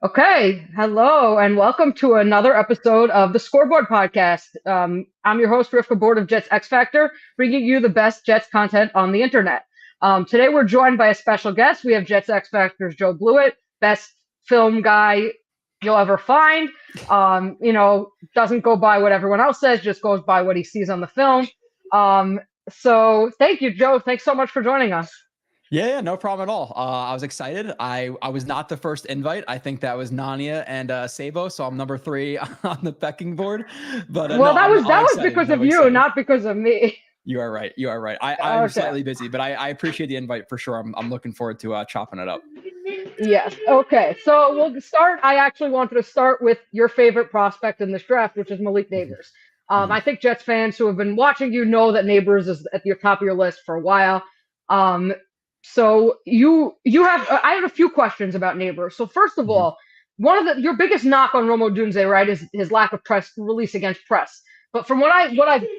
Okay, hello, and welcome to another episode of the Scoreboard Podcast. I'm your host, Boord of Jets X Factor, bringing you the best Jets content on the internet. Today, we're joined by a special guest. We have Jets X Factor's Joe Blewett, best film guy you'll ever find. Doesn't go by what everyone else says, just goes by what he sees on the film. So, thank you, Joe. Thanks so much for joining us. Yeah, no problem at all. I was excited. I was not the first invite. I think that was Nania and Sabo, so I'm number 3 on the pecking board. But well, no, that was excited. because of you, not because of me. You are right. I'm slightly busy, but I appreciate the invite for sure. I'm looking forward to chopping it up. Yes. Okay. So we'll start. I actually wanted to start with your favorite prospect in this draft, which is Malik Neighbors. I think Jets fans who have been watching you know that Neighbors is at the top of your list for a while. So I have a few questions about Neighbors. So first of all, one of your biggest knock on Rome Odunze, right, is his lack of press release against press. But from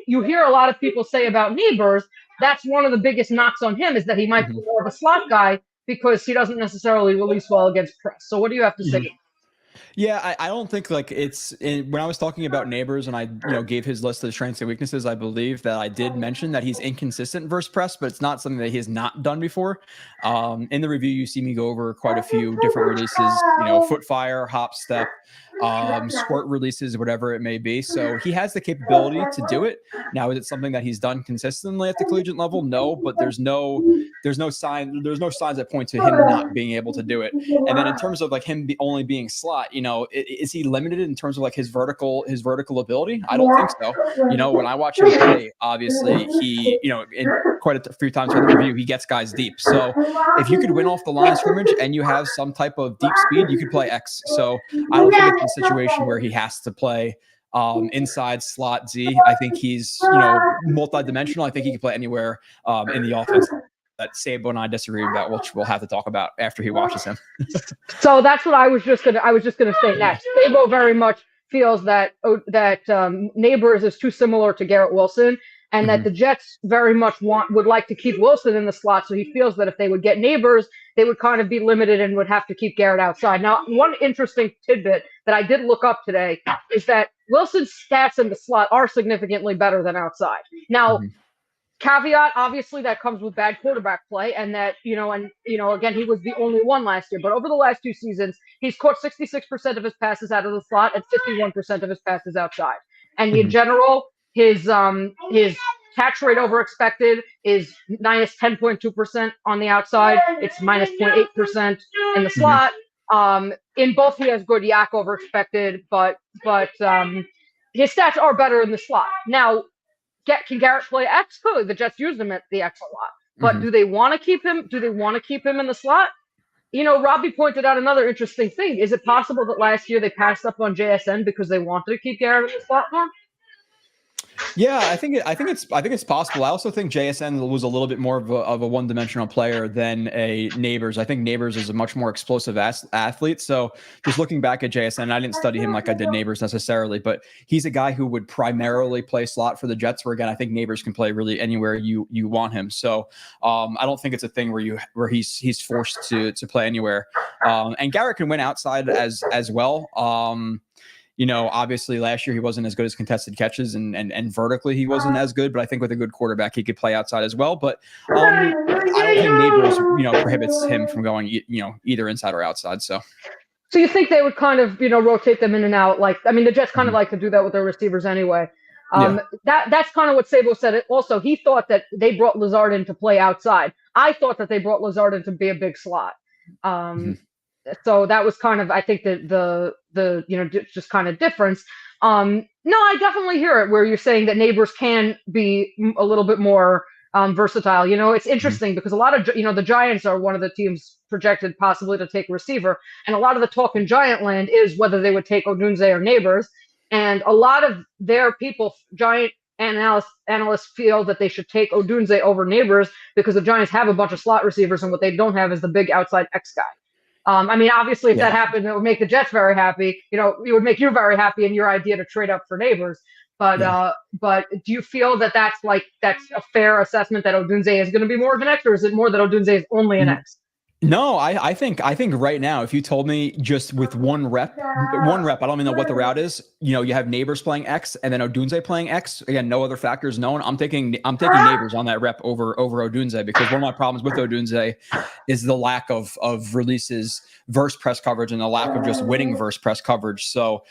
you hear a lot of people say about Neighbors, that's one of the biggest knocks on him is that he might be more of a slot guy because he doesn't necessarily release well against press. So what do you have to say? Yeah, I don't think when I was talking about Neighbors and I gave his list of strengths and weaknesses, I believe that I did mention that he's inconsistent versus press, but it's not something that he has not done before. In the review, you see me go over quite a few different releases, foot fire, hop step, squirt releases, whatever it may be. So he has the capability to do it. Now, is it something that he's done consistently at the collegiate level? No, but there's no signs that point to him not being able to do it. And then in terms of him only being slot, is he limited in terms of his vertical ability? I don't think so. When I watch him play, obviously he, in quite a few times in the review, he gets guys deep. So if you could win off the line of scrimmage and you have some type of deep speed, you could play X. So I don't think it's a situation where he has to play inside slot Z. I think he's, multi-dimensional. I think he can play anywhere in the offense. That Sabo and I disagree about, which we'll have to talk about after he watches him. So that's what I was just gonna say next. Sabo very much feels that Neighbors is too similar to Garrett Wilson, and that the Jets very much would like to keep Wilson in the slot. So he feels that if they would get Neighbors, they would kind of be limited and would have to keep Garrett outside. Now, one interesting tidbit that I did look up today is that Wilson's stats in the slot are significantly better than outside. Now. Caveat, obviously, that comes with bad quarterback play, and that, again, he was the only one last year. But over the last 2 seasons, he's caught 66% of his passes out of the slot and 51% of his passes outside. And in general, his catch rate over expected is minus 10.2% on the outside. It's minus 0.8% in the slot. In both, he has good yak over expected, but his stats are better in the slot. Now, can Garrett play X? Clearly, the Jets use him at the X a lot. But do they want to keep him? Do they want to keep him in the slot? Robbie pointed out another interesting thing. Is it possible that last year they passed up on JSN because they wanted to keep Garrett in the slot more? Yeah, I think it's possible. I also think JSN was a little bit more of a one-dimensional player than a Neighbors. I think Neighbors is a much more explosive athlete. So just looking back at JSN, I didn't study him like I did Neighbors necessarily, but he's a guy who would primarily play slot for the Jets. Where again, I think Neighbors can play really anywhere you want him. So I don't think it's a thing where he's forced to play anywhere. And Garrett can win outside as well. Obviously last year he wasn't as good as contested catches and vertically he wasn't as good, but I think with a good quarterback, he could play outside as well. But I don't think Neighbors, prohibits him from going, either inside or outside. So you think they would kind of, rotate them in and out? The Jets kind of like to do that with their receivers anyway. That's kind of what Sabo said. Also, he thought that they brought Lazard in to play outside. I thought that they brought Lazard in to be a big slot. So that was kind of, I think, the just kind of difference. No, I definitely hear it where you're saying that Neighbors can be a little bit more versatile. It's interesting because a lot of, the Giants are one of the teams projected possibly to take a receiver. And a lot of the talk in Giant land is whether they would take Odunze or Neighbors. And a lot of their people, Giant analysts feel that they should take Odunze over Neighbors because the Giants have a bunch of slot receivers and what they don't have is the big outside X guy. Obviously, if that happened, it would make the Jets very happy. It would make you very happy in your idea to trade up for Neighbors. But do you feel that that's a fair assessment that Odunze is going to be more of an X, or is it more that Odunze is only an X? No, I think right now, if you told me just with one rep, I don't even know what the route is. You know, you have Neighbors playing X and then Odunze playing X. Again, no other factors known. I'm taking Neighbors on that rep over Odunze, because one of my problems with Odunze is the lack of releases versus press coverage and the lack of just winning versus press coverage. So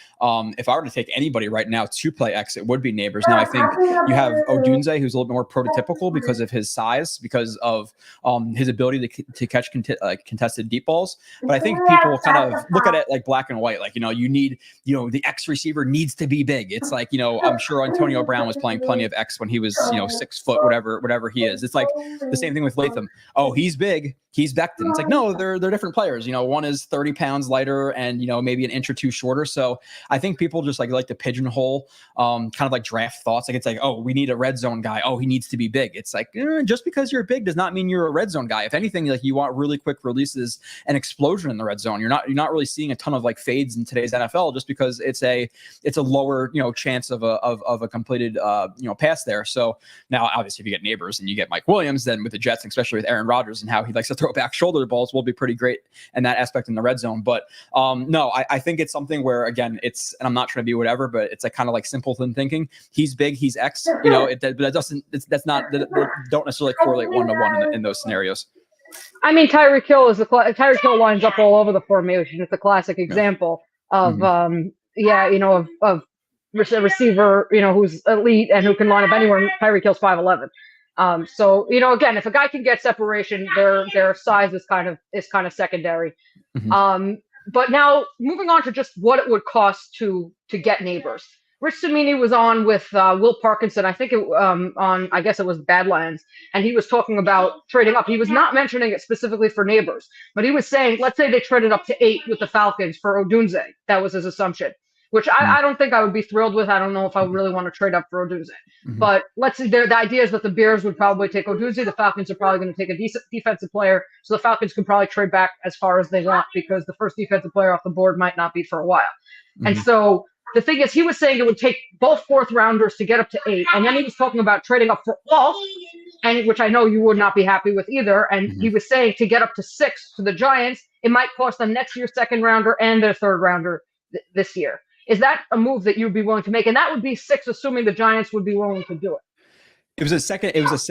if I were to take anybody right now to play X, it would be Neighbors. Now I think you have Odunze, who's a little bit more prototypical because of his size, because of his ability to catch contested deep balls. But I think people kind of look at it like black and white. Like, you know, you need, you know, the X receiver needs to be big. It's like, you know, I'm sure Antonio Brown was playing plenty of X when he was, you know, 6 foot, whatever he is. It's like the same thing with Latham. Oh, he's big, he's Becton. It's like, no, they're different players. You know, one is 30 pounds lighter and, you know, maybe an inch or two shorter. So I think people just like to pigeonhole kind of like draft thoughts. Like, it's like, oh, we need a red zone guy. Oh, he needs to be big. It's like, just because you're big does not mean you're a red zone guy. If anything, like, you want really quick releases and explosion in the red zone. You're not really seeing a ton of like fades in today's NFL, just because it's a lower, you know, chance of a completed you know, pass there. So now obviously if you get Neighbors and you get Mike Williams, then with the Jets, especially with Aaron Rodgers and how he likes to throw back shoulder balls, will be pretty great in that aspect in the red zone. But no, I think it's something where, again, it's, and I'm not trying to be whatever, but it's like kind of like simpleton thinking. He's big, he's X, you know, that doesn't, that's not, that don't necessarily correlate one-to-one in those scenarios. I mean, Tyreek Hill lines up all over the formation. It's a classic example of you know, of a receiver, you know, who's elite and who can line up anywhere. Tyreek Hill's 5'11". So, you know, again, if a guy can get separation, their size is kind of secondary. But now moving on to just what it would cost to get Neighbors. Rich Cimini was on with Will Parkinson, I think I guess it was Badlands, and he was talking about trading up. He was not mentioning it specifically for Neighbors, but he was saying, let's say they traded up to 8 with the Falcons for Odunze. That was his assumption, which I don't think I would be thrilled with. I don't know if I would really want to trade up for Odunze. But let's say the idea is that the Bears would probably take Odunze. The Falcons are probably going to take a decent defensive player, so the Falcons can probably trade back as far as they want, because the first defensive player off the board might not be for a while. And so the thing is, he was saying it would take both 4th rounders to get up to 8. And then he was talking about trading up for all, and which I know you would not be happy with either. And he was saying to get up to 6 to the Giants, it might cost them next year's 2nd rounder and their 3rd rounder this year. Is that a move that you'd be willing to make? And that would be 6, assuming the Giants would be willing to do it. It was a second. It was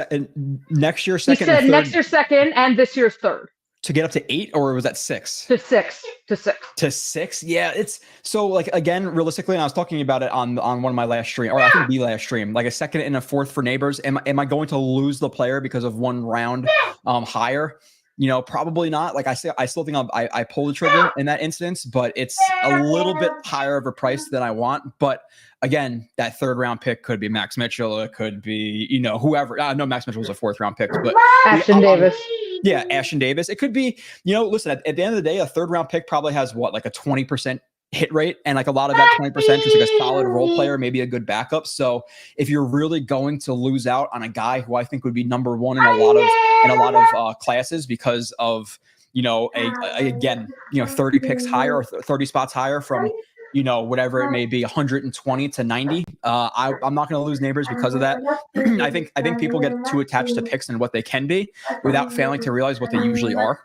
next year's 2nd. He said next year's 2nd and this year's 3rd. To get up to 8, or was that 6? To 6. To 6. Yeah, it's so, like, again, realistically, and I was talking about it on one of my last stream, or I think the last stream, like a 2nd and a 4th for Neighbors. Am I going to lose the player because of one round higher? You know, probably not. Like I still think I pull the trigger in that instance, but it's a little bit higher of a price than I want. But again, that 3rd round pick could be Max Mitchell. It could be, you know, whoever. No, Max Mitchell was a 4th round pick, but Ashton Davis. Yeah, Ashton Davis. It could be, you know, listen, at the end of the day, a 3rd round pick probably has what, like a 20% hit rate, and like a lot of that 20% is like a solid role player, maybe a good backup. So if you're really going to lose out on a guy who I think would be number 1 in a lot of classes because of, you know, again, you know, 30 picks higher or 30 spots higher from, you know, whatever it may be, 120 to 90. I'm not going to lose Neighbors because of that. I think people get too attached to picks and what they can be without failing to realize what they usually are.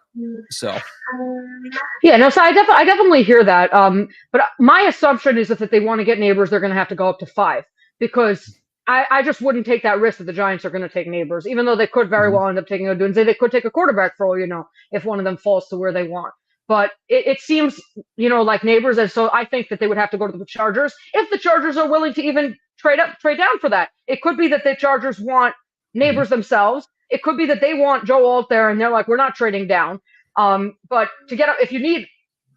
So, yeah, no, so I definitely hear that. But my assumption is that if they want to get Neighbors, they're going to have to go up to 5, because I just wouldn't take that risk that the Giants are going to take Neighbors, even though they could very well end up taking Odunze. They could take a quarterback for all you know, if one of them falls to where they want. But it seems, you know, like Neighbors, and so I think that they would have to go to the Chargers if the Chargers are willing to even trade down for that. It could be that the Chargers want Neighbors themselves. It could be that they want Joe Alt there, and they're like, we're not trading down. But to get up, if you need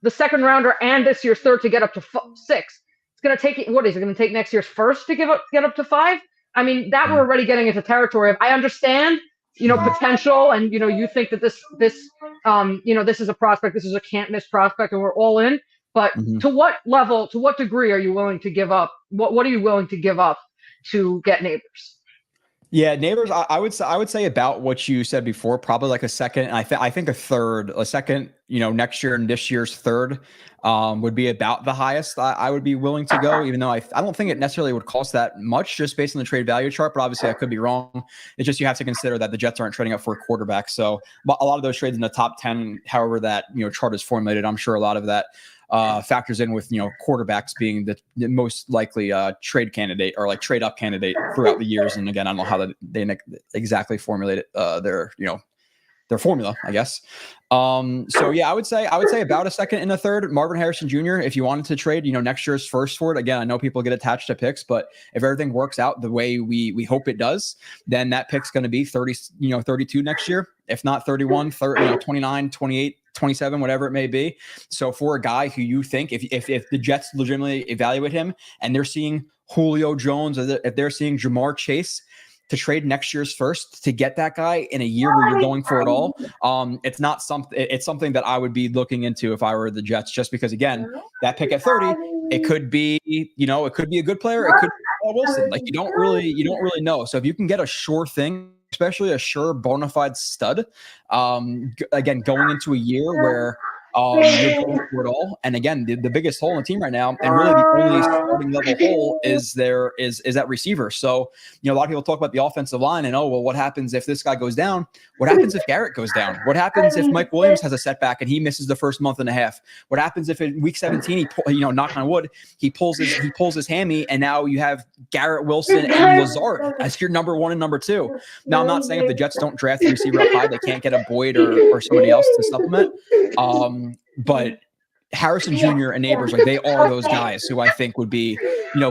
the 2nd rounder and this year's 3rd to get up to 6, it's going to take, what is it going to take next year's 1st to get up to 5? I mean, that we're already getting into territory of, I understand, you know, potential, and, you know, you think that this you know, this is a prospect, this is a can't miss prospect, and we're all in. But to what level, to what degree are you willing to give up? What are you willing to give up to get Neighbors? Yeah, Neighbors, I would say about what you said before, probably like a 2nd, and I think a 3rd, a 2nd, next year and this year's third would be about the highest I would be willing to go, even though I don't think it necessarily would cost that much just based on the trade value chart, but obviously I could be wrong. It's just you have to consider that the Jets aren't trading up for a quarterback. So a lot of those trades in the top 10, however that chart is formulated, I'm sure a lot of that factors in with quarterbacks being the most likely trade candidate or like trade up candidate throughout the years. And again, I don't know how they exactly formulated their formula, I guess. So yeah, I would say about a second and a third. Marvin Harrison Jr., if you wanted to trade, next year's first for it. Again, I know people get attached to picks, but if everything works out the way we hope it does, then that pick's going to be 32 next year, if not 31, 30, 29, 28, 27, whatever it may be. So for a guy who you think, if the Jets legitimately evaluate him and they're seeing Julio Jones, or if they're seeing Jamar Chase, to trade next year's first to get that guy in a year where you're going for it all, it's something that I would be looking into if I were the Jets, just because again, that pick at 30, it could be, it could be a good player, it could be Wilson. Like you don't really know. So if you can get a sure thing, especially a sure bona fide stud, again, going into a year where you're going for it all. And again, the biggest hole in the team right now, and really the only starting level hole is that receiver. So, a lot of people talk about the offensive line and, what happens if this guy goes down? What happens if Garrett goes down? What happens if Mike Williams has a setback and he misses the first month and a half? What happens if in week 17, knock on wood, he pulls his hammy, and now you have Garrett Wilson and Lazard as your number one and number two. Now, I'm not saying if the Jets don't draft the receiver up high, they can't get a Boyd or somebody else to supplement. But Harrison Jr. and Neighbors, like they are those guys who I think would be,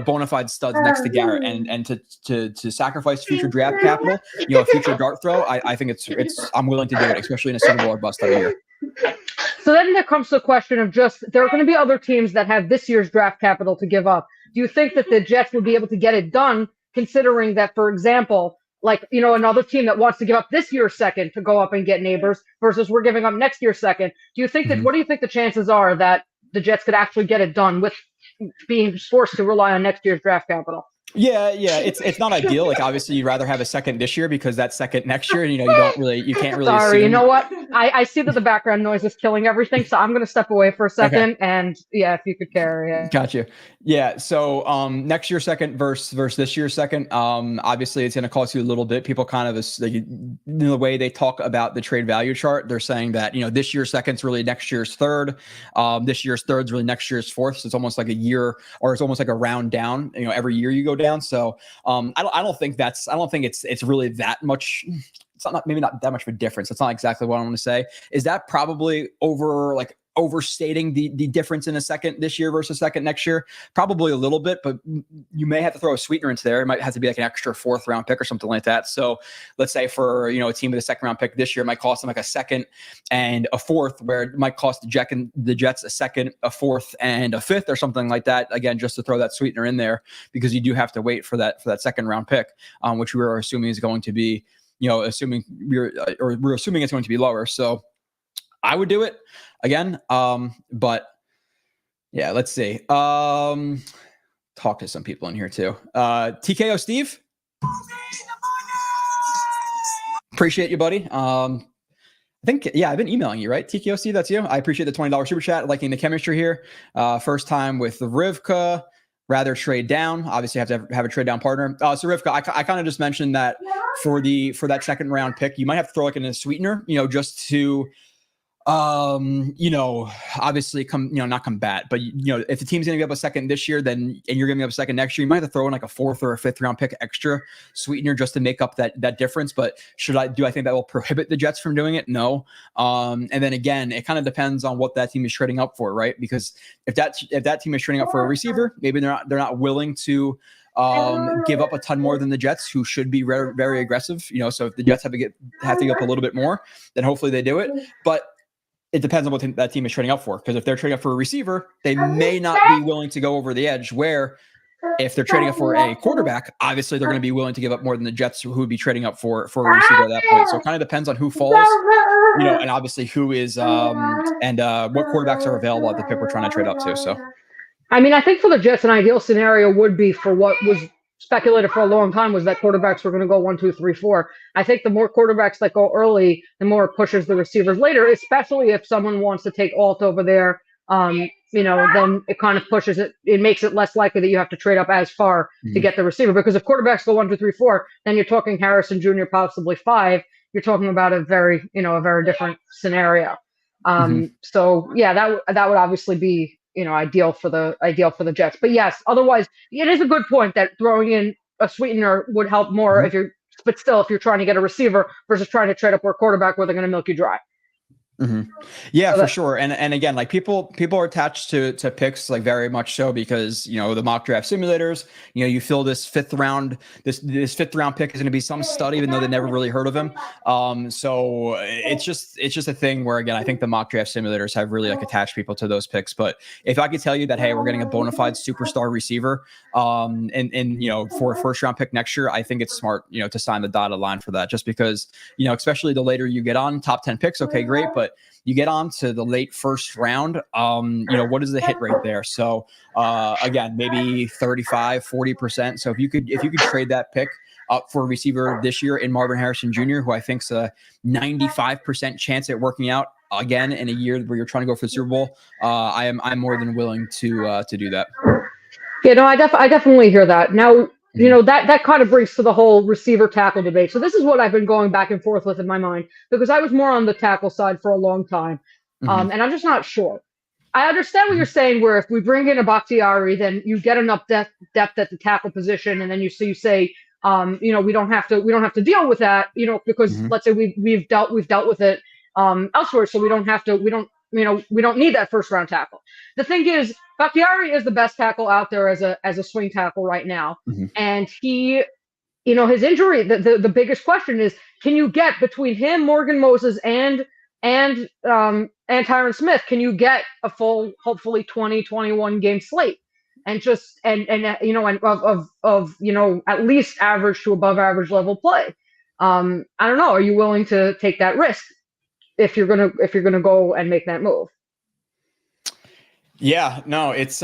bona fide studs next to Garrett, and to sacrifice future draft capital, a future dart throw. I think I'm willing to do it, especially in a Super Bowl or bust every year. So then there comes the question of there are going to be other teams that have this year's draft capital to give up. Do you think that the Jets would be able to get it done, considering that, for example, like, another team that wants to give up this year's second to go up and get Neighbors versus we're giving up next year's second? Do you think that, what do you think the chances are that the Jets could actually get it done with being forced to rely on next year's draft capital? Yeah. It's not ideal. Like obviously you'd rather have a second this year because that second next year, you can't really Sorry, assume. you know what? I see that the background noise is killing everything, so I'm going to step away for a second. Okay. And yeah, if you could carry it. Gotcha. Yeah. So next year's second versus this year's second, obviously it's going to cost you a little bit. People kind of, the way they talk about the trade value chart, they're saying that, this year's second's really next year's third. This year's third's really next year's fourth. So it's almost like a year, or it's almost like a round down, every year you go down. So I don't think it's really that much. It's maybe not that much of a difference. That's not exactly what I want to say. Is that probably overstating the difference in a second this year versus second next year? Probably a little bit, but you may have to throw a sweetener into there. It might have to be like an extra fourth round pick or something like that. So let's say for, a team with a second round pick this year, it might cost them like a second and a fourth, where it might cost the Jets a second, a fourth, and a fifth or something like that. Again, just to throw that sweetener in there, because you do have to wait for that second round pick, which we were assuming is going to be, we're assuming it's going to be lower. So I would do it again. But yeah, let's see. Talk to some people in here too. TKO Steve. Appreciate you, buddy. I think, I've been emailing you, right? TKO Steve, that's you. I appreciate the $20 super chat. Liking the chemistry here. First time with Rivka. Rather trade down. Obviously, have to have a trade down partner. So Rivka, I kind of just mentioned that for that second round pick, you might have to throw like in a sweetener, just to, obviously not combat, but if the team's going to give up a second this year, and you're giving up a second next year, you might have to throw in like a fourth or a fifth round pick extra sweetener just to make up that difference. But I think that will prohibit the Jets from doing it? No. And then again, it kind of depends on what that team is trading up for, right? Because if that team is trading up for a receiver, maybe they're not willing to give up a ton more than the Jets, who should be very, very aggressive. So if the Jets have to give up a little bit more, then hopefully they do it. But it depends on what that team is trading up for. Because if they're trading up for a receiver, they may not be willing to go over the edge, where if they're trading up for a quarterback, obviously they're going to be willing to give up more than the Jets, who would be trading up for a receiver at that point. So it kind of depends on who falls, and obviously who is, and what quarterbacks are available at the pick we're trying to trade up to. So, I mean, I think for the Jets, an ideal scenario would be for what was speculated for a long time was that quarterbacks were going to go 1, 2, 3, 4. I think the more quarterbacks that go early, the more it pushes the receivers later, especially if someone wants to take Alt over there. Then it kind of pushes it. It makes it less likely that you have to trade up as far to get the receiver. Because if quarterbacks go 1, 2, 3, 4, then you're talking Harrison Jr., possibly 5. You're talking about a very different scenario. So yeah, that would obviously be ideal for the Jets. But yes, otherwise it is a good point that throwing in a sweetener would help more if you're trying to get a receiver versus trying to trade up for a quarterback where they're going to milk you dry. Yeah, for sure. And again, like people are attached to picks, like very much so, because the mock draft simulators, you feel this fifth round pick is going to be some stud, even though they never really heard of him. So it's just a thing where, again, I think the mock draft simulators have really like attached people to those picks. But if I could tell you that, hey, we're getting a bona fide superstar receiver, for a first round pick next year, I think it's smart, to sign the dotted line for that, just because, especially the later you get on, top 10 picks, okay, great, but you get on to the late first round, what is the hit rate there? So again, maybe 35-40%. So if you could trade that pick up for a receiver this year in Marvin Harrison Jr., who I think's a 95% chance at working out again in a year where you're trying to go for the Super Bowl, I'm more than willing to do that. Yeah, no, I definitely hear that. Now, that kind of brings to the whole receiver tackle debate. So this is what I've been going back and forth with in my mind, because I was more on the tackle side for a long time. And I'm just not sure. I understand what you're saying, where if we bring in a Bakhtiari, then you get enough depth at the tackle position, and then you say, we don't have to deal with that, because let's say we've dealt with it elsewhere, so we don't need that first round tackle. The thing is, Bakhtiari is the best tackle out there as a swing tackle right now, and he, his injury. The biggest question is, can you get between him, Morgan Moses, and Tyron Smith? Can you get a full, hopefully 20-21 game slate, and at least average to above average level play? I don't know. Are you willing to take that risk if you're gonna go and make that move? Yeah, no, it's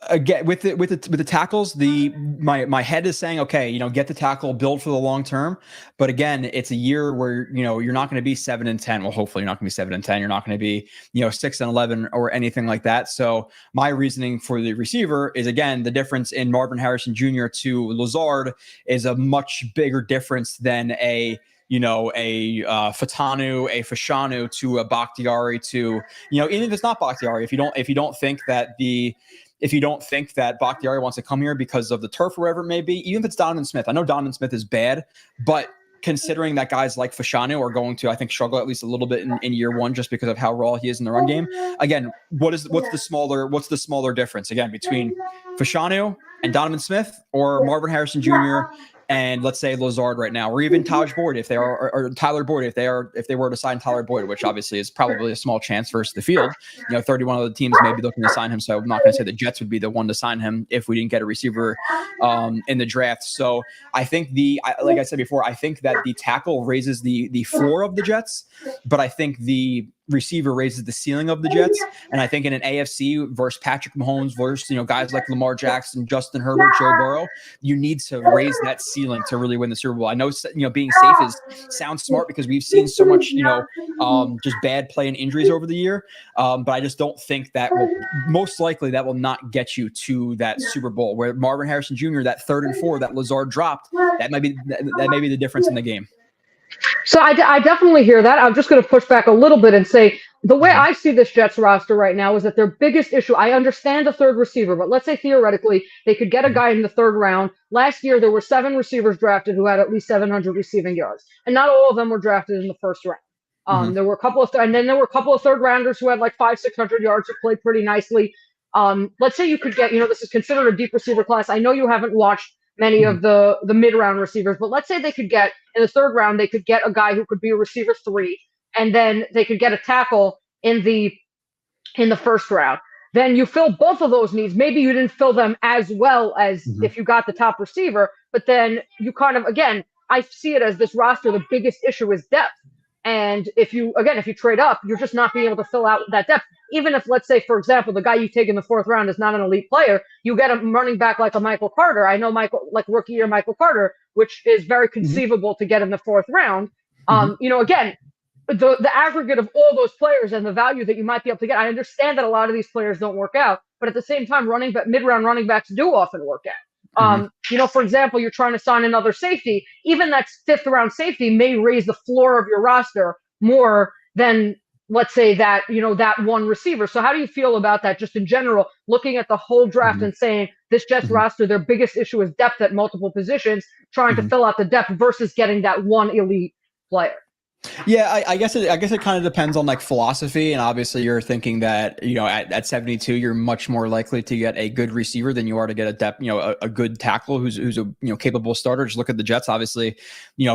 again with the tackles, my head is saying, okay, get the tackle, build for the long term. But again, it's a year where you're not going to be 7-10. Well, hopefully you're not going to be 7-10. You're not going to be 6-11 or anything like that. So my reasoning for the receiver is, again, the difference in Marvin Harrison Jr. to Lazard is a much bigger difference than a Fatanu, a Fashanu to a Bakhtiari to, even if it's not Bakhtiari, if you don't think that Bakhtiari wants to come here because of the turf or whatever it may be, even if it's Donovan Smith. I know Donovan Smith is bad, but considering that guys like Fashanu are going to, I think, struggle at least a little bit in year one, just because of how raw he is in the run game. Again, what's the smaller difference again between Fashanu and Donovan Smith, or Marvin Harrison Jr. and let's say Lazard right now, or even Boord if they are, or Tyler Boyd if they were to sign Tyler Boyd, which obviously is probably a small chance versus the field. 31 of the teams may be looking to sign him, so I'm not going to say the Jets would be the one to sign him if we didn't get a receiver in the draft. So I think like I said before, I think that the tackle raises the floor of the Jets, but I think the receiver raises the ceiling of the Jets. And I think in an AFC versus Patrick Mahomes versus guys like Lamar Jackson, Justin Herbert, Joe Burrow, you need to raise that ceiling to really win the Super Bowl. I know being safe sounds smart because we've seen so much just bad play and injuries over the year, but I just don't think that most likely that will not get you to that Super Bowl where Marvin Harrison Jr., that 3rd and 4 that Lazard dropped, that may be the difference in the game. So I definitely hear that. I'm just going to push back a little bit and say the way I see this Jets roster right now is that their biggest issue, I understand the third receiver, but let's say theoretically they could get a guy in the 3rd round. Last year, there were 7 receivers drafted who had at least 700 receiving yards, and not all of them were drafted in the 1st round. There were a couple of 3rd rounders who had like 500-600 yards, who played pretty nicely. Let's say you could get, this is considered a deep receiver class. I know you haven't watched many of the mid-round receivers, but let's say they could get in the 3rd round, they could get a guy who could be a receiver 3, and then they could get a tackle in the 1st round. Then you fill both of those needs. Maybe you didn't fill them as well as if you got the top receiver, but then you kind of, again, I see it as this roster, the biggest issue is depth. And if you trade up, you're just not being able to fill out that depth. Even if, let's say, for example, the guy you take in the 4th round is not an elite player, you get a running back like a Michael Carter. I know rookie year Michael Carter, which is very conceivable to get in the 4th round. Again, the aggregate of all those players and the value that you might be able to get. I understand that a lot of these players don't work out, but at the same time, mid-round running backs do often work out. For example, you're trying to sign another safety. Even that 5th round safety may raise the floor of your roster more than, let's say, that one receiver. So how do you feel about that just in general, looking at the whole draft and saying this Jets roster, their biggest issue is depth at multiple positions, trying to fill out the depth versus getting that one elite player? Yeah, I guess it kind of depends on like philosophy, and obviously you're thinking that at 72 you're much more likely to get a good receiver than you are to get a depth, a good tackle who's a capable starter. Just look at the Jets. Obviously,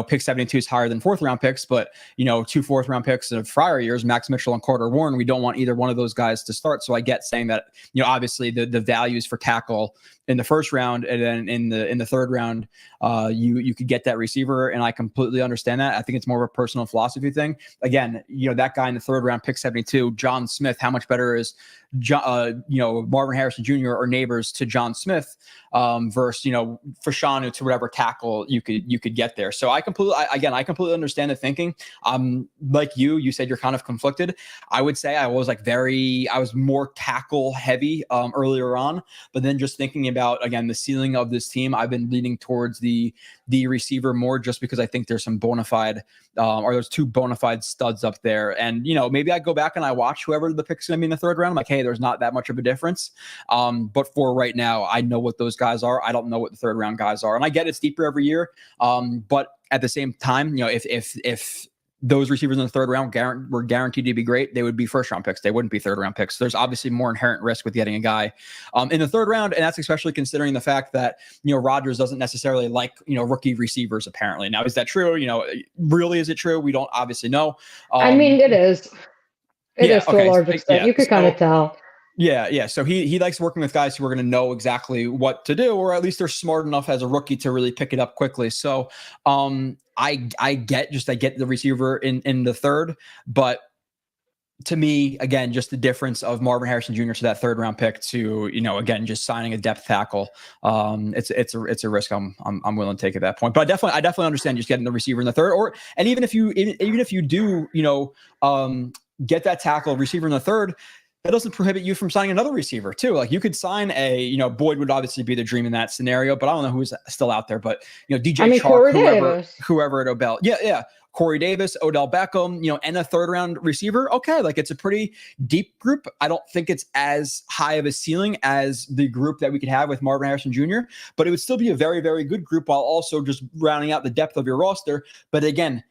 pick 72 is higher than 4th round picks, but 2 4th round picks in prior years, Max Mitchell and Carter Warren. We don't want either one of those guys to start. So I get saying that obviously the values for tackle in the 1st round, and then in the 3rd round, you could get that receiver, and I completely understand that. I think it's more of a personal philosophy thing. Again, that guy in the 3rd round, pick 72, John Smith. How much better is Marvin Harrison Jr. or Neighbors to John Smith versus Fashanu to whatever tackle you could get there. So I completely understand the thinking. Like you said you're kind of conflicted. I would say I was more tackle heavy earlier on, but then just thinking about again the ceiling of this team, I've been leaning towards the receiver more, just because I think there's some bona fide or there's 2 bona fide studs up there. And maybe I go back and I watch whoever the pick's gonna be in the 3rd round. I'm like, hey, there's not that much of a difference. But for right now, I know what those guys are. I don't know what the 3rd round guys are. And I get it's deeper every year. But at the same time, if those receivers in the 3rd round were guaranteed to be great, they would be 1st round picks. They wouldn't be 3rd round picks. There's obviously more inherent risk with getting a guy in the 3rd round. And that's especially considering the fact that, Rodgers doesn't necessarily like, rookie receivers apparently. Now, is that true? Really, is it true? We don't obviously know. I mean, it is. It is to a large extent. You could kind of tell. Yeah. So he likes working with guys who are going to know exactly what to do, or at least they're smart enough as a rookie to really pick it up quickly. So I get the receiver in the 3rd, but to me, again, just the difference of Marvin Harrison Jr. to that 3rd round pick to, again, just signing a depth tackle. It's a risk I'm willing to take at that point. But I definitely understand just getting the receiver in the 3rd, and even if you do, get that tackle receiver in the 3rd, that doesn't prohibit you from signing another receiver too. Like you could sign Boyd would obviously be the dream in that scenario, but I don't know who's still out there. But DJ Chark, whoever at Odell, Corey Davis, Odell Beckham, and a 3rd round receiver. Okay, like it's a pretty deep group. I don't think it's as high of a ceiling as the group that we could have with Marvin Harrison Jr., but it would still be a very, very good group while also just rounding out the depth of your roster. But again,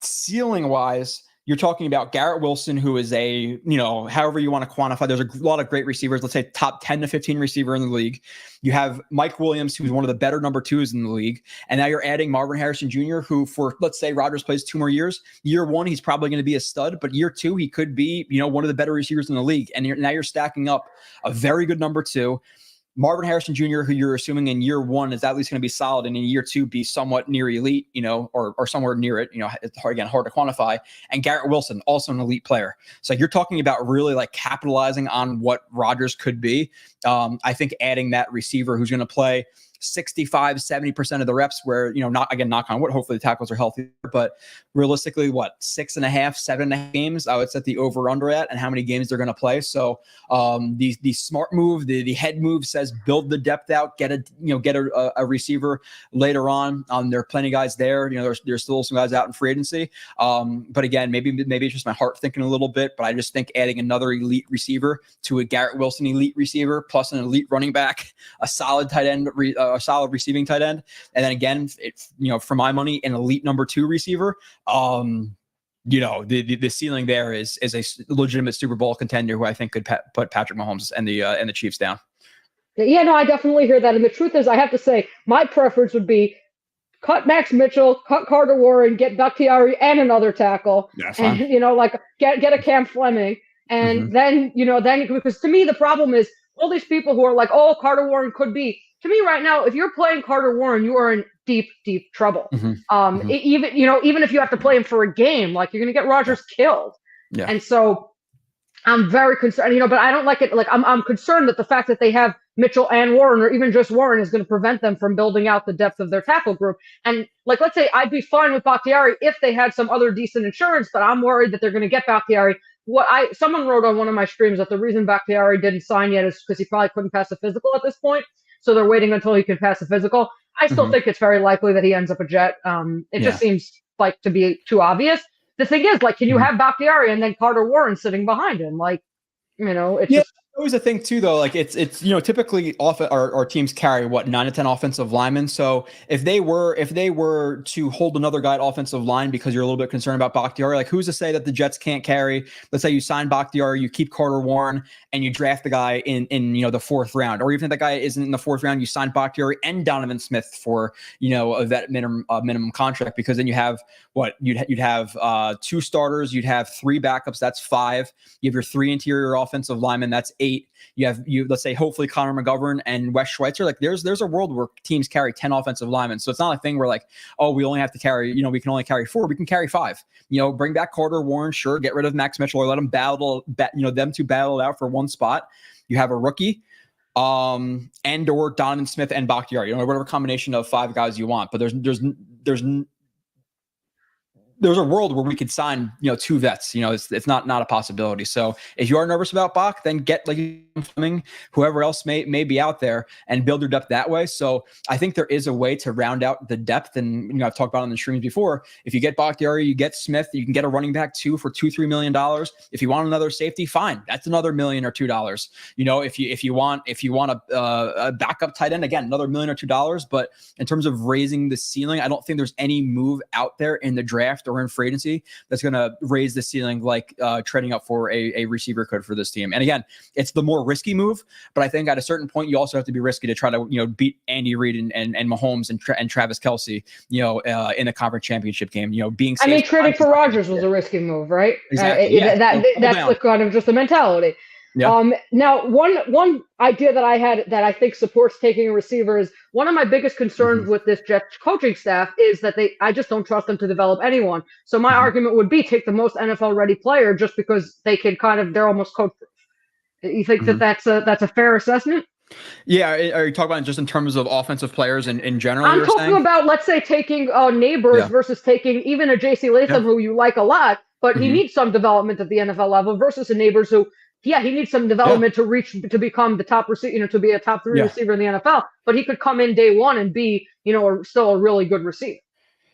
ceiling wise, you're talking about Garrett Wilson, who is a, however you want to quantify. There's a lot of great receivers. Let's say top 10 to 15 receiver in the league. You have Mike Williams, who's one of the better number 2s in the league. And now you're adding Marvin Harrison Jr., who for, let's say Rodgers plays 2 more years. Year 1, he's probably going to be a stud, but year 2, he could be, one of the better receivers in the league. And now you're stacking up a very good number 2. Marvin Harrison Jr., who you're assuming in year 1 is at least going to be solid, and in year 2 be somewhat near elite, or somewhere near it. It's hard to quantify. And Garrett Wilson, also an elite player. So you're talking about really like capitalizing on what Rodgers could be. I think adding that receiver who's going to play 65-70% of the reps, where not, again, knock on wood, hopefully the tackles are healthy, but realistically, 6.5, 7.5 games I would set the over under at, and how many games they're going to play. So the smart move, the head move says build the depth out, get a receiver later on. There are plenty of guys there. There's still some guys out in free agency, but again, maybe it's just my heart thinking a little bit, but I just think adding another elite receiver to a Garrett Wilson elite receiver plus an elite running back, a solid tight end, a solid receiving tight end, and then again, for my money, an elite number 2 receiver. The ceiling there is a legitimate Super Bowl contender who I think could put Patrick Mahomes and the Chiefs down. Yeah, no, I definitely hear that. And the truth is, I have to say, my preference would be cut Max Mitchell, cut Carter Warren, get Bakhtiari and another tackle, and get a Cam Fleming, and then because to me the problem is all these people who are like, oh, Carter Warren could be. To me right now, if you're playing Carter Warren, you are in deep, deep trouble. Mm-hmm. Even, even if you have to play him for a game, like you're going to get Rodgers killed. Yeah. And so I'm very concerned, but I don't like it. Like I'm concerned that the fact that they have Mitchell and Warren, or even just Warren, is going to prevent them from building out the depth of their tackle group. And like, let's say I'd be fine with Bakhtiari if they had some other decent insurance, but I'm worried that they're going to get Bakhtiari. Someone wrote on one of my streams that the reason Bakhtiari didn't sign yet is because he probably couldn't pass a physical at this point. So they're waiting until he can pass a physical. I still think it's very likely that he ends up a Jet. It just seems like to be too obvious. The thing is, like, can you have Bakhtiari and then Carter Warren sitting behind him? Like, it's just always a thing too, though. Like it's typically our teams carry 9 to 10 offensive linemen. So if they were to hold another guy at offensive line because you're a little bit concerned about Bakhtiari, like who's to say that the Jets can't carry? Let's say you sign Bakhtiari, you keep Carter Warren, and you draft the guy in the 4th round, or even if that guy isn't in the 4th round, you sign Bakhtiari and Donovan Smith for a vet minimum contract, because then you have you'd have 2 starters, you'd have 3 backups, that's 5. You have your 3 interior offensive linemen, that's 8. Let's say hopefully Connor McGovern and Wes Schweitzer. Like there's a world where teams carry 10 offensive linemen. So it's not a thing where like, oh, we only have to carry, we can only carry 4. We can carry 5. Bring back Carter Warren, sure, get rid of Max Mitchell, or let them them two battle it out for one spot. You have a rookie, and or Donovan Smith and Bakhtiari, whatever combination of 5 guys you want. But there's a world where we could sign, 2 vets. It's not a possibility. So if you are nervous about Bach, then get like Fleming, whoever else may be out there, and build your depth that way. So I think there is a way to round out the depth. And I've talked about it on the streams before. If you get Bakhtiari, you get Smith, you can get a running back too for $2-3 million. If you want another safety, fine, that's another $1 million or $2 million. If you want a backup tight end, again, another $1 million or $2 million. But in terms of raising the ceiling, I don't think there's any move out there in the draft or in free agency that's going to raise the ceiling like trading up for a receiver could for this team. And again, it's the more risky move, but I think at a certain point you also have to be risky to try to beat Andy Reid and Mahomes and Travis Kelce in a conference championship game. Being safe, trading for Rodgers was a risky move, right? Exactly. That's the kind of just the mentality. Yeah. Now, one idea that I had that I think supports taking a receiver is one of my biggest concerns with this Jets coaching staff is that I just don't trust them to develop anyone. So my argument would be take the most NFL ready player just because they can they're almost coach proof. You think that's a fair assessment? Yeah. Are you talking about just in terms of offensive players in general? I'm talking about, let's say, taking Neighbors versus taking even a J.C. Latham, who you like a lot, but he needs some development at the NFL level, versus a Neighbors who, he needs some development to become the top receiver, to be a top 3 receiver in the NFL. But he could come in day one and be, still a really good receiver.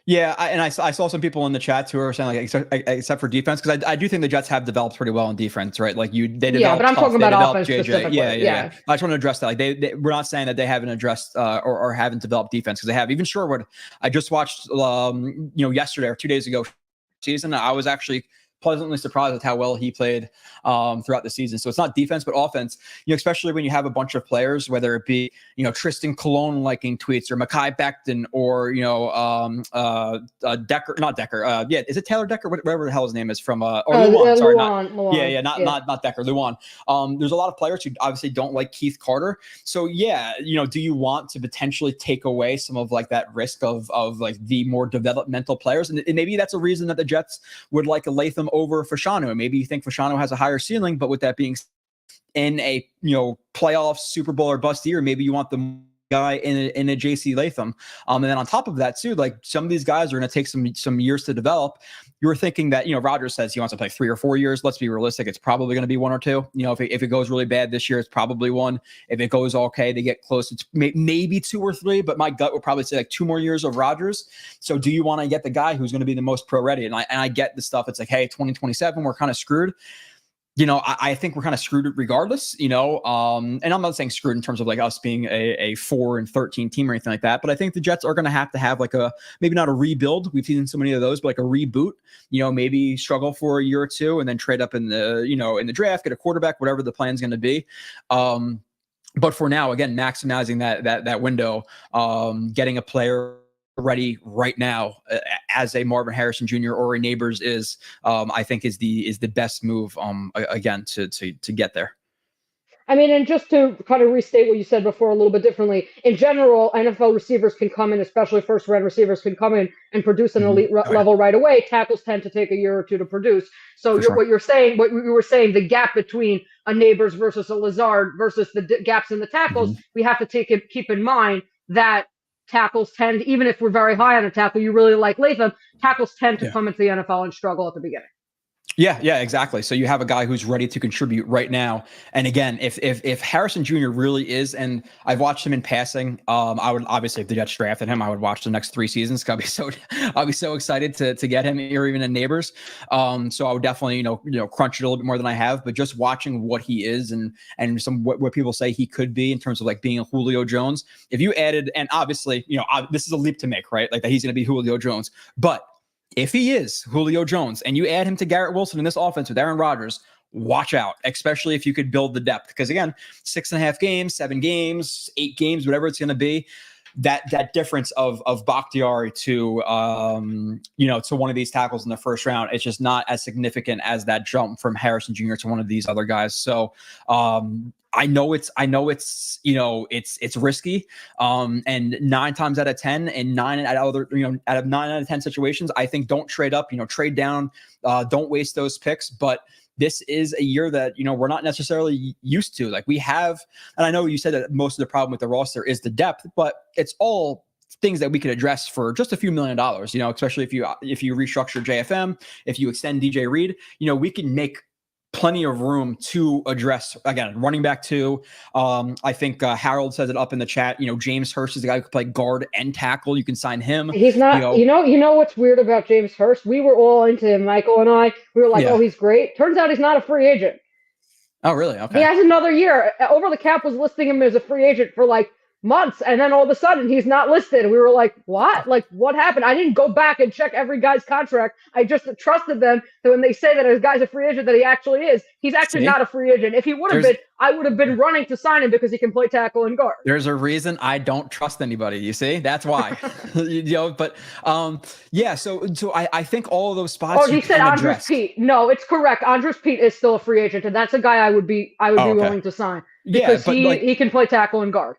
Yeah, I saw some people in the chat who are saying like except for defense, because I do think the Jets have developed pretty well in defense, right? Like they developed. Yeah, but I'm talking about offense JJ. specifically. Yeah. I just want to address that. Like we're not saying that they haven't addressed or haven't developed defense, because they have. Even Sherwood, I just watched yesterday or 2 days ago season. I was actually pleasantly surprised with how well he played throughout the season. So it's not defense, but offense, especially when you have a bunch of players, whether it be, Tristan Colon liking tweets, or Mekhi Becton, or, Decker, not Decker. Is it Taylor Decker? Whatever the hell his name is from, or Luan, sorry. Luan. Not Decker, Luan. There's a lot of players who obviously don't like Keith Carter. So yeah, do you want to potentially take away some of like that risk of like the more developmental players? And maybe that's a reason that the Jets would like a Latham over Fashanu. Maybe you think Fashanu has a higher ceiling, but with that being in a playoff Super Bowl or bust year, maybe you want the guy in a JC Latham. And then on top of that too, like some of these guys are going to take some years to develop. You were thinking that, Rodgers says he wants to play 3 or 4 years. Let's be realistic. It's probably going to be 1 or 2. If it goes really bad this year, it's probably 1. If it goes okay, they get close. It's maybe 2 or 3, but my gut would probably say like 2 more years of Rodgers. So do you want to get the guy who's going to be the most pro ready? And I get the stuff. It's like, hey, 2027, we're kind of screwed. I think we're kind of screwed regardless, and I'm not saying screwed in terms of like us being a 4-13 team or anything like that, but I think the Jets are going to have like maybe not a rebuild. We've seen so many of those, but like a reboot, maybe struggle for a year or 2 and then trade up in the draft, get a quarterback, whatever the plan's going to be. But for now, again, maximizing that window, getting a player ready right now as a Marvin Harrison Jr. or a Neighbors I think is the best move again to get there. I mean, and just to kind of restate what you said before a little bit differently, in general, NFL receivers can come in, especially first-round receivers can come in and produce an elite level right away. Tackles tend to take a year or two to produce. So what you were saying, the gap between a Neighbors versus a Lazard versus the gaps in the tackles, we have to keep in mind that tackles tend, even if we're very high on a tackle, you really like Latham, tackles tend to come into the NFL and struggle at the beginning. Yeah, exactly. So you have a guy who's ready to contribute right now. And again, if Harrison Jr. really is, and I've watched him in passing, I would obviously, if the Jets drafted him, I would watch the next 3 seasons. I'll be so excited to get him, or even in Neighbors. So I would definitely crunch it a little bit more than I have. But just watching what he is and what people say he could be in terms of like being a Julio Jones. If you added, and obviously this is a leap to make, right? Like that he's going to be Julio Jones, but if he is Julio Jones and you add him to Garrett Wilson in this offense with Aaron Rodgers, watch out, especially if you could build the depth. Because again, 6.5 games, 7 games, 8 games, whatever it's going to be, that difference of Bakhtiari to to one of these tackles in the first round, it's just not as significant as that jump from Harrison Jr. to one of these other guys. So I know it's risky. And 9 times out of 10 and 9 out of 9 out of 10 situations, I think don't trade up, trade down, don't waste those picks. But this is a year that, we're not necessarily used to. Like we have, and I know you said that most of the problem with the roster is the depth, but it's all things that we could address for just a few $1 million, especially if you restructure JFM, if you extend DJ Reed, we can make plenty of room to address, again, running back 2. I think Harold says it up in the chat. James Hurst is the guy who could play guard and tackle. You can sign him. He's not, you know what's weird about James Hurst? We were all into him, Michael and I. We were like, oh, he's great. Turns out he's not a free agent. Oh, really? Okay. He has another year. Over the Cap was listing him as a free agent for like months, and then all of a sudden he's not listed. We were like, what? Like, what happened? I didn't go back and check every guy's contract. I just trusted them that when they say that a guy's a free agent, that he actually is. He's actually not a free agent. If he would have been, I would have been running to sign him because he can play tackle and guard. There's a reason I don't trust anybody. You see, that's why. But so I think all of those spots. Oh, he said Andres Pete. No, it's correct. Andres Pete is still a free agent, and that's a guy I would be willing to sign because he can play tackle and guard.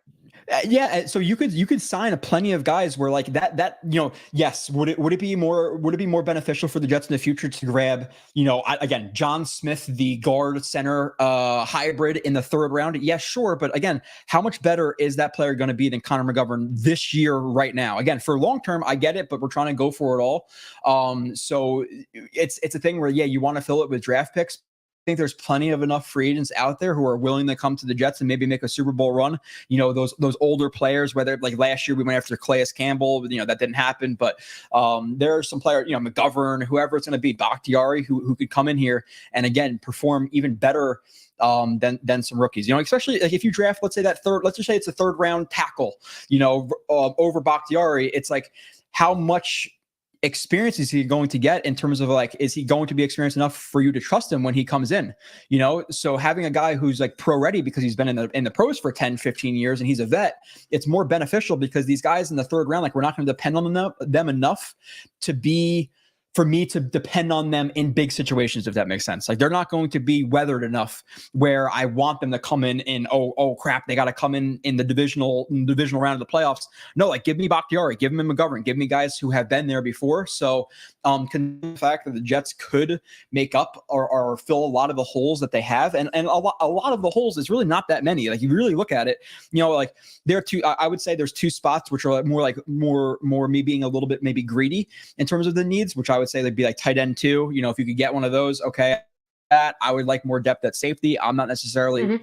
So you could sign plenty of guys where like that yes, would it be more beneficial for the Jets in the future to grab again John Smith, the guard center hybrid in the 3rd round? Yes, sure, but again, how much better is that player going to be than Connor McGovern this year right now? Again, for long term, I get it, but we're trying to go for it all. So it's a thing where you want to fill it with draft picks. I think there's plenty of enough free agents out there who are willing to come to the Jets and maybe make a Super Bowl run. Those older players, whether like last year we went after Calais Campbell, that didn't happen. But there are some players, McGovern, whoever it's going to be, Bakhtiari, who could come in here and again perform even better than some rookies. Especially like if you draft, let's just say it's a 3rd round tackle, over Bakhtiari. It's like how much experience is he going to get in terms of like, is he going to be experienced enough for you to trust him when he comes in? So having a guy who's like pro ready because he's been in the pros for 10, 15 years and he's a vet, it's more beneficial because these guys in the 3rd round, like we're not going to depend on them enough for me to depend on them in big situations, if that makes sense. Like they're not going to be weathered enough where I want them to come in oh crap, they got to come in the divisional round of the playoffs. No, like give me Bakhtiari, give me McGovern, give me guys who have been there before. So the fact that the Jets could make up or fill a lot of the holes that they have, and a lot of the holes is really not that many. Like you really look at it, like there are two. I would say there's 2 spots which are more me being a little bit maybe greedy in terms of the needs, which I would say they'd be like tight end 2. If you could get one of those, okay. I would like more depth at safety. I'm not necessarily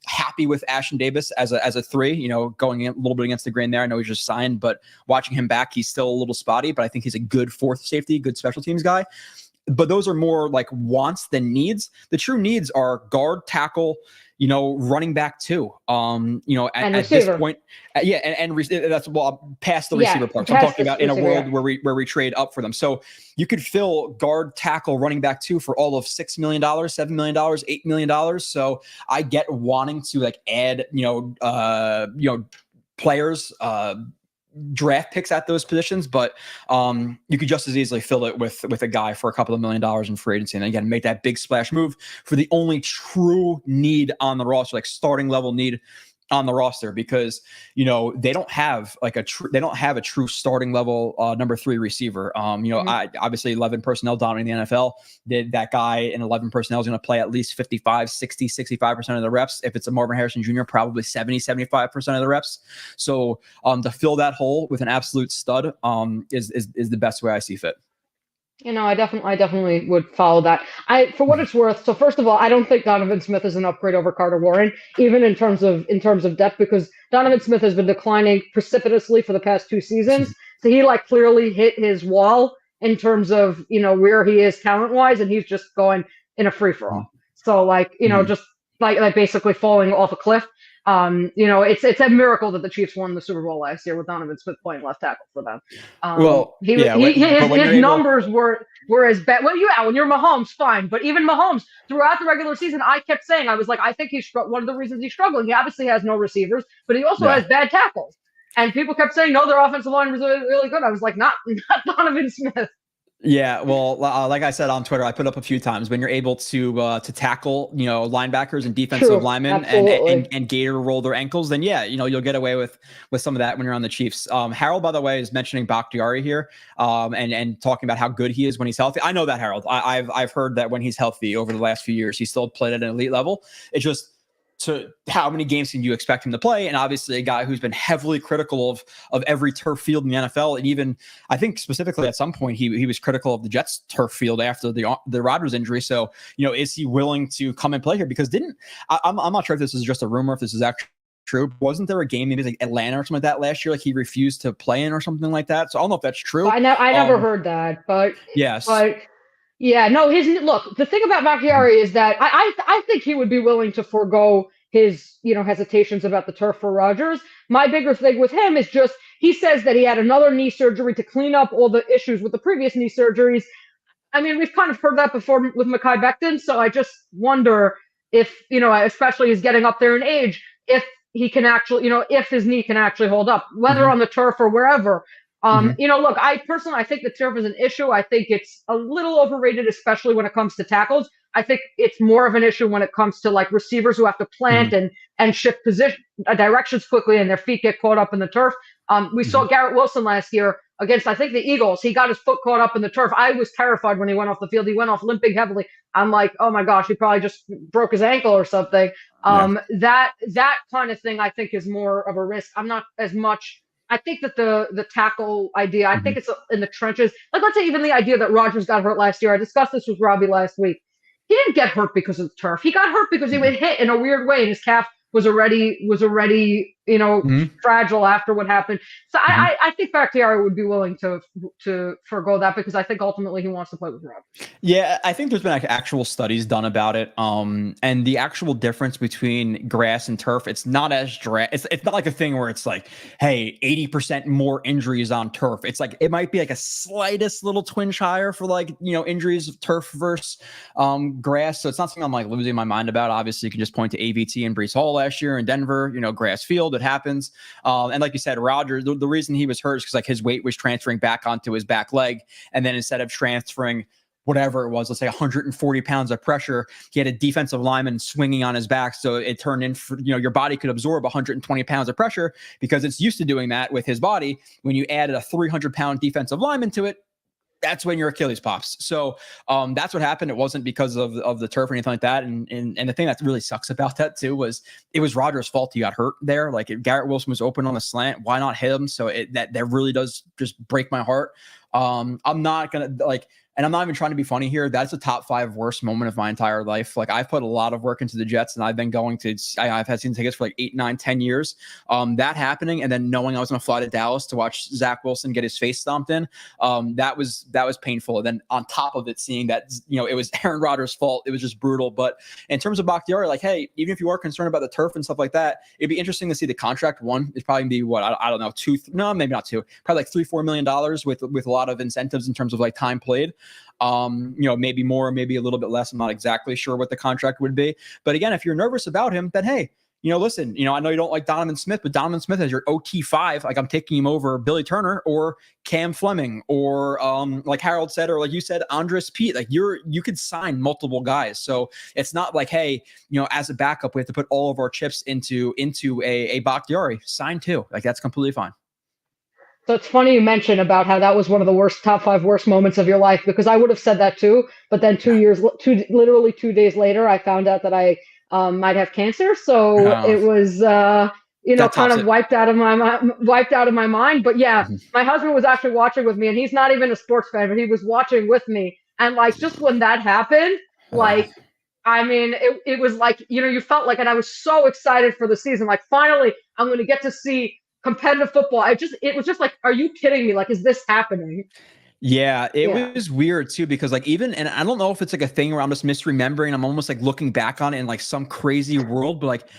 happy with Ashton Davis as a 3, going in a little bit against the grain there. I know he's just signed, but watching him back, he's still a little spotty, but I think he's a good 4th safety, good special teams guy. But those are more like wants than needs. The true needs are guard, tackle, running back 2. At this point, that's past the receiver part. So I'm talking about in a world where we trade up for them. So you could fill guard, tackle, running back 2 for all of $6 million, $7 million, $8 million. So I get wanting to like add, players, draft picks at those positions, but you could just as easily fill it with a guy for a couple of $1 million in free agency, and again make that big splash move for the only true need on the roster, like starting level need on the roster, because they don't have like a true starting level number 3 receiver. I obviously 11 personnel dominating the NFL. That guy in 11 personnel is going to play at least 55, 60, 65% of the reps. If it's a Marvin Harrison Jr., probably 70, 75% of the reps. So to fill that hole with an absolute stud is the best way I see fit. I definitely would follow that. For what it's worth, so first of all, I don't think Donovan Smith is an upgrade over Carter Warren, even in terms of depth, because Donovan Smith has been declining precipitously for the past 2 seasons. So he clearly hit his wall in terms of, where he is talent-wise, and he's just going in a free-for-all. So just basically falling off a cliff. It's a miracle that the Chiefs won the Super Bowl last year with Donovan Smith playing left tackle for them. His numbers were as bad. Well, when you're Mahomes, fine, but even Mahomes throughout the regular season, I kept saying, I was like, I think one of the reasons he's struggling. He obviously has no receivers, but he also has bad tackles. And people kept saying, no, their offensive line was really, really good. I was like, not Donovan Smith. Yeah, well, like I said on Twitter, I put up a few times, when you're able to tackle, linebackers and defensive linemen and gator roll their ankles, then you'll get away with some of that when you're on the Chiefs. Harold, by the way, is mentioning Bakhtiari here, and talking about how good he is when he's healthy. I know that, Harold. I've heard that when he's healthy over the last few years, he still played at an elite level. It's just, to how many games can you expect him to play? And obviously a guy who's been heavily critical of every turf field in the NFL. And even, I think specifically at some point, he was critical of the Jets turf field after the Rodgers injury. So, is he willing to come and play here? Because I'm not sure if this is just a rumor, if this is actually true. Wasn't there a game, maybe like Atlanta or something like that last year, like he refused to play in or something like that? So I don't know if that's true. I never heard that, but yes. But yeah, no, the thing about Vaccaro is that I think he would be willing to forego his, hesitations about the turf for Rodgers. My bigger thing with him is just, he says that he had another knee surgery to clean up all the issues with the previous knee surgeries. I mean, we've kind of heard that before with Mekhi Becton, so I just wonder if, especially he's getting up there in age, if he can actually, if his knee can actually hold up, whether on the turf or wherever. Look, I think the turf is an issue. I think it's a little overrated, especially when it comes to tackles. I think it's more of an issue when it comes to receivers who have to plant and shift position directions quickly, and their feet get caught up in the turf. We saw Garrett Wilson last year against, I think, the Eagles. He got his foot caught up in the turf. I was terrified when he went off the field. He went off limping heavily. I'm like, oh my gosh, he probably just broke his ankle or something. That kind of thing I think is more of a risk. I'm not as much. I think that the tackle idea, I think it's in the trenches. Let's say even the idea that Rodgers got hurt last year. I discussed this with Robbie last week. He didn't get hurt because of the turf. He got hurt because he was hit in a weird way, and his calf was already fragile after what happened. So I think Bakhtiari would be willing to forego that, because I think ultimately he wants to play with Rodgers. Yeah, I think there's been actual studies done about it. And the actual difference between grass and turf, it's not as it's not like a thing where it's like, hey, 80% more injuries on turf. It's like, it might be like a slightest little twinge higher for injuries of turf versus grass. So it's not something I'm losing my mind about. Obviously, you can just point to AVT and Breece Hall last year in Denver, grass field, it happens. And like you said, Rodgers, the reason he was hurt is because his weight was transferring back onto his back leg. And then instead of transferring whatever it was, let's say 140 pounds of pressure, he had a defensive lineman swinging on his back. So it turned in, your body could absorb 120 pounds of pressure because it's used to doing that with his body. When you added a 300-pound defensive lineman to it, that's when your Achilles pops. So that's what happened. It wasn't because of the turf or anything like that. And the thing that really sucks about that too was it was Rodgers' fault he got hurt there. Like, if Garrett Wilson was open on the slant, why not hit him? So that really does just break my heart. I'm not going to and I'm not even trying to be funny here. That's a top 5 worst moment of my entire life. I've put a lot of work into the Jets, and I've been I've had season tickets for 8, 9, 10 years. That happening, and then knowing I was going to fly to Dallas to watch Zach Wilson get his face stomped in, that was painful. And then on top of it, seeing that, it was Aaron Rodgers' fault, it was just brutal. But in terms of Bakhtiari, hey, even if you are concerned about the turf and stuff like that, it'd be interesting to see the contract. One, it's probably be what, I don't know, maybe not 2, probably $3-4 million with a lot of incentives in terms of time played. Maybe more, maybe a little bit less. I'm not exactly sure what the contract would be. But again, if you're nervous about him, then hey, listen, I know you don't like Donovan Smith, but Donovan Smith as your OT5, like I'm taking him over Billy Turner or Cam Fleming or like Harold said, or like you said, Andres Pete. Like you could sign multiple guys. So it's not like, hey, as a backup, we have to put all of our chips into a Bakhtiari. Sign two. Like that's completely fine. So it's funny you mentioned about how that was one of the top 5 worst moments of your life, because I would have said that too. But then literally 2 days later, I found out that I might have cancer. So it was, kind of wiped out of my mind. But yeah, my husband was actually watching with me, and he's not even a sports fan, but he was watching with me. And like, just when that happened, like, I mean, it was like, you felt like, and I was so excited for the season. Like, finally, I'm going to get to see competitive football. It was just like, are you kidding me? Like, is this happening? Yeah, it was weird too, because like and I don't know if it's like a thing where I'm just misremembering. I'm almost like looking back on it in like some crazy world, but like,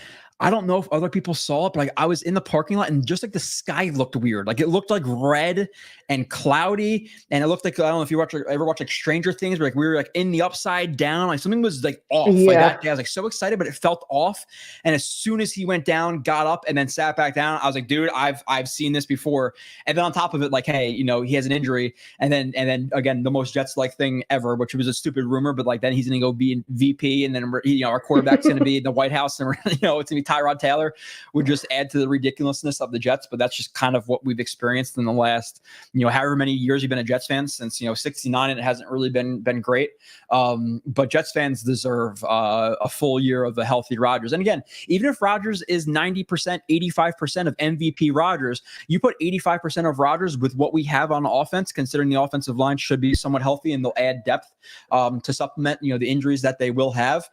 I don't know if other people saw it, but like I was in the parking lot and just like the sky looked weird. Like it looked like red and cloudy. And it looked like, I don't know if you ever watch like Stranger Things, but like we were like in the upside down, like something was like off. Yeah. Like that day I was like so excited, but it felt off. And as soon as he went down, got up and then sat back down, I was like, dude, I've seen this before. And then on top of it, like, hey, he has an injury. And then again, the most Jets like thing ever, which was a stupid rumor, but like then he's going to go be VP. And then, our quarterback's going to be in the White House, and it's going to be Tyrod Taylor. Would just add to the ridiculousness of the Jets, but that's just kind of what we've experienced in the last, however many years you've been a Jets fan, since 69, and it hasn't really been great. But Jets fans deserve a full year of a healthy Rodgers. And again, even if Rodgers is 90%, 85% of MVP Rodgers, you put 85% of Rodgers with what we have on offense, considering the offensive line should be somewhat healthy and they'll add depth to supplement the injuries that they will have.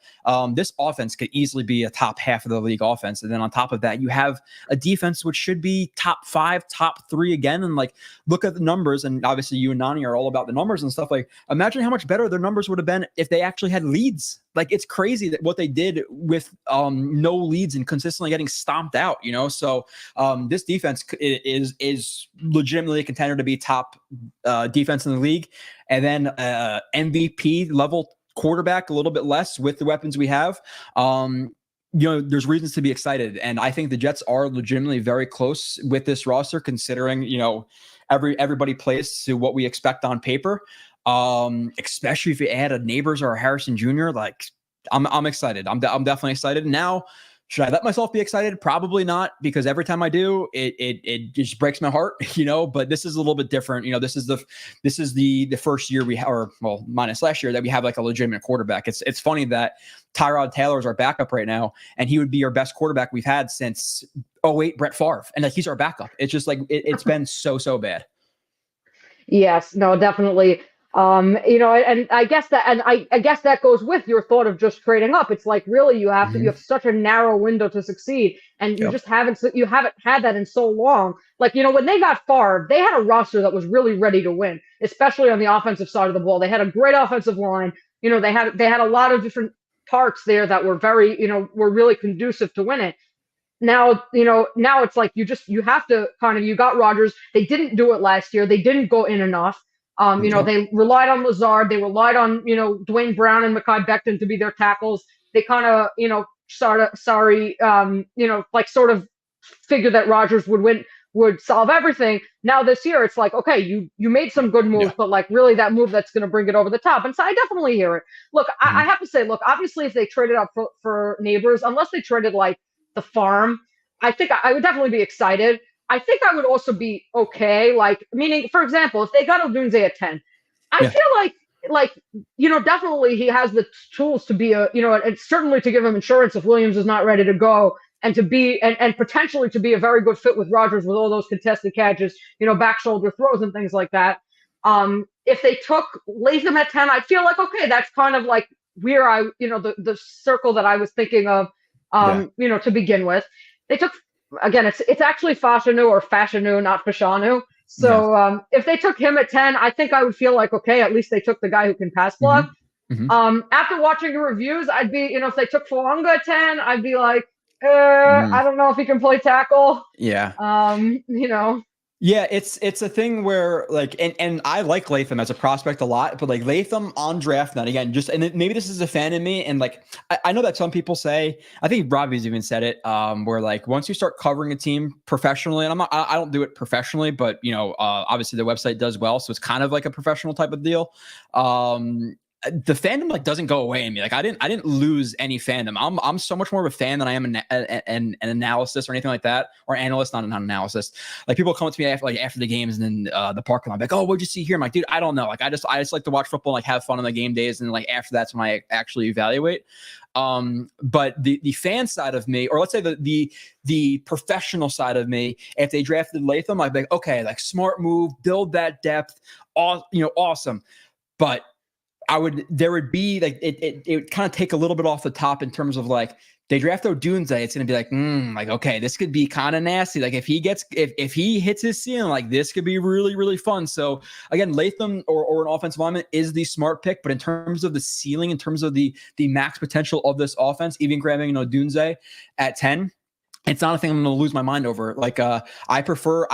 This offense could easily be a top half of the league offense. And then on top of that, you have a defense which should be top 5, top 3 again. And like, look at the numbers. And obviously you and Nani are all about the numbers and stuff. Like, imagine how much better their numbers would have been if they actually had leads. Like, it's crazy that what they did with no leads and consistently getting stomped out, So this defense is legitimately a contender to be top defense in the league. And then MVP level quarterback, a little bit less with the weapons we have. There's reasons to be excited. And I think the Jets are legitimately very close with this roster, considering, everybody plays to what we expect on paper. Especially if you add a Neighbors or a Harrison Jr., like I'm excited. I'm definitely excited. Now, should I let myself be excited? Probably not, because every time I do, it just breaks my heart, but this is a little bit different. This is the first year minus last year, that we have like a legitimate quarterback. It's funny that Tyrod Taylor is our backup right now, and he would be our best quarterback we've had since 2008 Brett Favre. And like, he's our backup. It's just like, it's been so bad. Yes, no, definitely. And I guess that goes with your thought of just trading up. It's like, really, you have such a narrow window to succeed, and you just haven't had that in so long. Like, when they got Favre, they had a roster that was really ready to win, especially on the offensive side of the ball. They had a great offensive line. They had a lot of different parts there that were very, were really conducive to win it. Now it's like, you have to you got Rodgers. They didn't do it last year. They didn't go in enough. They relied on Lazard. They relied on, Dwayne Brown and Mekhi Becton to be their tackles. They sort of figured that Rodgers would solve everything. Now this year, it's like, okay, you made some good moves, but like, really, that move that's going to bring it over the top. And so I definitely hear it. Look, I have to say, obviously, if they traded up for Neighbors, unless they traded like the farm, I think I would definitely be excited. I think I would also be okay. Like, meaning, for example, if they got Odunze at 10, I feel like, definitely he has the tools to be and certainly to give him insurance if Williams is not ready to go, and to be, and potentially to be a very good fit with Rodgers with all those contested catches, back shoulder throws and things like that. If they took Latham at 10, I feel like, okay, that's kind of like where the circle that I was thinking of, to begin with. They took, again, it's actually Fashanu, not Fashanu. So if they took him at 10, I think I would feel like, okay, at least they took the guy who can pass block. After watching the reviews, I'd be, if they took Fuaga at 10, I'd be like, I don't know if he can play tackle. Yeah. Yeah, it's a thing where like, and I like Latham as a prospect a lot, but like Latham on draft night again, just and maybe this is a fan in me, and like I know that some people say, I think Robbie's even said it, where like once you start covering a team professionally, and I don't do it professionally, but obviously the website does well, so it's kind of like a professional type of deal. The fandom like doesn't go away in me. Like I didn't lose any fandom. I'm so much more of a fan than I am an analysis or anything like that, or analyst, not an analysis. Like people come up to me after the games and then the parking lot, like, oh, what'd you see here? I'm like, dude, I don't know. Like I just like to watch football and like have fun on the game days, and like after that's when I actually evaluate. But the fan side of me, or let's say the professional side of me, if they drafted Latham, I'd be like, okay, like smart move, build that depth, awesome. But there would be like it would kind of take a little bit off the top in terms of like they draft Odunze, it's going to be like, okay, this could be kind of nasty. Like if he hits his ceiling, like this could be really, really fun. So again, Latham or an offensive lineman is the smart pick, but in terms of the ceiling, in terms of the max potential of this offense, even grabbing Odunze at 10, it's not a thing I'm going to lose my mind over. Like, I prefer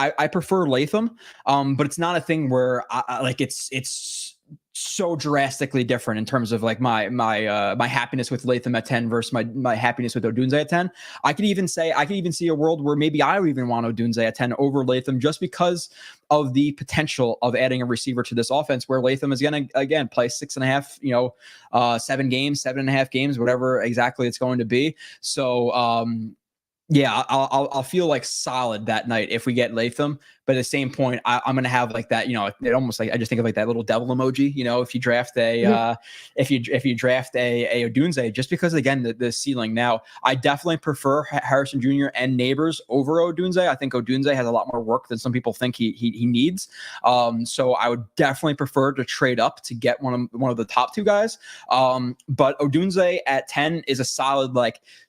Latham, but it's not a thing where I like it's so drastically different in terms of like my happiness with Latham at 10 versus my happiness with Odunze at 10. I could even see a world where maybe I would even want Odunze at 10 over Latham just because of the potential of adding a receiver to this offense, where Latham is going to again play 6.5, 7.5 games, whatever exactly it's going to be. So yeah, I'll feel like solid that night if we get Latham. But at the same point, I'm gonna have like that, it almost like I just think of like that little devil emoji, if you draft if you draft a Odunze, just because again the ceiling. Now, I definitely prefer Harrison Jr. and Neighbors over Odunze. I think Odunze has a lot more work than some people think he needs. So I would definitely prefer to trade up to get one of the top two guys. But Odunze at 10 is a solid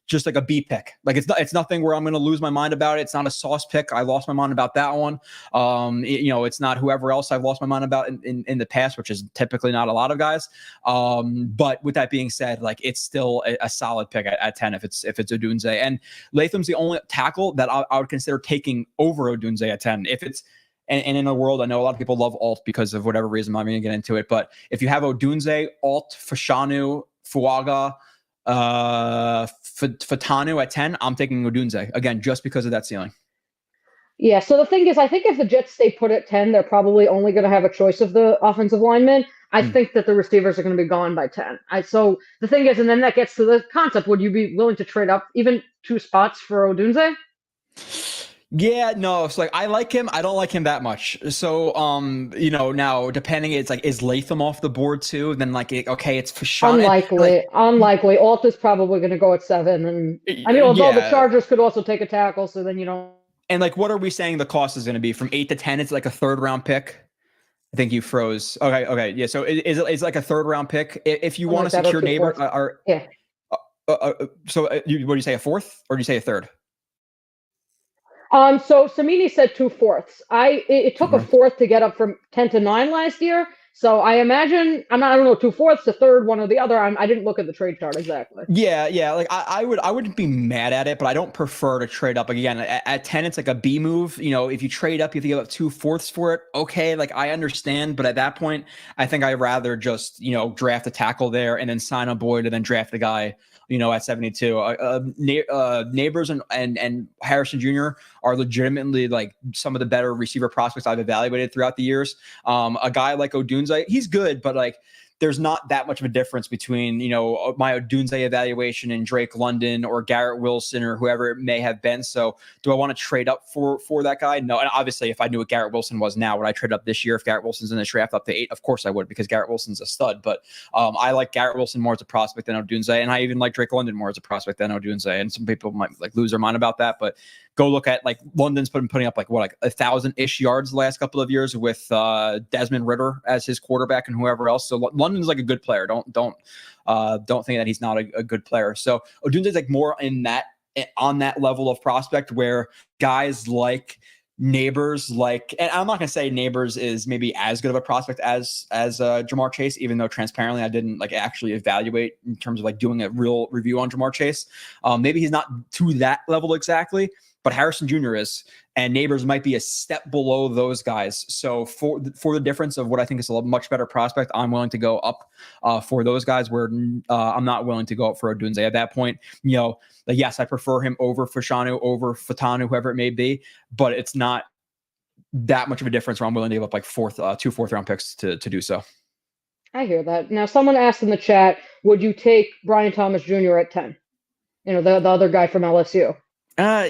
just like a B pick. Like it's nothing where I'm going to lose my mind about it. It's not a sauce pick. I lost my mind about that one. It's not whoever else I've lost my mind about in the past, which is typically not a lot of guys. But with that being said, like it's still a solid pick at 10 if it's Odunze. And Latham's the only tackle that I would consider taking over Odunze at 10. If it's and in a world, I know a lot of people love alt because of whatever reason. I'm going to get into it. But if you have Odunze, alt, Fashanu, Fuaga, Fatanu at 10, I'm taking Odunze again just because of that ceiling. Yeah, so the thing is, I think if the Jets stay put at 10, they're probably only going to have a choice of the offensive linemen. I think that the receivers are going to be gone by 10. So the thing is, and then that gets to the concept, would you be willing to trade up even 2 spots for Odunze? Yeah, no, it's like I like him. I don't like him that much. So, now depending, it's like, is Latham off the board too? Then it's for Sean. Unlikely. Alt is probably going to go at 7, and although the Chargers could also take a tackle, so then you don't. And what are we saying the cost is going to be from 8 to 10? It's like a 3rd round pick. I think you froze. Okay, yeah. So it's like a 3rd round pick if you want to secure Neighbor. Yeah. So what do you say, a 4th, or do you say a 3rd? So Samini said 2/4. It took a 4th to get up from 10 to 9 last year. So I imagine I don't know, 2/4, a 3rd, one or the other. I didn't look at the trade chart exactly. Yeah. Like I wouldn't be mad at it, but I don't prefer to trade up. Again, at 10, it's like a B move. If you trade up, you have to give up 2/4 for it. Okay, I understand, but at that point, I think I'd rather just draft a tackle there and then sign a Boyd and then draft a guy at 72. Neighbors and Harrison Jr. are legitimately some of the better receiver prospects I've evaluated throughout the years. A guy like Odunze, he's good, but there's not that much of a difference between, my Odunze evaluation and Drake London or Garrett Wilson or whoever it may have been. So do I want to trade up for that guy? No. And obviously, if I knew what Garrett Wilson was now, would I trade up this year if Garrett Wilson's in the draft up to 8? Of course I would, because Garrett Wilson's a stud. But I like Garrett Wilson more as a prospect than Odunze. And I even like Drake London more as a prospect than Odunze. And some people might lose their mind about that. But go look at London's putting up 1,000-ish yards the last couple of years with Desmond Ridder as his quarterback and whoever else. So London's a good player. Don't think that he's not a good player. So Odunze's more on that level of prospect where guys like Neighbors, and I'm not gonna say Neighbors is maybe as good of a prospect as Ja'Marr Chase, even though transparently I didn't actually evaluate in terms of doing a real review on Ja'Marr Chase. Maybe he's not to that level exactly, but Harrison Jr. is, and Neighbors might be a step below those guys. So for the difference of what I think is a much better prospect, I'm willing to go up for those guys, where I'm not willing to go up for Odunze at that point. Yes, I prefer him over Fashanu, over Fatanu, whoever it may be, but it's not that much of a difference where I'm willing to give up like two fourth round picks to do so. I hear that. Now, someone asked in the chat, would you take Brian Thomas Jr. at 10? The other guy from LSU.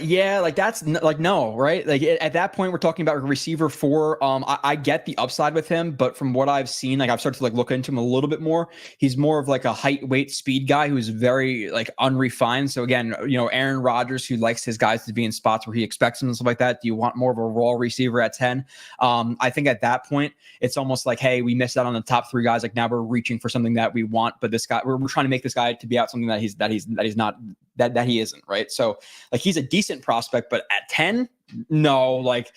Yeah, like that's like, no, right? Like at that point, we're talking about a receiver 4. I get the upside with him, but from what I've seen, like I've started to like look into him a little bit more. He's more of like a height, weight, speed guy who's very like unrefined. So again, Aaron Rodgers, who likes his guys to be in spots where he expects them and stuff like that. Do you want more of a raw receiver at 10? I think at that point, it's almost like, hey, we missed out on the top 3 guys. Like now we're reaching for something that we want, but this guy, we're trying to make this guy to be out something that he's not, that he isn't, right? So like he's a decent prospect, but at 10, no, like,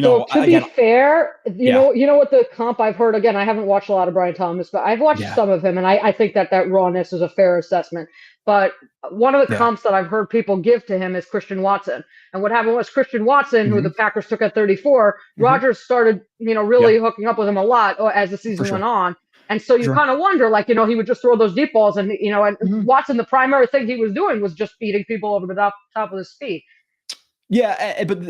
So to be fair, you know what the comp I've heard, again, I haven't watched a lot of Brian Thomas, but I've watched some of him, and I think that rawness is a fair assessment. But one of the comps that I've heard people give to him is Christian Watson. And what happened was Christian Watson, who the Packers took at 34, Rodgers started, really hooking up with him a lot as the season went on. And so you kind of wonder, like, he would just throw those deep balls, and, and Watson, the primary thing he was doing was just feeding people over the top of his feet. Yeah, but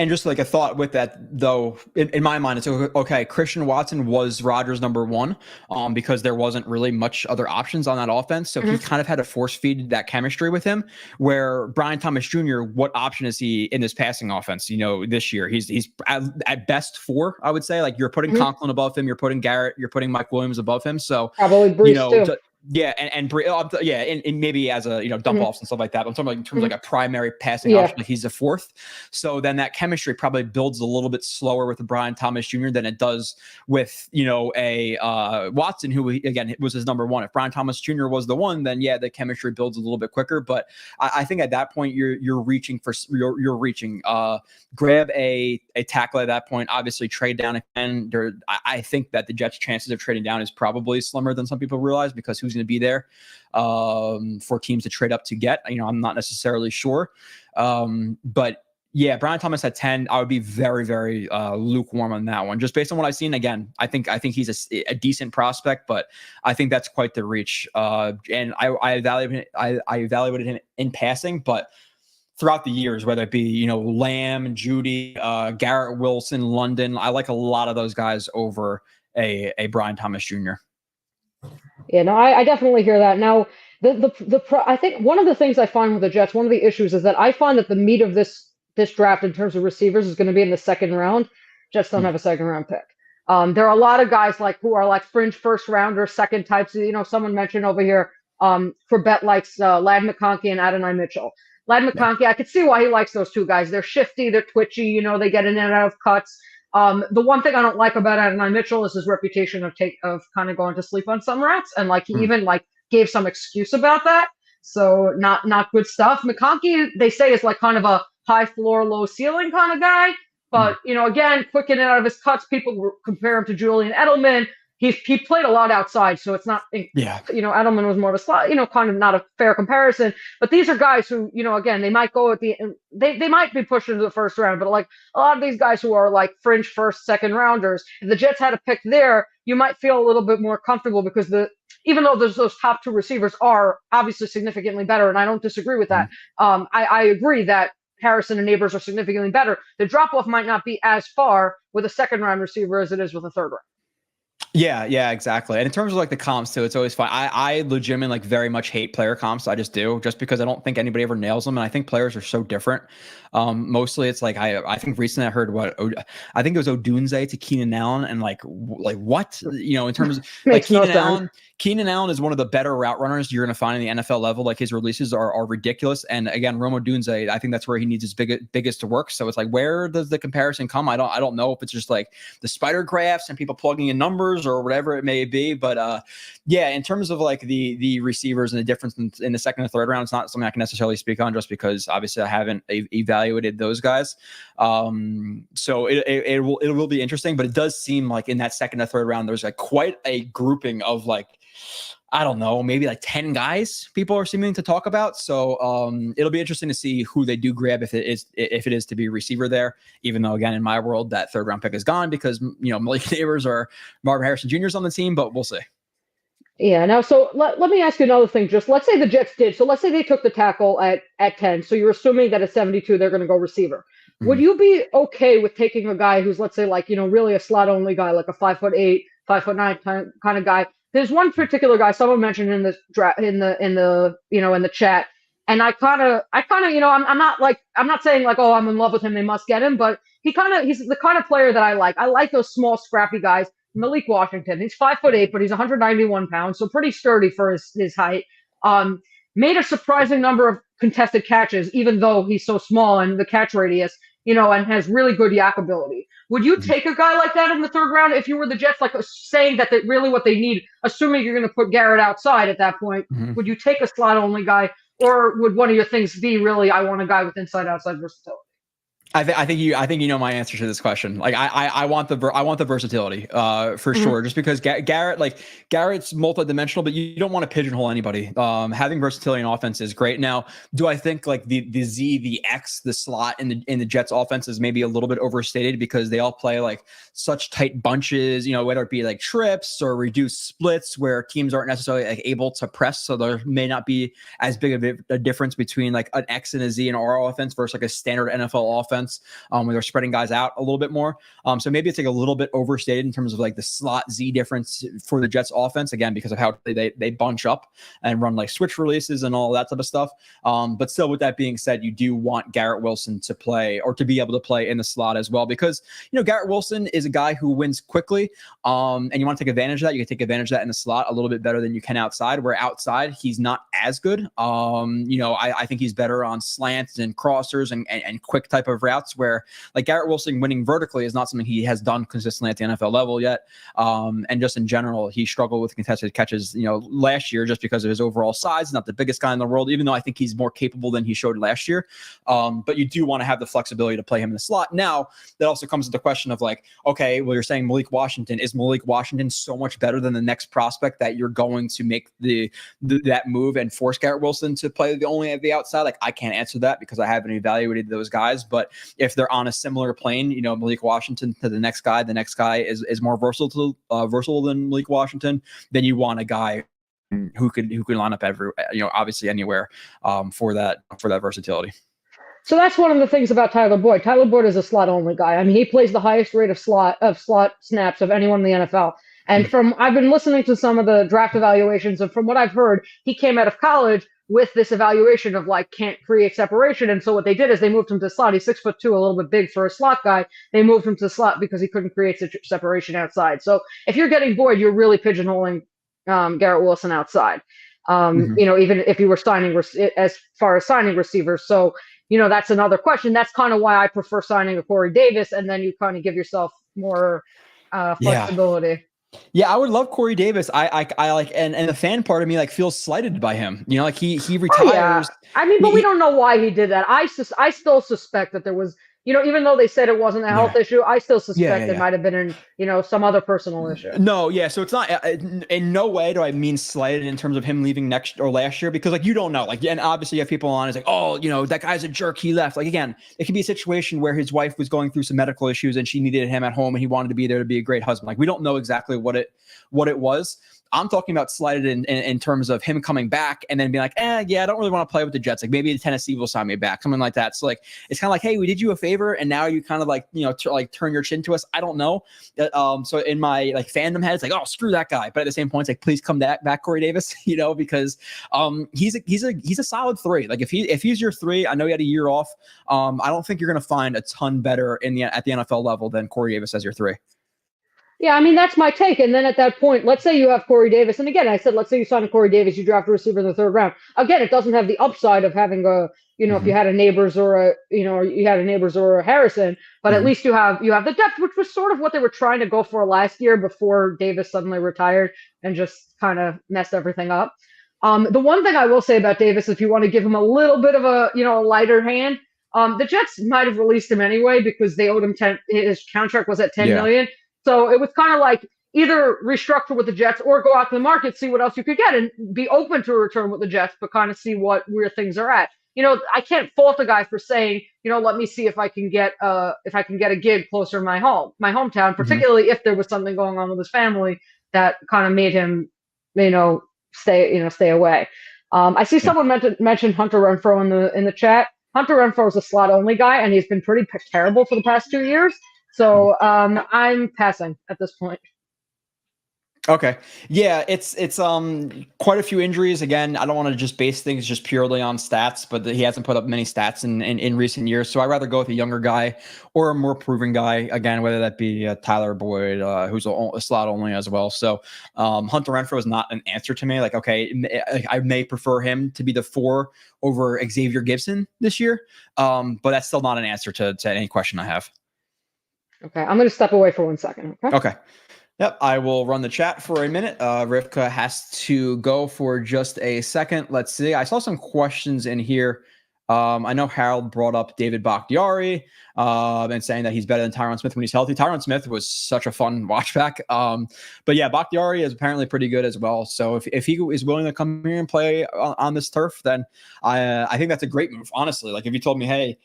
just like a thought with that, though, in my mind, it's okay. Christian Watson was Rodgers' number 1 because there wasn't really much other options on that offense. So he kind of had to force feed that chemistry with him, where Brian Thomas Jr., what option is he in this passing offense? This year, he's at best 4, I would say. Like you're putting Conklin above him, you're putting Garrett, you're putting Mike Williams above him. So probably Brees too. Yeah, and maybe as a dump offs and stuff like that. But I'm talking about in terms of like a primary passing option, like he's a 4th. So then that chemistry probably builds a little bit slower with Brian Thomas Jr. than it does with a Watson, who again was his number 1. If Brian Thomas Jr. was the 1, then the chemistry builds a little bit quicker. But I think at that point you're reaching for grab a tackle at that point. Obviously trade down again. I think that the Jets' chances of trading down is probably slimmer than some people realize, because who's going to be there for teams to trade up to get? I'm not necessarily sure. But yeah, Brian Thomas at 10, I would be very, very lukewarm on that one. Just based on what I've seen, again, I think he's a decent prospect, but I think that's quite the reach. And I evaluated him in passing, but throughout the years, whether it be, Lamb, Judy, Garrett Wilson, London, I like a lot of those guys over a Brian Thomas Jr. Yeah, no, I definitely hear that. Now, I think one of the things I find with the Jets, one of the issues is that I find that the meat of this draft in terms of receivers is going to be in the second round. Jets don't have a second round pick. There are a lot of guys who are like fringe first rounder, second types. Someone mentioned over here, Corbett likes Ladd McConkey and Adonai Mitchell. Ladd McConkey, I could see why he likes those 2 guys. They're shifty, they're twitchy, they get in and out of cuts. The one thing I don't like about Adonai Mitchell is his reputation of kind of going to sleep on some routes, and he even gave some excuse about that. So not good stuff. McConkey, they say, is like kind of a high floor, low ceiling kind of guy. But again, quick in and out of his cuts. People compare him to Julian Edelman. He played a lot outside, so it's not. Edelman was more of a slot. Kind of not a fair comparison. But these are guys who, again, they might go they might be pushed into the first round. But like a lot of these guys who are like fringe first, second rounders, if the Jets had a pick there, you might feel a little bit more comfortable, because even though those top 2 receivers are obviously significantly better, and I don't disagree with that. I agree that Harrison and Neighbors are significantly better. The drop off might not be as far with a second round receiver as it is with a third round. Yeah, exactly. And in terms of like the comps too, it's always fun. I legitimately very much hate player comps. I just do, just because I don't think anybody ever nails them. And I think players are so different. Mostly it's like, I think recently I heard I think it was Odunze to Keenan Allen, and like what, in terms of like Keenan Allen is one of the better route runners you're going to find in the NFL level. Like his releases are ridiculous. And again, Rome Odunze, I think that's where he needs his biggest to work. So it's like, where does the comparison come? I don't know if it's just like the spider graphs and people plugging in numbers or whatever it may be. But in terms of like the receivers and the difference in the second and third round, it's not something I can necessarily speak on, just because obviously I haven't evaluated those guys. So it will be interesting, but it does seem like in that second or third round, there's like quite a grouping of like I don't know, maybe like 10 guys people are seeming to talk about. So it'll be interesting to see who they do grab if it is to be a receiver there, even though, again, in my world, that 3rd round pick is gone because, Malik Neighbors or Marvin Harrison Jr. is on the team, but we'll see. Yeah. Now, so let me ask you another thing. Just let's say the Jets did. So let's say they took the tackle at 10. So you're assuming that at 72, they're going to go receiver. Mm-hmm. Would you be okay with taking a guy who's, let's say, like, really a slot only guy, like a 5'8", 5'9" kind of guy? There's one particular guy someone mentioned in this in the chat, and I kind of I'm not saying like, oh, I'm in love with him, they must get him, but he's the kind of player that I like. I like those small scrappy guys. Malik Washington, he's 5'8", but he's 191 pounds, so pretty sturdy for his height. Made a surprising number of contested catches, even though he's so small and the catch radius, and has really good yak ability. Would you take a guy like that in the 3rd round if you were the Jets, like saying that really what they need, assuming you're going to put Garrett outside at that point, would you take a slot only guy, or would one of your things be really, I want a guy with inside outside versatility? I think you know my answer to this question. Like I want the versatility for sure. Just because Garrett's multidimensional, but you don't want to pigeonhole anybody. Having versatility in offense is great. Now, do I think like the Z, the X, the slot in the Jets offense is maybe a little bit overstated because they all play like such tight bunches, whether it be like trips or reduced splits where teams aren't necessarily like able to press. So there may not be as big of a difference between like an X and a Z in our offense versus like a standard NFL offense. Where they're spreading guys out a little bit more. So maybe it's like a little bit overstated in terms of like the slot Z difference for the Jets offense, again, because of how they bunch up and run like switch releases and all that type of stuff. But still, with that being said, you do want Garrett Wilson to play or to be able to play in the slot as well, because, Garrett Wilson is a guy who wins quickly. And you want to take advantage of that. You can take advantage of that in the slot a little bit better than you can outside, where outside he's not as good. I think he's better on slants and crossers and quick type of routes, where like Garrett Wilson winning vertically is not something he has done consistently at the NFL level yet. And just in general, he struggled with contested catches, last year just because of his overall size. Not the biggest guy in the world, even though I think he's more capable than he showed last year. But you do want to have the flexibility to play him in the slot. Now, that also comes to the question of like, okay, well, you're saying Malik Washington. Is Malik Washington so much better than the next prospect that you're going to make that move and force Garrett Wilson to play only at the outside? Like, I can't answer that because I haven't evaluated those guys. But if they're on a similar plane, Malik Washington to the next guy is more versatile than Malik Washington, then you want a guy who could line up obviously anywhere for that versatility. So that's one of the things about Tyler Boyd. Tyler Boyd is a slot only guy. I mean, he plays the highest rate of slot snaps of anyone in the NFL. And I've been listening to some of the draft evaluations, and from what I've heard, he came out of college with this evaluation of like can't create separation. And so what they did is they moved him to slot. He's 6'2", a little bit big for a slot guy. They moved him to slot because he couldn't create separation outside. So if you're getting Boyd, you're really pigeonholing Garrett Wilson outside. Even if you were signing as far as signing receivers. So, that's another question. That's kind of why I prefer signing a Corey Davis, and then you kind of give yourself more flexibility. Yeah, I would love Corey Davis. I like, and the fan part of me like feels slighted by him. Like he retires. I mean, but we don't know why he did that. I still suspect that there was, even though they said it wasn't a health issue, I still suspect it might have been some other personal issue. No, yeah. So it's not in no way do I mean slighted in terms of him leaving next or last year, because like you don't know, like, and obviously you have people on, it's like, oh, that guy's a jerk, he left. Like, again, it could be a situation where his wife was going through some medical issues and she needed him at home and he wanted to be there to be a great husband. Like, we don't know exactly what it was. I'm talking about slighted in terms of him coming back and then being like, I don't really want to play with the Jets. Like, maybe Tennessee will sign me back, something like that. So like, it's kind of like, hey, we did you a favor, and now you kind of like, turn your chin to us. I don't know. So in my like fandom head, it's like, oh, screw that guy. But at the same point, it's like, please come back, Corey Davis. Because he's a solid 3. Like if he's your 3, I know he had a year off. I don't think you're gonna find a ton better at the NFL level than Corey Davis as your 3. Yeah, I mean, that's my take. And then at that point, let's say you have Corey Davis. And again, I said, let's say you sign a Corey Davis, you draft a receiver in the 3rd round. Again, it doesn't have the upside of having if you had a Neighbors or a Harrison, but at least you have the depth, which was sort of what they were trying to go for last year before Davis suddenly retired and just kind of messed everything up. The one thing I will say about Davis, if you want to give him a little bit of a lighter hand, the Jets might have released him anyway because they owed him his contract was at $10 million. So it was kind of like, either restructure with the Jets or go out to the market, see what else you could get, and be open to a return with the Jets, but kind of see where things are at. I can't fault a guy for saying, let me see if I can get a gig closer to my hometown, particularly if there was something going on with his family that kind of made him, stay away. I see someone mentioned Hunter Renfrow in the chat. Hunter Renfrow is a slot only guy, and he's been pretty terrible for the past 2 years. So I'm passing at this point. Okay. Yeah, it's quite a few injuries. Again, I don't want to just base things just purely on stats, but he hasn't put up many stats in recent years. So I'd rather go with a younger guy or a more proven guy, again, whether that be Tyler Boyd, who's a slot only as well. So Hunter Renfrow is not an answer to me. Like, okay, I may prefer him to be the 4 over Xavier Gibson this year, but that's still not an answer to any question I have. Okay, I'm going to step away for 1 second. Okay. Yep, I will run the chat for a minute. Rivka has to go for just a second. Let's see. I saw some questions in here. I know Harold brought up David Bakhtiari and saying that he's better than Tyron Smith when he's healthy. Tyron Smith was such a fun watch back. But yeah, Bakhtiari is apparently pretty good as well. So if he is willing to come here and play on this turf, then I think that's a great move, honestly. Like if you told me, hey,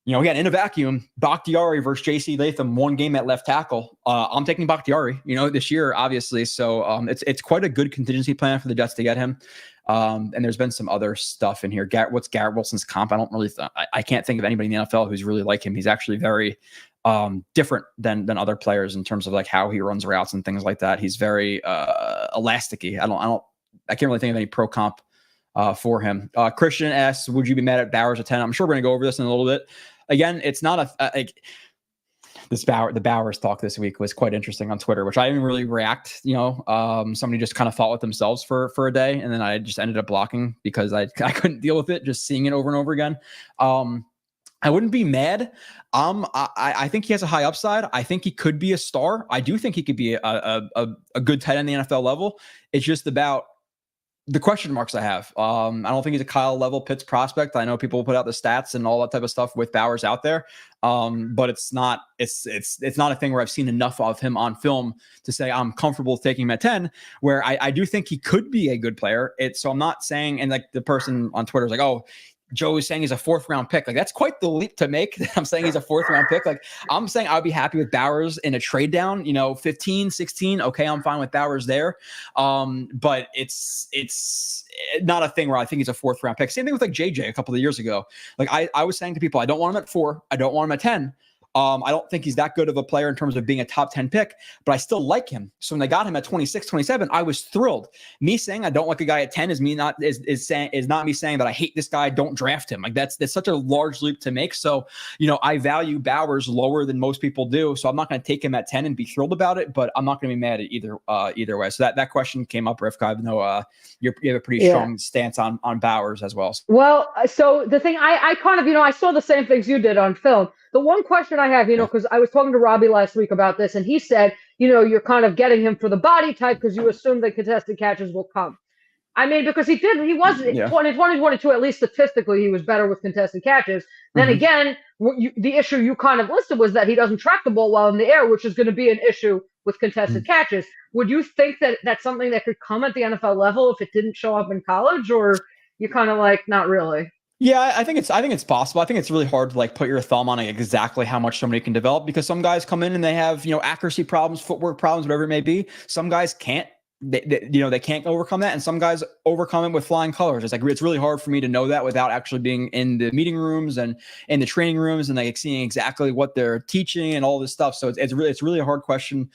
again, in a vacuum, Bakhtiari versus J.C. Latham, 1 game at left tackle. I'm taking Bakhtiari, this year, obviously. So it's quite a good contingency plan for the Jets to get him. And there's been some other stuff in here. What's Garrett Wilson's comp? I can't think of anybody in the NFL who's really like him. He's actually very different than other players in terms of like how he runs routes and things like that. He's very elasticy. I can't really think of any pro comp for him. Christian asks, would you be mad at Bowers at 10? I'm sure we're going to go over this in a little bit. Again, it's not the Bowers talk this week was quite interesting on Twitter, which I didn't really react. Somebody just kind of fought with themselves for a day, and then I just ended up blocking because I couldn't deal with it, just seeing it over and over again. I wouldn't be mad. I think he has a high upside. I think he could be a star. I do think he could be a good tight end in the NFL level. It's just about the question marks I have. I don't think he's a Kyle level Pitts prospect. I know people will put out the stats and all that type of stuff with Bowers out there. But it's not a thing where I've seen enough of him on film to say I'm comfortable taking him at 10, where I do think he could be a good player. So I'm not saying, and like the person on Twitter is like, oh, Joe is saying he's a 4th round pick. Like that's quite the leap to make. I'm saying he's a 4th round pick. Like I'm saying I'd be happy with Bowers in a trade down, 15, 16. Okay. I'm fine with Bowers there. But it's not a thing where I think he's a 4th round pick. Same thing with like JJ a couple of years ago. Like I was saying to people, I don't want him at 4. I don't want him at 10. I don't think he's that good of a player in terms of being a top 10 pick, but I still like him. So when they got him at 26, 27, I was thrilled. Me saying I don't like a guy at 10 is not me saying that I hate this guy, don't draft him. Like that's such a large leap to make. So, I value Bowers lower than most people do. So I'm not going to take him at 10 and be thrilled about it, but I'm not going to be mad at either way. So that question came up, Rivka. I know you have a pretty strong stance on Bowers as well. Well, so the thing I kind of, I saw the same things you did on film. The one question I have, because I was talking to Robbie last week about this, and he said, you're kind of getting him for the body type because you assume that contested catches will come. I mean, because he was in 2022, at least statistically, he was better with contested catches. Then again, the issue you kind of listed was that he doesn't track the ball well in the air, which is going to be an issue with contested catches. Would you think that that's something that could come at the NFL level if it didn't show up in college, or you kind of like, not really? Yeah, I think it's possible. I think it's really hard to like put your thumb on exactly how much somebody can develop, because some guys come in and they have, accuracy problems, footwork problems, whatever it may be. Some guys can't, they can't overcome that. And some guys overcome it with flying colors. It's really hard for me to know that without actually being in the meeting rooms and in the training rooms and like seeing exactly what they're teaching and all this stuff. So it's really a hard question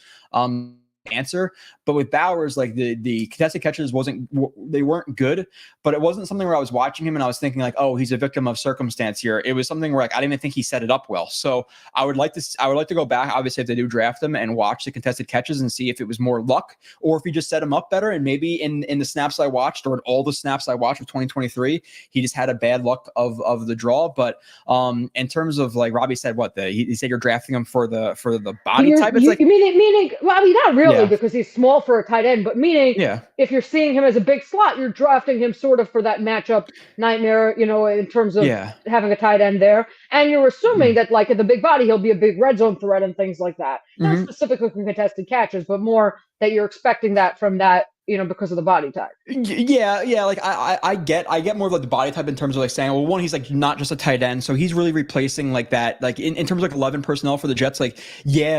answer. But with Bowers, like the contested catches they weren't good, but it wasn't something where I was watching him and I was thinking like, oh, he's a victim of circumstance here. It was something where like I didn't even think he set it up well. So I would like to go back, obviously, if they do draft him, and watch the contested catches and see if it was more luck or if he just set him up better. And maybe in the snaps I watched, or in all the snaps I watched of 2023, he just had a bad luck of the draw. But in terms of like Robbie said, he said you're drafting him for the body type. It's meaning well, I mean, not really, because he's small for a tight end, but meaning if you're seeing him as a big slot, you're drafting him sort sort of for that matchup nightmare, you know, in terms of Yeah. having a tight end there. And you're assuming that, like, at the big body, he'll be a big red zone threat and things like that. Not specifically from contested catches, but more that you're expecting that from that, you know, because of the body type. Yeah. Like I get more of like the body type in terms of like saying, well, one, he's like not just a tight end, so he's really replacing like that. Like in terms of like 11 personnel for the Jets, like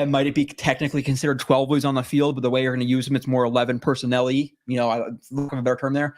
might it be technically considered 12 when he's on the field, but the way you're going to use him, it's more 11 personnel-y. You know, look for a better term there.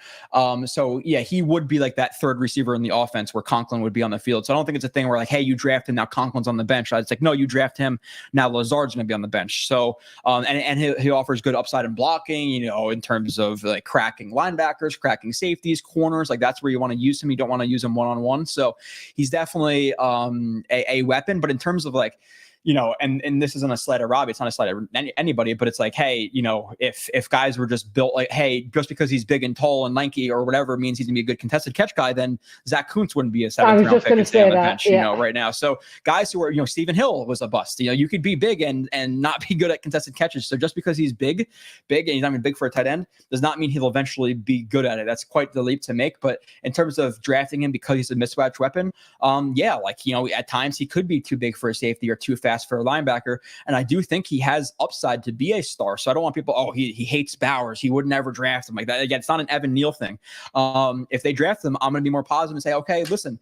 So yeah, he would be like that third receiver in the offense where Conklin would be on the field. So I don't think it's a thing where like, hey, you draft him, now Conklin's on the bench. It's like, no, you draft him, now Lazard's going to be on the bench. So and he offers good upside in blocking, you know, in terms of like cracking linebackers, cracking safeties, corners. Like that's where you want to use him. You don't want to use him one-on-one. So he's definitely a weapon. But in terms of like, you know, and this isn't a slight at Robbie, it's not a slight at anybody, but it's like, hey, you know, if guys were just built like, hey, just because he's big and tall and lanky or whatever means he's gonna be a good contested catch guy, then Zach Kuntz wouldn't be a 7th round pick and stay on the bench, you know, right now. So guys who are, you know, Stephen Hill was a bust. You know, you could be big and not be good at contested catches. So just because he's big, and he's not even big for a tight end, does not mean he'll eventually be good at it. That's quite the leap to make. But in terms of drafting him because he's a mismatch weapon, like, you know, at times he could be too big for a safety or too fast for a linebacker. And I do think he has upside to be a star. So I don't want people, he hates Bowers, he would never draft him like that. Again, it's not an Evan Neal thing. If they draft him, I'm going to be more positive and say, okay, listen,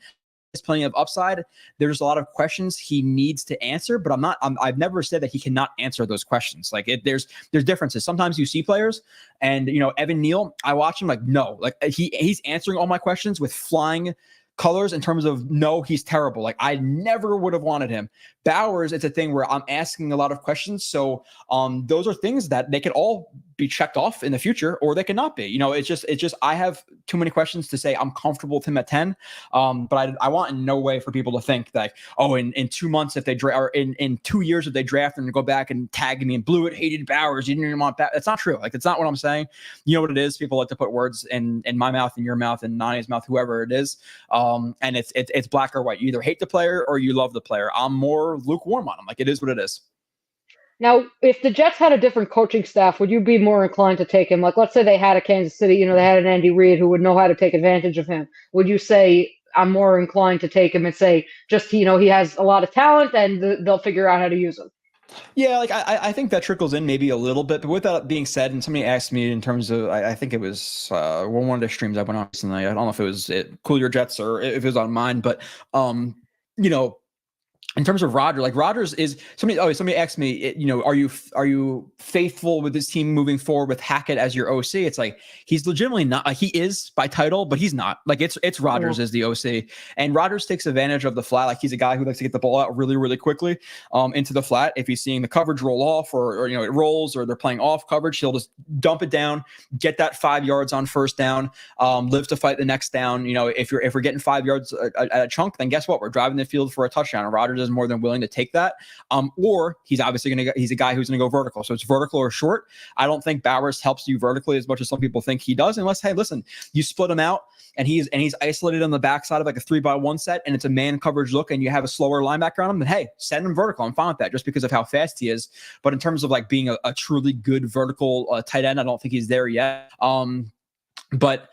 there's plenty of upside. There's a lot of questions he needs to answer, but I've never said that he cannot answer those questions. Like there's differences. Sometimes you see players and, you know, Evan Neal, I watch him like, no, like he's answering all my questions with flying colors in terms of, no, he's terrible. Like I never would have wanted him. Bowers, it's a thing where I'm asking a lot of questions. So those are things that they could all be checked off in the future, or they could not be. You know, it's just I have too many questions to say I'm comfortable with him at 10. But I want in no way for people to think that, in 2 months if they draft, or in 2 years if they draft and go back and tag me and Blewett hated Bowers, you didn't even want that. That's not true. Like that's not what I'm saying. You know what it is? People like to put words in my mouth, in your mouth, in Nani's mouth, whoever it is. And it's black or white. You either hate the player or you love the player. I'm more lukewarm on him. Like it is what it is. Now, if the Jets had a different coaching staff, would you be more inclined to take him? Like, let's say they had a Kansas City, you know, they had an Andy Reid who would know how to take advantage of him. Would you say I'm more inclined to take him and say, just, you know, he has a lot of talent and they'll figure out how to use him? Yeah, like I think that trickles in maybe a little bit. But with that being said, and somebody asked me in terms of, I think it was one of the streams I went on recently. I don't know if it was Cool Your Jets or if it was on mine, but you know, in terms of Rodgers, like Rodgers is somebody asked me, you know, are you faithful with this team moving forward with Hackett as your OC? It's like he's legitimately not. He is by title, but he's not. Like it's Rodgers as the OC, and Rodgers takes advantage of the flat. Like he's a guy who likes to get the ball out really, really quickly into the flat. If he's seeing the coverage roll off, or you know it rolls, or they're playing off coverage, he'll just dump it down, get that 5 yards on first down, live to fight the next down. You know, if we're getting 5 yards at a chunk, then guess what? We're driving the field for a touchdown. And Rodgers is more than willing to take that. Or he's obviously he's a guy who's going to go vertical. So it's vertical or short. I don't think Bowers helps you vertically as much as some people think he does, unless, hey, listen, you split him out and he's isolated on the backside of like a 3-by-1 set and it's a man coverage look and you have a slower linebacker on him, then hey, send him vertical. I'm fine with that just because of how fast he is. But in terms of like being a truly good vertical tight end, I don't think he's there yet. But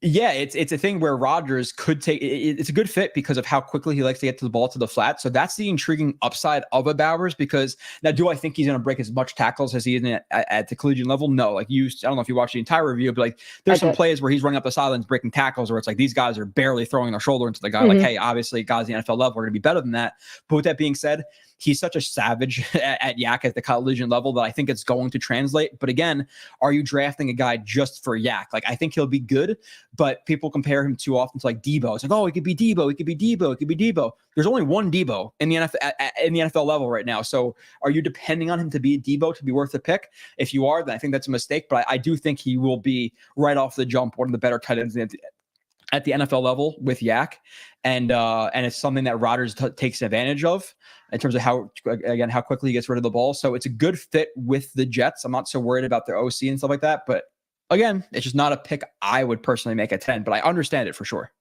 yeah, it's a thing where Rodgers could take it's a good fit because of how quickly he likes to get to the ball to the flat. So that's the intriguing upside of a Bowers, because now do I think he's going to break as much tackles as he is at the collegiate level? No. Like I don't know if you watched the entire review, but like there's some plays where he's running up the sidelines breaking tackles where it's like these guys are barely throwing their shoulder into the guy. Like, hey, obviously guys in the NFL level are going to be better than that. But with that being said, he's such a savage at Yak at the collegiate level that I think it's going to translate. But again, are you drafting a guy just for Yak? Like I think he'll be good, but people compare him too often to like Debo. It's like, oh, it could be Debo, it could be Debo, it could be Debo. There's only one Debo in the NFL level right now. So are you depending on him to be Debo to be worth the pick? If you are, then I think that's a mistake. But I do think he will be right off the jump one of the better tight ends at the NFL level with Yak. And it's something that Rodgers takes advantage of in terms of how quickly he gets rid of the ball. So it's a good fit with the Jets. I'm not so worried about their OC and stuff like that. But again, it's just not a pick I would personally make at 10, but I understand it for sure.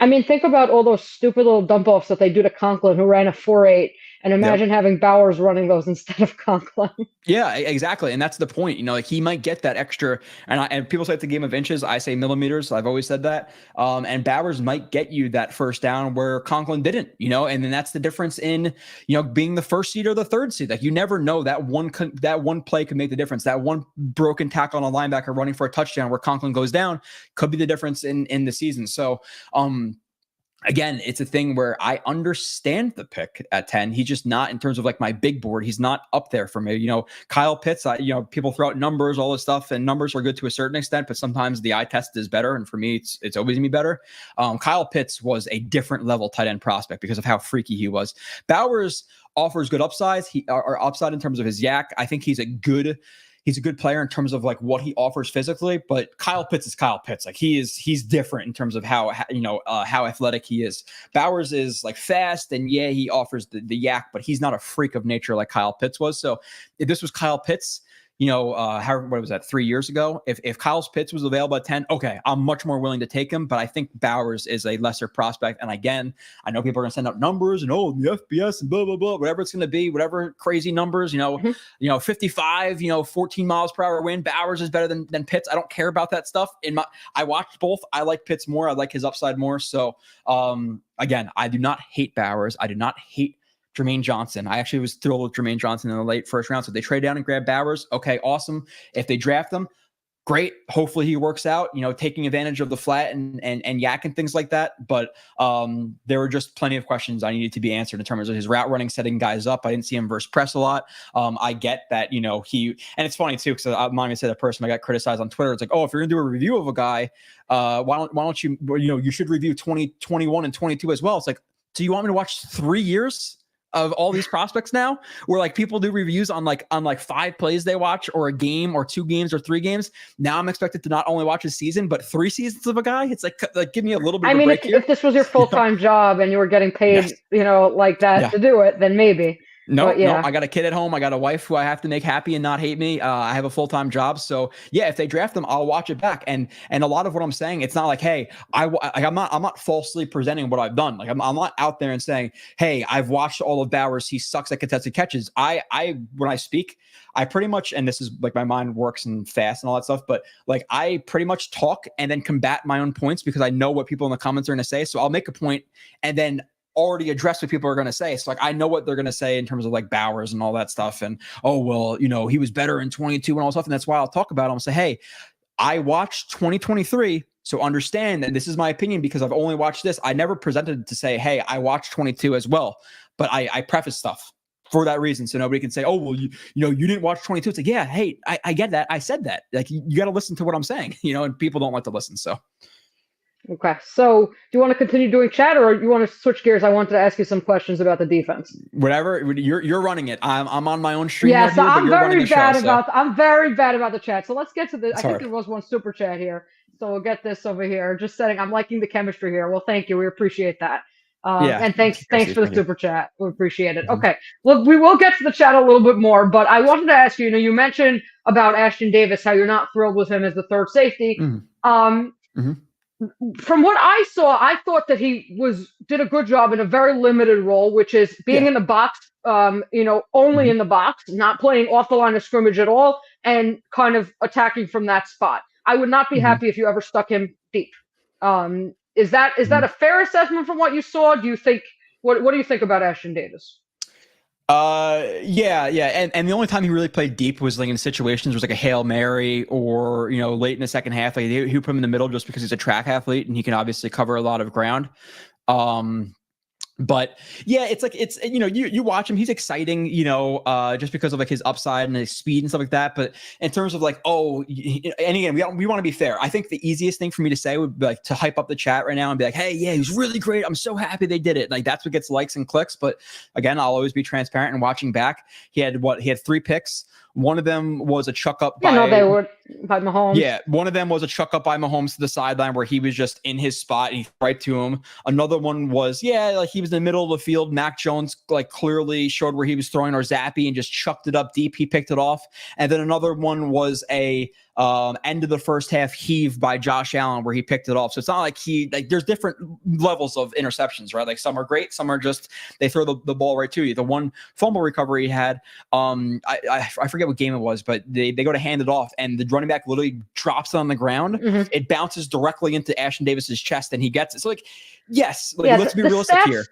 I mean, think about all those stupid little dump offs that they do to Conklin, who ran a 4.8, And imagine having Bowers running those instead of Conklin. Yeah, exactly. And that's the point. Like he might get that extra, and people say it's a game of inches. I say millimeters. I've always said that. And Bowers might get you that first down where Conklin didn't, and then that's the difference in, being the first seed or the third seed. Like you never know, that one play could make the difference. That one broken tackle on a linebacker running for a touchdown where Conklin goes down could be the difference in the season. So, again, it's a thing where I understand the pick at 10. He's just not, in terms of like my big board, he's not up there for me. Kyle Pitts, people throw out numbers, all this stuff, and numbers are good to a certain extent, but sometimes the eye test is better. And for me, it's always gonna be better. Kyle Pitts was a different level tight end prospect because of how freaky he was. Bowers offers good upsides. Or upside in terms of his yak. I think he's a good player in terms of like what he offers physically, but Kyle Pitts is Kyle Pitts. Like he's different in terms of how athletic he is. Bowers is like fast, and yeah, he offers the yak, but he's not a freak of nature like Kyle Pitts was. So if this was Kyle Pitts, what was that, 3 years ago? If Kyle Pitts was available at 10, okay, I'm much more willing to take him. But I think Bowers is a lesser prospect. And again, I know people are gonna send out numbers and the FBS and blah blah blah, whatever it's gonna be, whatever crazy numbers, 55, 14 miles per hour wind. Bowers is better than Pitts. I don't care about that stuff. I watched both. I like Pitts more. I like his upside more. So again, I do not hate Bowers. I do not hate Jermaine Johnson. I actually was thrilled with Jermaine Johnson in the late first round. So if they trade down and grab Bowers, okay, awesome. If they draft them, great. Hopefully he works out, taking advantage of the flat and yak and things like that. But there were just plenty of questions I needed to be answered in terms of his route running, setting guys up. I didn't see him versus press a lot. I get that, and it's funny too, because I'm not going to say that person I got criticized on Twitter. It's like, oh, if you're going to do a review of a guy, why don't you, you should review 2021 and 22 as well. It's like, do you want me to watch 3 years of all these prospects now, where like people do reviews on 5 plays they watch, or a game or 2 games or 3 games? Now I'm expected to not only watch a season, but 3 seasons of a guy. It's like give me a little bit of a break here. If this was your full-time job and you were getting paid, like that to do it, then maybe. No, I got a kid at home. I got a wife who I have to make happy and not hate me. I have a full-time job. So yeah, if they draft them, I'll watch it back. And a lot of what I'm saying, it's not like, hey, I'm not falsely presenting what I've done. Like I'm not out there and saying, hey, I've watched all of Bowers. He sucks at contested catches. When I speak, I pretty much, and this is like my mind works and fast and all that stuff, but like I pretty much talk and then combat my own points because I know what people in the comments are going to say. So I'll make a point and then already address what people are going to say. So like, I know what they're going to say in terms of like Bowers and all that stuff. And, oh, well, he was better in 22 and all that stuff. And that's why I'll talk about it. I'll say, hey, I watched 2023. So understand that this is my opinion because I've only watched this. I never presented to say, hey, I watched 22 as well, but I preface stuff for that reason. So nobody can say, oh, well, you didn't watch 22. It's like, yeah, hey, I get that. I said that. Like, you got to listen to what I'm saying, and people don't like to listen. So. Okay, so do you want to continue doing chat, or you want to switch gears? I wanted to ask you some questions about the defense. Whatever, you're running it. I'm on my own stream. Yeah, so I'm very bad about the chat. So let's get to the. I think there was one super chat here, so we'll get this over here. Just saying, I'm liking the chemistry here. Well, thank you. We appreciate that. And thanks for the super chat. We appreciate it. Mm-hmm. Okay, well, we will get to the chat a little bit more, but I wanted to ask you. You mentioned about Ashton Davis, how you're not thrilled with him as the third safety. Mm-hmm. From what I saw, I thought that he did a good job in a very limited role, which is being in the box, only in the box, not playing off the line of scrimmage at all, and kind of attacking from that spot. I would not be happy if you ever stuck him deep. Is that a fair assessment from what you saw? Do you think what do you think about Ashton Davis? Yeah. And the only time he really played deep was like in situations where it was like a Hail Mary or, late in the second half, like he put him in the middle just because he's a track athlete and he can obviously cover a lot of ground. But yeah, it's like, you watch him, he's exciting, just because of like his upside and his speed and stuff like that. But in terms of like, and again, we want to be fair. I think the easiest thing for me to say would be like to hype up the chat right now and be like, hey, yeah, he's really great. I'm so happy they did it. Like that's what gets likes and clicks. But again, I'll always be transparent and watching back. He had 3 picks. One of them was a chuck up. They were by Mahomes. Yeah, one of them was a chuck up by Mahomes to the sideline where he was just in his spot and he right to him. Another one was, like he was in the middle of the field. Mac Jones like clearly showed where he was throwing or Zappy and just chucked it up deep. He picked it off. And then another one was a end of the first half heave by Josh Allen where he picked it off. So it's not like there's different levels of interceptions, right? Like some are great, some are just they throw the ball right to you. The one fumble recovery he had, I forget what game it was, but they go to hand it off and the running back literally drops it on the ground. It bounces directly into Ashton Davis's chest and he gets it. So yes, let's be realistic here.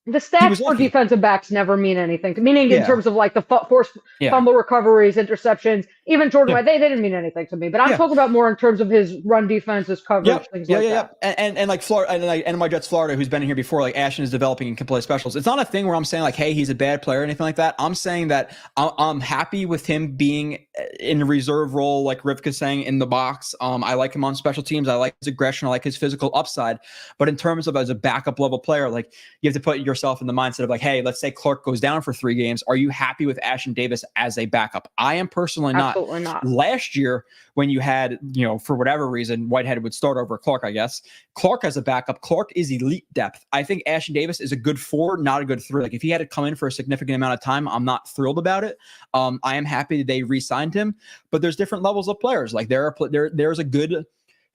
The stats for defensive backs never mean anything. Meaning in terms of like the forced fumble recoveries, interceptions, even Jordan White, they didn't mean anything to me. But I'm talking about more in terms of his run defense, his coverage, things like that. And like Florida, and my Jets Florida, who's been in here before, like Ashton is developing and can play specials. It's not a thing where I'm saying like, hey, he's a bad player or anything like that. I'm saying that I'm happy with him being in a reserve role, like Rivka's saying, in the box. I like him on special teams. I like his aggression. I like his physical upside. But in terms of as a backup level player, like you have to put yourself in the mindset of like, hey, let's say Clark goes down for 3 games. Are you happy with Ashton Davis as a backup? I am personally not. Absolutely not. Last year, when you had, for whatever reason, Whitehead would start over Clark, I guess. Clark as a backup, Clark is elite depth. I think Ashton Davis is a good 4, not a good 3. Like if he had to come in for a significant amount of time, I'm not thrilled about it. I am happy that they re-signed him, but there's different levels of players. Like there's a good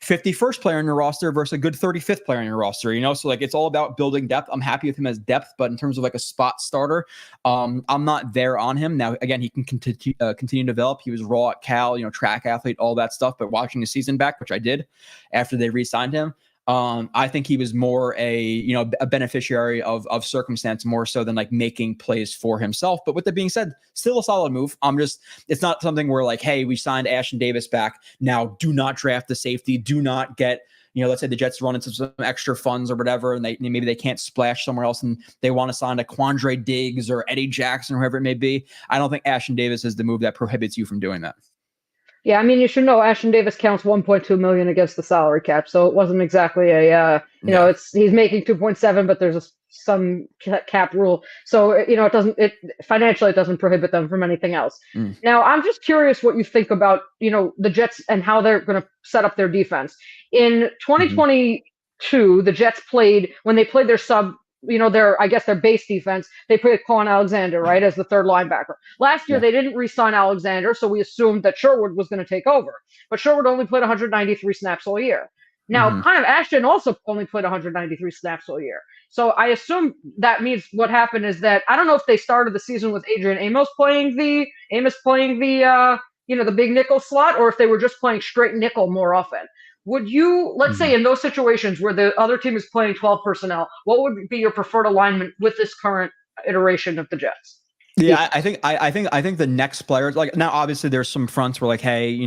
51st player in your roster versus a good 35th player in your roster, so like it's all about building depth. I'm happy with him as depth, but in terms of like a spot starter, I'm not there on him. Now again, he can continue to develop. He was raw at Cal, track athlete, all that stuff, but watching the season back, which I did after they re-signed him, I think he was more a beneficiary of circumstance more so than like making plays for himself. But with that being said, still a solid move. It's not something where like, hey, we signed Ashton Davis back. Now do not draft the safety. Do not get, let's say the Jets run into some extra funds or whatever, and maybe they can't splash somewhere else and they want to sign a Quandre Diggs or Eddie Jackson or whoever it may be. I don't think Ashton Davis is the move that prohibits you from doing that. Yeah, I mean, you should know Ashton Davis counts $1.2 million against the salary cap, so it wasn't exactly he's making 2.7, but there's some cap rule, so it financially it doesn't prohibit them from anything else. Now, I'm just curious what you think about the Jets and how they're going to set up their defense in 2022. The Jets when they played their sub. Their base defense, they put Quan Alexander, right, as the third linebacker. Last year, they didn't re-sign Alexander, so we assumed that Sherwood was going to take over. But Sherwood only played 193 snaps all year. Now, kind of Ashton also only played 193 snaps all year. So I assume that means what happened is that, I don't know if they started the season with Adrian Amos playing the big nickel slot, or if they were just playing straight nickel more often. Would you, let's say in those situations where the other team is playing 12 personnel, what would be your preferred alignment with this current iteration of the Jets? Yeah, I think the next players, like now obviously there's some fronts where like, hey,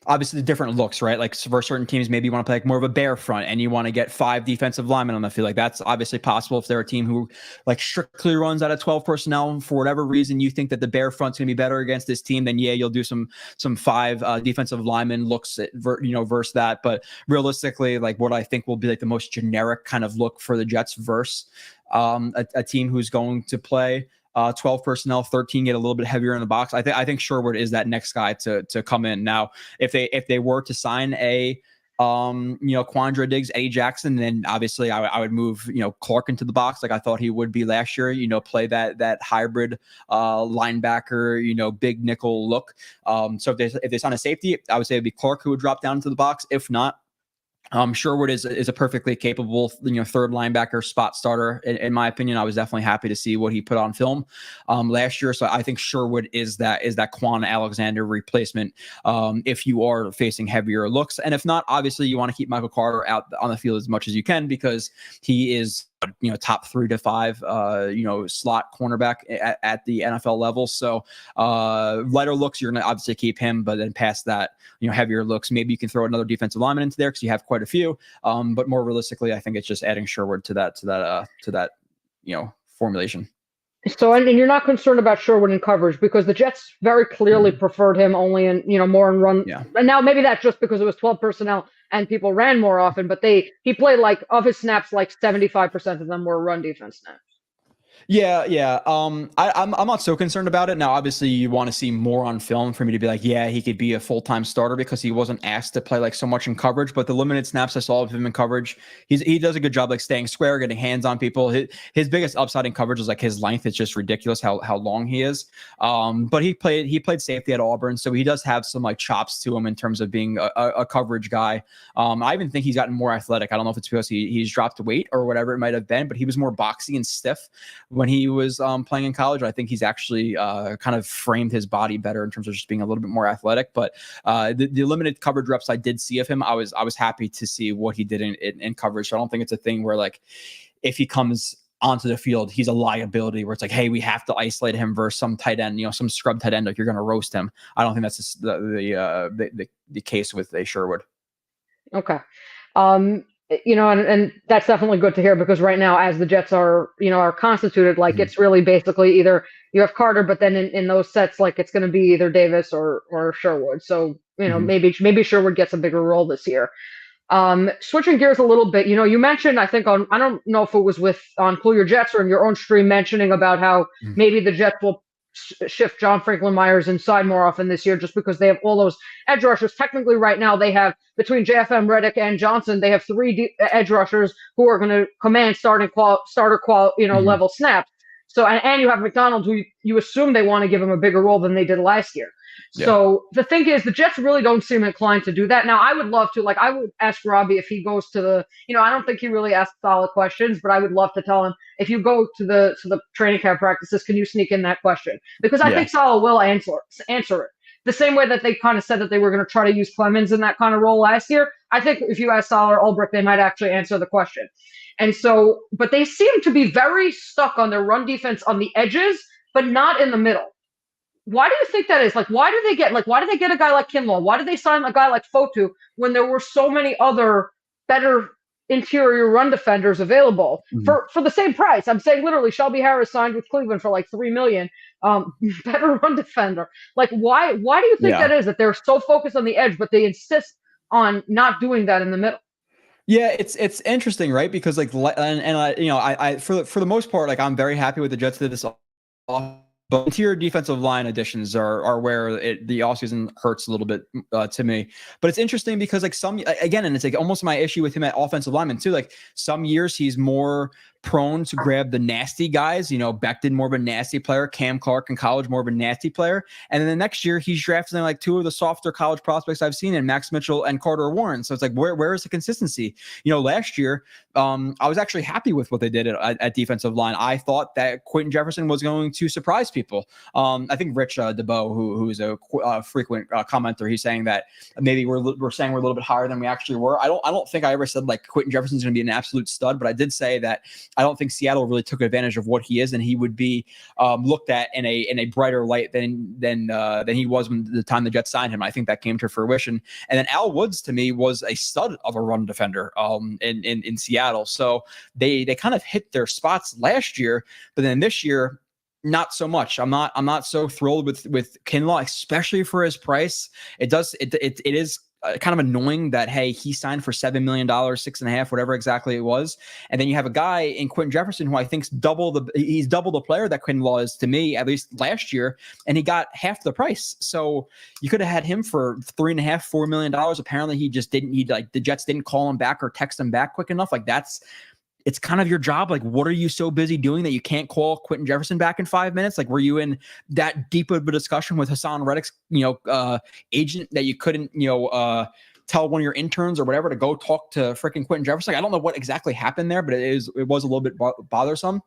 obviously the different looks, right? Like for certain teams, maybe you want to play like more of a bear front and you want to get 5 defensive linemen on the field. Like that's obviously possible if they're a team who like strictly runs out of 12 personnel. For whatever reason, you think that the bear front's going to be better against this team, then you'll do some 5 defensive linemen looks at, versus that. But realistically, like what I think will be like the most generic kind of look for the Jets versus a team who's going to play 12 personnel, 13 get a little bit heavier in the box. I think Sherwood is that next guy to come in. Now, if they were to sign a Quandre Diggs, Eddie Jackson, then obviously I would move Clark into the box like I thought he would be last year. Play that hybrid linebacker, big nickel look. So if they sign a safety, I would say it'd be Clark who would drop down into the box. If not, Sherwood is a perfectly capable, third linebacker spot starter. In my opinion, I was definitely happy to see what he put on film last year. So I think Sherwood is that Quan Alexander replacement if you are facing heavier looks. And if not, obviously you want to keep Michael Carter out on the field as much as you can because he is top 3 to 5 slot cornerback at the NFL level. So lighter looks, you're going to obviously keep him, but then past that, heavier looks, maybe you can throw another defensive lineman into there because you have quite a few. But more realistically, I think it's just adding Sherwood to that formulation. So, and you're not concerned about Sherwood in coverage because the Jets very clearly preferred him only in, more in run. Yeah. And now maybe that's just because it was 12 personnel and people ran more often, but he played like of his snaps, like 75% of them were run defense snaps. Yeah. I'm not so concerned about it. Now, obviously, you want to see more on film for me to be like, yeah, he could be a full-time starter because he wasn't asked to play like so much in coverage. But the limited snaps I saw of him in coverage, he does a good job like staying square, getting hands on people. His biggest upside in coverage is like his length. It's just ridiculous how long he is. But he played safety at Auburn, so he does have some like chops to him in terms of being a coverage guy. I even think he's gotten more athletic. I don't know if it's because he's dropped weight or whatever it might have been, but he was more boxy and stiff when he was playing in college. I think he's actually kind of framed his body better in terms of just being a little bit more athletic. But the limited coverage reps I did see of him, I was happy to see what he did in coverage. So I don't think it's a thing where like if he comes onto the field, he's a liability where it's like, hey, we have to isolate him versus some tight end, some scrub tight end, like you're going to roast him. I don't think that's the case with a Sherwood. Okay. And that's definitely good to hear because right now, as the Jets are constituted, like it's really basically either you have Carter, but then in those sets, like it's going to be either Davis or Sherwood. So, maybe Sherwood gets a bigger role this year. Switching gears a little bit, you mentioned, I think I don't know if it was on Cool Your Jets or in your own stream mentioning about how maybe the Jets will shift John Franklin Myers inside more often this year just because they have all those edge rushers. Technically right now they have between JFM, Reddick, and Johnson, they have three edge rushers who are going to command starter level snaps. So, and you have McDonald, who you assume they want to give him a bigger role than they did last year. Yeah. So the thing is, the Jets really don't seem inclined to do that. Now, I would love to, I would ask Robbie if he goes to I don't think he really asks solid questions, but I would love to tell him, if you go to the training camp practices, can you sneak in that question? Because I think Saleh will answer it. The same way that they kind of said that they were going to try to use Clemens in that kind of role last year. I think if you ask Saleh or Ulbrich, they might actually answer the question. And so, but they seem to be very stuck on their run defense on the edges, but not in the middle. Why do you think that is? Why do they get a guy like Kinlaw? Why did they sign a guy like Fotu when there were so many other better interior run defenders available for the same price? I'm saying literally, Shelby Harris signed with Cleveland for like $3 million. Better run defender. Why do you think that is, that they're so focused on the edge, but they insist on not doing that in the middle? Yeah, it's interesting, right? Because I for the most part, I'm very happy with the Jets that this off. But interior defensive line additions are where the offseason hurts a little bit to me. But it's interesting because and it's almost my issue with him at offensive lineman too. Some years he's more prone to grab the nasty guys. Becton, more of a nasty player. Cam Clark in college, more of a nasty player. And then the next year he's drafting two of the softer college prospects I've seen in Max Mitchell and Carter Warren. So it's where is the consistency? Last year I was actually happy with what they did at defensive line. I thought that Quentin Jefferson was going to surprise people. I think Rich DeBow, who is a frequent commenter, he's saying that maybe we're saying we're a little bit higher than we actually were. I don't think I ever said Quentin Jefferson's going to be an absolute stud, but I did say that I don't think Seattle really took advantage of what he is, and he would be looked at in a brighter light than he was when the time the Jets signed him. I think that came to fruition. And then Al Woods to me was a stud of a run defender in Seattle. So they kind of hit their spots last year, but then this year, not so much. I'm not so thrilled with Kinlaw, especially for his price. It is kind of annoying that, hey, he signed for $7 million, 6.5, whatever exactly it was. And then you have a guy in Quentin Jefferson who I think's double the player that Kinlaw is to me, at least last year, and he got half the price. So you could have had him for $3.5-4 million. Apparently he just didn't need, the Jets didn't call him back or text him back quick enough. It's kind of your job. What are you so busy doing that you can't call Quentin Jefferson back in 5 minutes? Were you in that deep of a discussion with Hassan Reddick's, agent that you couldn't, tell one of your interns or whatever to go talk to freaking Quentin Jefferson? I don't know what exactly happened there, but it was a little bit bothersome.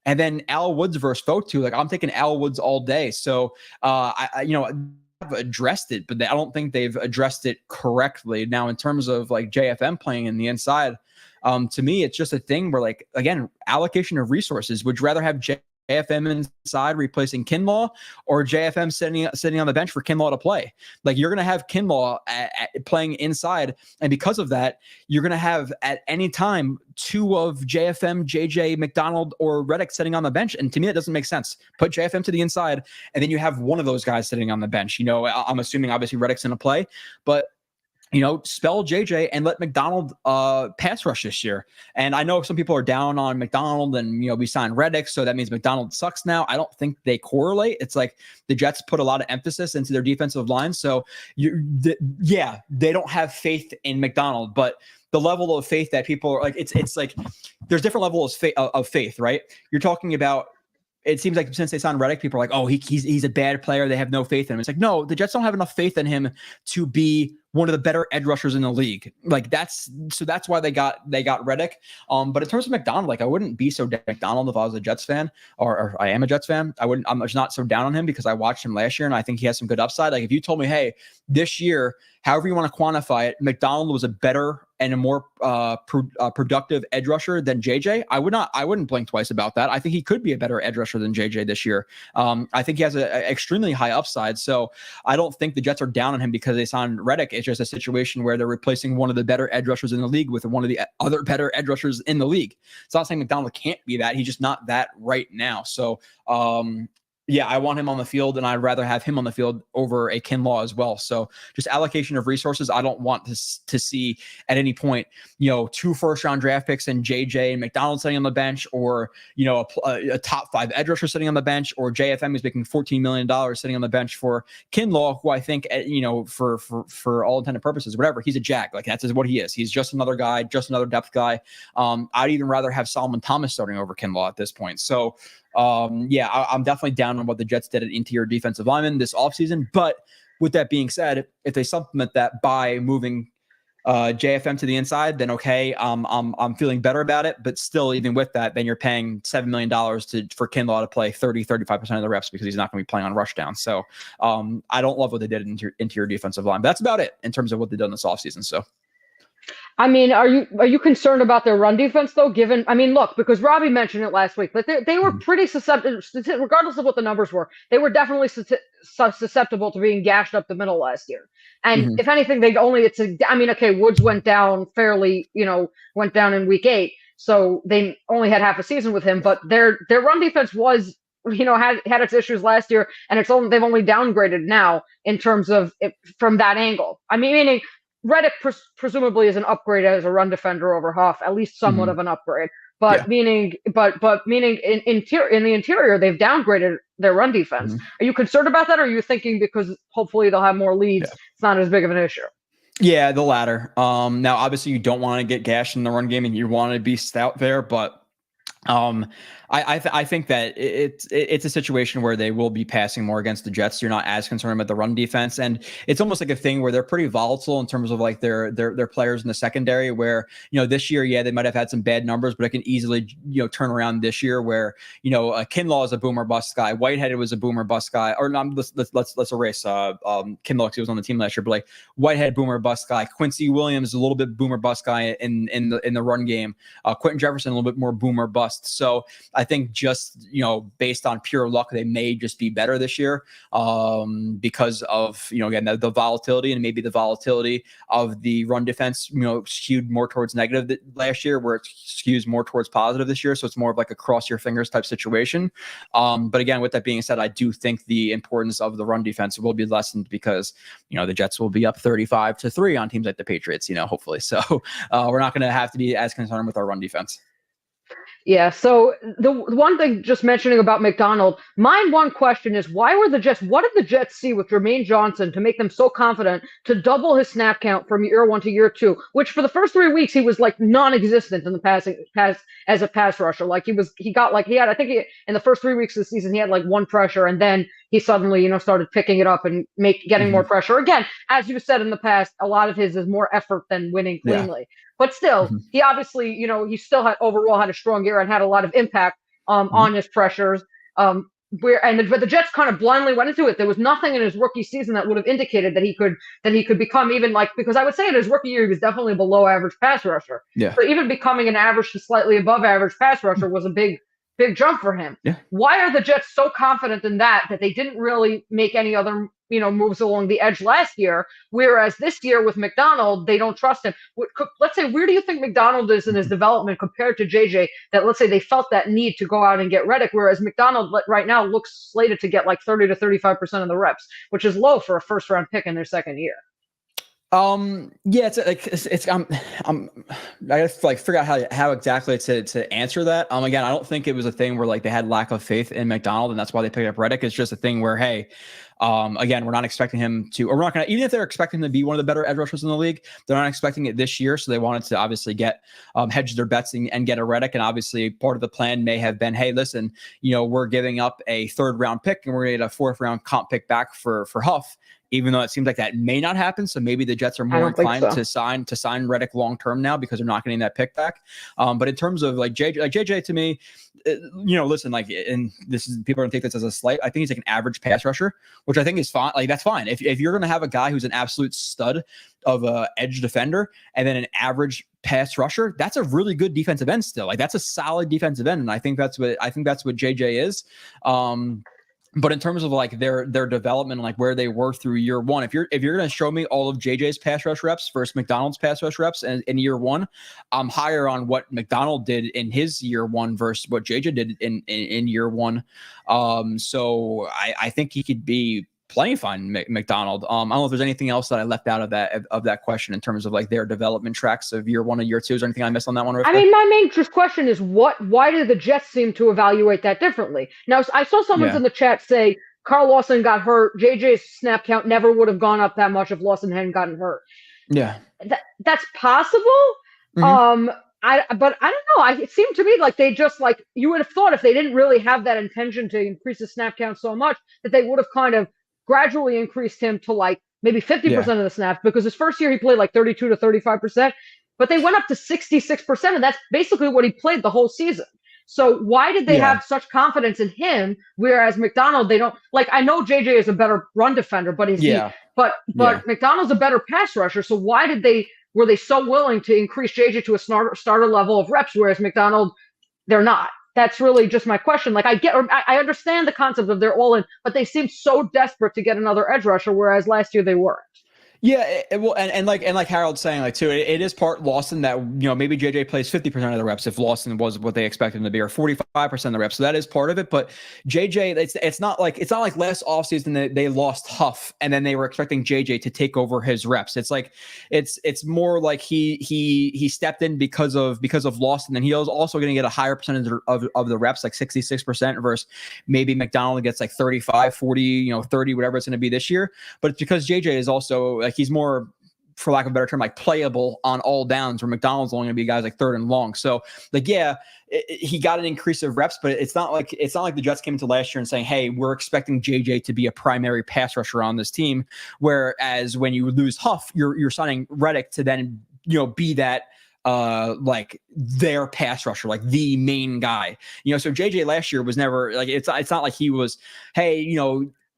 And then Al Woods versus Fotu, I'm taking Al Woods all day. So I've addressed it, but I don't think they've addressed it correctly. Now, in terms of JFM playing in the inside, to me, it's just a thing where, again, allocation of resources. Would you rather have JFM inside replacing Kinlaw, or JFM sitting on the bench for Kinlaw to play? You're going to have Kinlaw playing inside, and because of that, you're going to have at any time two of JFM, JJ, McDonald, or Reddick sitting on the bench. And to me, it doesn't make sense. Put JFM to the inside, and then you have one of those guys sitting on the bench. I'm assuming obviously Reddick's going to play, but spell JJ and let McDonald pass rush this year. And I know some people are down on McDonald and, we signed Reddick, so that means McDonald sucks now. I don't think they correlate. It's like the Jets put a lot of emphasis into their defensive line. So they don't have faith in McDonald, but the level of faith that people are like, it's like there's different levels of faith, right? You're talking about, it seems like since they signed Reddick, people are like, oh, he's a bad player. They have no faith in him. It's like, no, the Jets don't have enough faith in him to be one of the better edge rushers in the league. Like that's why they got Reddick. But in terms of McDonald, like I wouldn't be so down on McDonald if I was a Jets fan, or I am a Jets fan. I'm just not so down on him because I watched him last year and I think he has some good upside. Like if you told me, hey, this year, however you want to quantify it, McDonald was a better and a more productive edge rusher than JJ, I wouldn't blink twice about that. I think he could be a better edge rusher than JJ this year. I think he has an extremely high upside. So I don't think the Jets are down on him because they signed Reddick. It's just a situation where they're replacing one of the better edge rushers in the league with one of the other better edge rushers in the league. It's not saying McDonald can't be that. He's just not that right now. So I want him on the field, and I'd rather have him on the field over a Kinlaw as well. So just allocation of resources. I don't want to see at any point, 2 first-round draft picks and JJ and McDonald sitting on the bench, or, a top 5 edge rusher sitting on the bench, or JFM is making $14 million sitting on the bench for Kinlaw, who I think, for all intended purposes, whatever, he's a jag. Like that's what he is. He's just another guy, just another depth guy. I'd even rather have Solomon Thomas starting over Kinlaw at this point. So, I'm definitely down on what the Jets did at interior defensive lineman this offseason. But with that being said, if they supplement that by moving JFM to the inside, then okay, I'm feeling better about it. But still, even with that, then you're paying $7 million for Kinlaw to play 35% of the reps because he's not going to be playing on rush down. So I don't love what they did in interior defensive line. But that's about it in terms of what they've done this offseason. So. I mean, are you concerned about their run defense though? Look, because Robbie mentioned it last week, but they were pretty susceptible, regardless of what the numbers were. They were definitely susceptible to being gashed up the middle last year. And if anything, Woods went down went down in week 8, so they only had half a season with him. But their run defense was, had its issues last year, and they've only downgraded now in terms of it from that angle. Meaning. Reddick presumably is an upgrade as a run defender over Huff, at least somewhat of an upgrade. But meaning in the interior, they've downgraded their run defense. Are you concerned about that, or are you thinking because hopefully they'll have more leads, it's not as big of an issue? Yeah, the latter. Now, obviously, you don't want to get gashed in the run game, and you want to be stout there, but I think that it's a situation where they will be passing more against the Jets. You're not as concerned about the run defense, and it's almost like a thing where they're pretty volatile in terms of like their players in the secondary. Where this year, they might have had some bad numbers, but it can easily turn around this year. Where Kinlaw is a boomer bust guy, Whitehead was a boomer bust guy, or no, let's erase Kinlaw because he was on the team last year. But like Whitehead boomer bust guy, Quincy Williams is a little bit boomer bust guy in the run game. Quentin Jefferson a little bit more boomer bust. So I think just, based on pure luck, they may just be better this year because of, again, the volatility, and maybe the volatility of the run defense, skewed more towards negative last year, where it skews more towards positive this year. So it's more of like a cross your fingers type situation. But again, with that being said, I do think the importance of the run defense will be lessened because, the Jets will be up 35-3 on teams like the Patriots, hopefully. So we're not going to have to be as concerned with our run defense. Yeah, so the one thing just mentioning about McDonald, my one question is what did the Jets see with Jermaine Johnson to make them so confident to double his snap count from year 1 to year 2, which for the first 3 weeks he was like non-existent in the pass as a pass rusher. Like in the first 3 weeks of the season he had like 1 pressure, and then he suddenly, started picking it up and getting more pressure. Again, as you said in the past, a lot of his is more effort than winning cleanly. Yeah. But still, he obviously, he still had a strong year and had a lot of impact on his pressures. But the Jets kind of blindly went into it. There was nothing in his rookie season that would have indicated that he could become even because I would say in his rookie year he was definitely a below average pass rusher. Yeah. So even becoming an average to slightly above average pass rusher was a big jump for him. Yeah. Why are the Jets so confident in that they didn't really make any other moves along the edge last year, whereas this year with McDonald, they don't trust him? Let's say, where do you think McDonald is in his development compared to JJ, that let's say they felt that need to go out and get Reddick, whereas McDonald right now looks slated to get like 30 to 35% of the reps, which is low for a first-round pick in their second year? Yeah, I gotta like figure out how exactly to answer that. Again, I don't think it was a thing where like they had lack of faith in McDonald and that's why they picked up Reddick. It's just a thing where, hey, again, we're not expecting him to, or we're not gonna, even if they're expecting him to be one of the better edge rushers in the league, they're not expecting it this year. So they wanted to obviously get hedge their bets and get a Reddick. And obviously part of the plan may have been, hey, listen, we're giving up a 3rd round pick and we're gonna get a 4th round comp pick back for Huff. Even though it seems like that may not happen. So maybe the Jets are more inclined to sign Reddick long-term now because they're not getting that pick back. But in terms of like JJ to me, listen, like, and this is, people are gonna take this as a slight. I think he's like an average pass rusher, which I think is fine. Like that's fine. If you're going to have a guy who's an absolute stud of a edge defender and then an average pass rusher, that's a really good defensive end still. Like that's a solid defensive end. And I think that's what JJ is. But in terms of like their development, like where they were through year one, if you're going to show me all of JJ's pass rush reps versus McDonald's pass rush reps in year one, I'm higher on what McDonald did in his year one versus what JJ did in year one. So I think he could be plenty fine, McDonald. I don't know if there's anything else that I left out of that question in terms of like their development tracks of year one and year two. Is there anything I missed on that one? I mean, my main question is why did the Jets seem to evaluate that differently? Now, I saw someone's in the chat say Carl Lawson got hurt. JJ's snap count never would have gone up that much if Lawson hadn't gotten hurt. Yeah. That's possible. Mm-hmm. But I don't know. It seemed to me like they just like, you would have thought if they didn't really have that intention to increase the snap count so much that they would have kind of gradually increased him to like maybe 50% of the snaps, because his first year he played like 32 to 35%, but they went up to 66%, and that's basically what he played the whole season. So why did they have such confidence in him, whereas McDonald, they don't? Like, I know JJ is a better run defender, but but McDonald's a better pass rusher. So why were they so willing to increase JJ to a starter level of reps, whereas McDonald, they're not? That's really just my question. Like, I understand the concept of they're all in, but they seem so desperate to get another edge rusher, whereas last year they weren't. Yeah, well, and like Harold's saying, like too, it is part Lawson that maybe JJ plays 50% of the reps if Lawson was what they expected him to be, or 45% of the reps. So that is part of it. But JJ, it's not like last offseason they lost Huff and then they were expecting JJ to take over his reps. It's like it's more like he stepped in because of Lawson, and he was also going to get a higher percentage of the reps, like 66% versus maybe McDonald gets like 35, 40, 30, whatever it's going to be this year. But it's because JJ is also like, he's more, for lack of a better term, like playable on all downs, where McDonald's only going to be guys like 3rd and long. So like, he got an increase of reps, but it's not like the Jets came into last year and saying, hey, we're expecting JJ to be a primary pass rusher on this team. Whereas when you lose Huff, you're signing Reddick to then, be that like their pass rusher, like the main guy, so JJ last year was never like, it's not like he was, hey,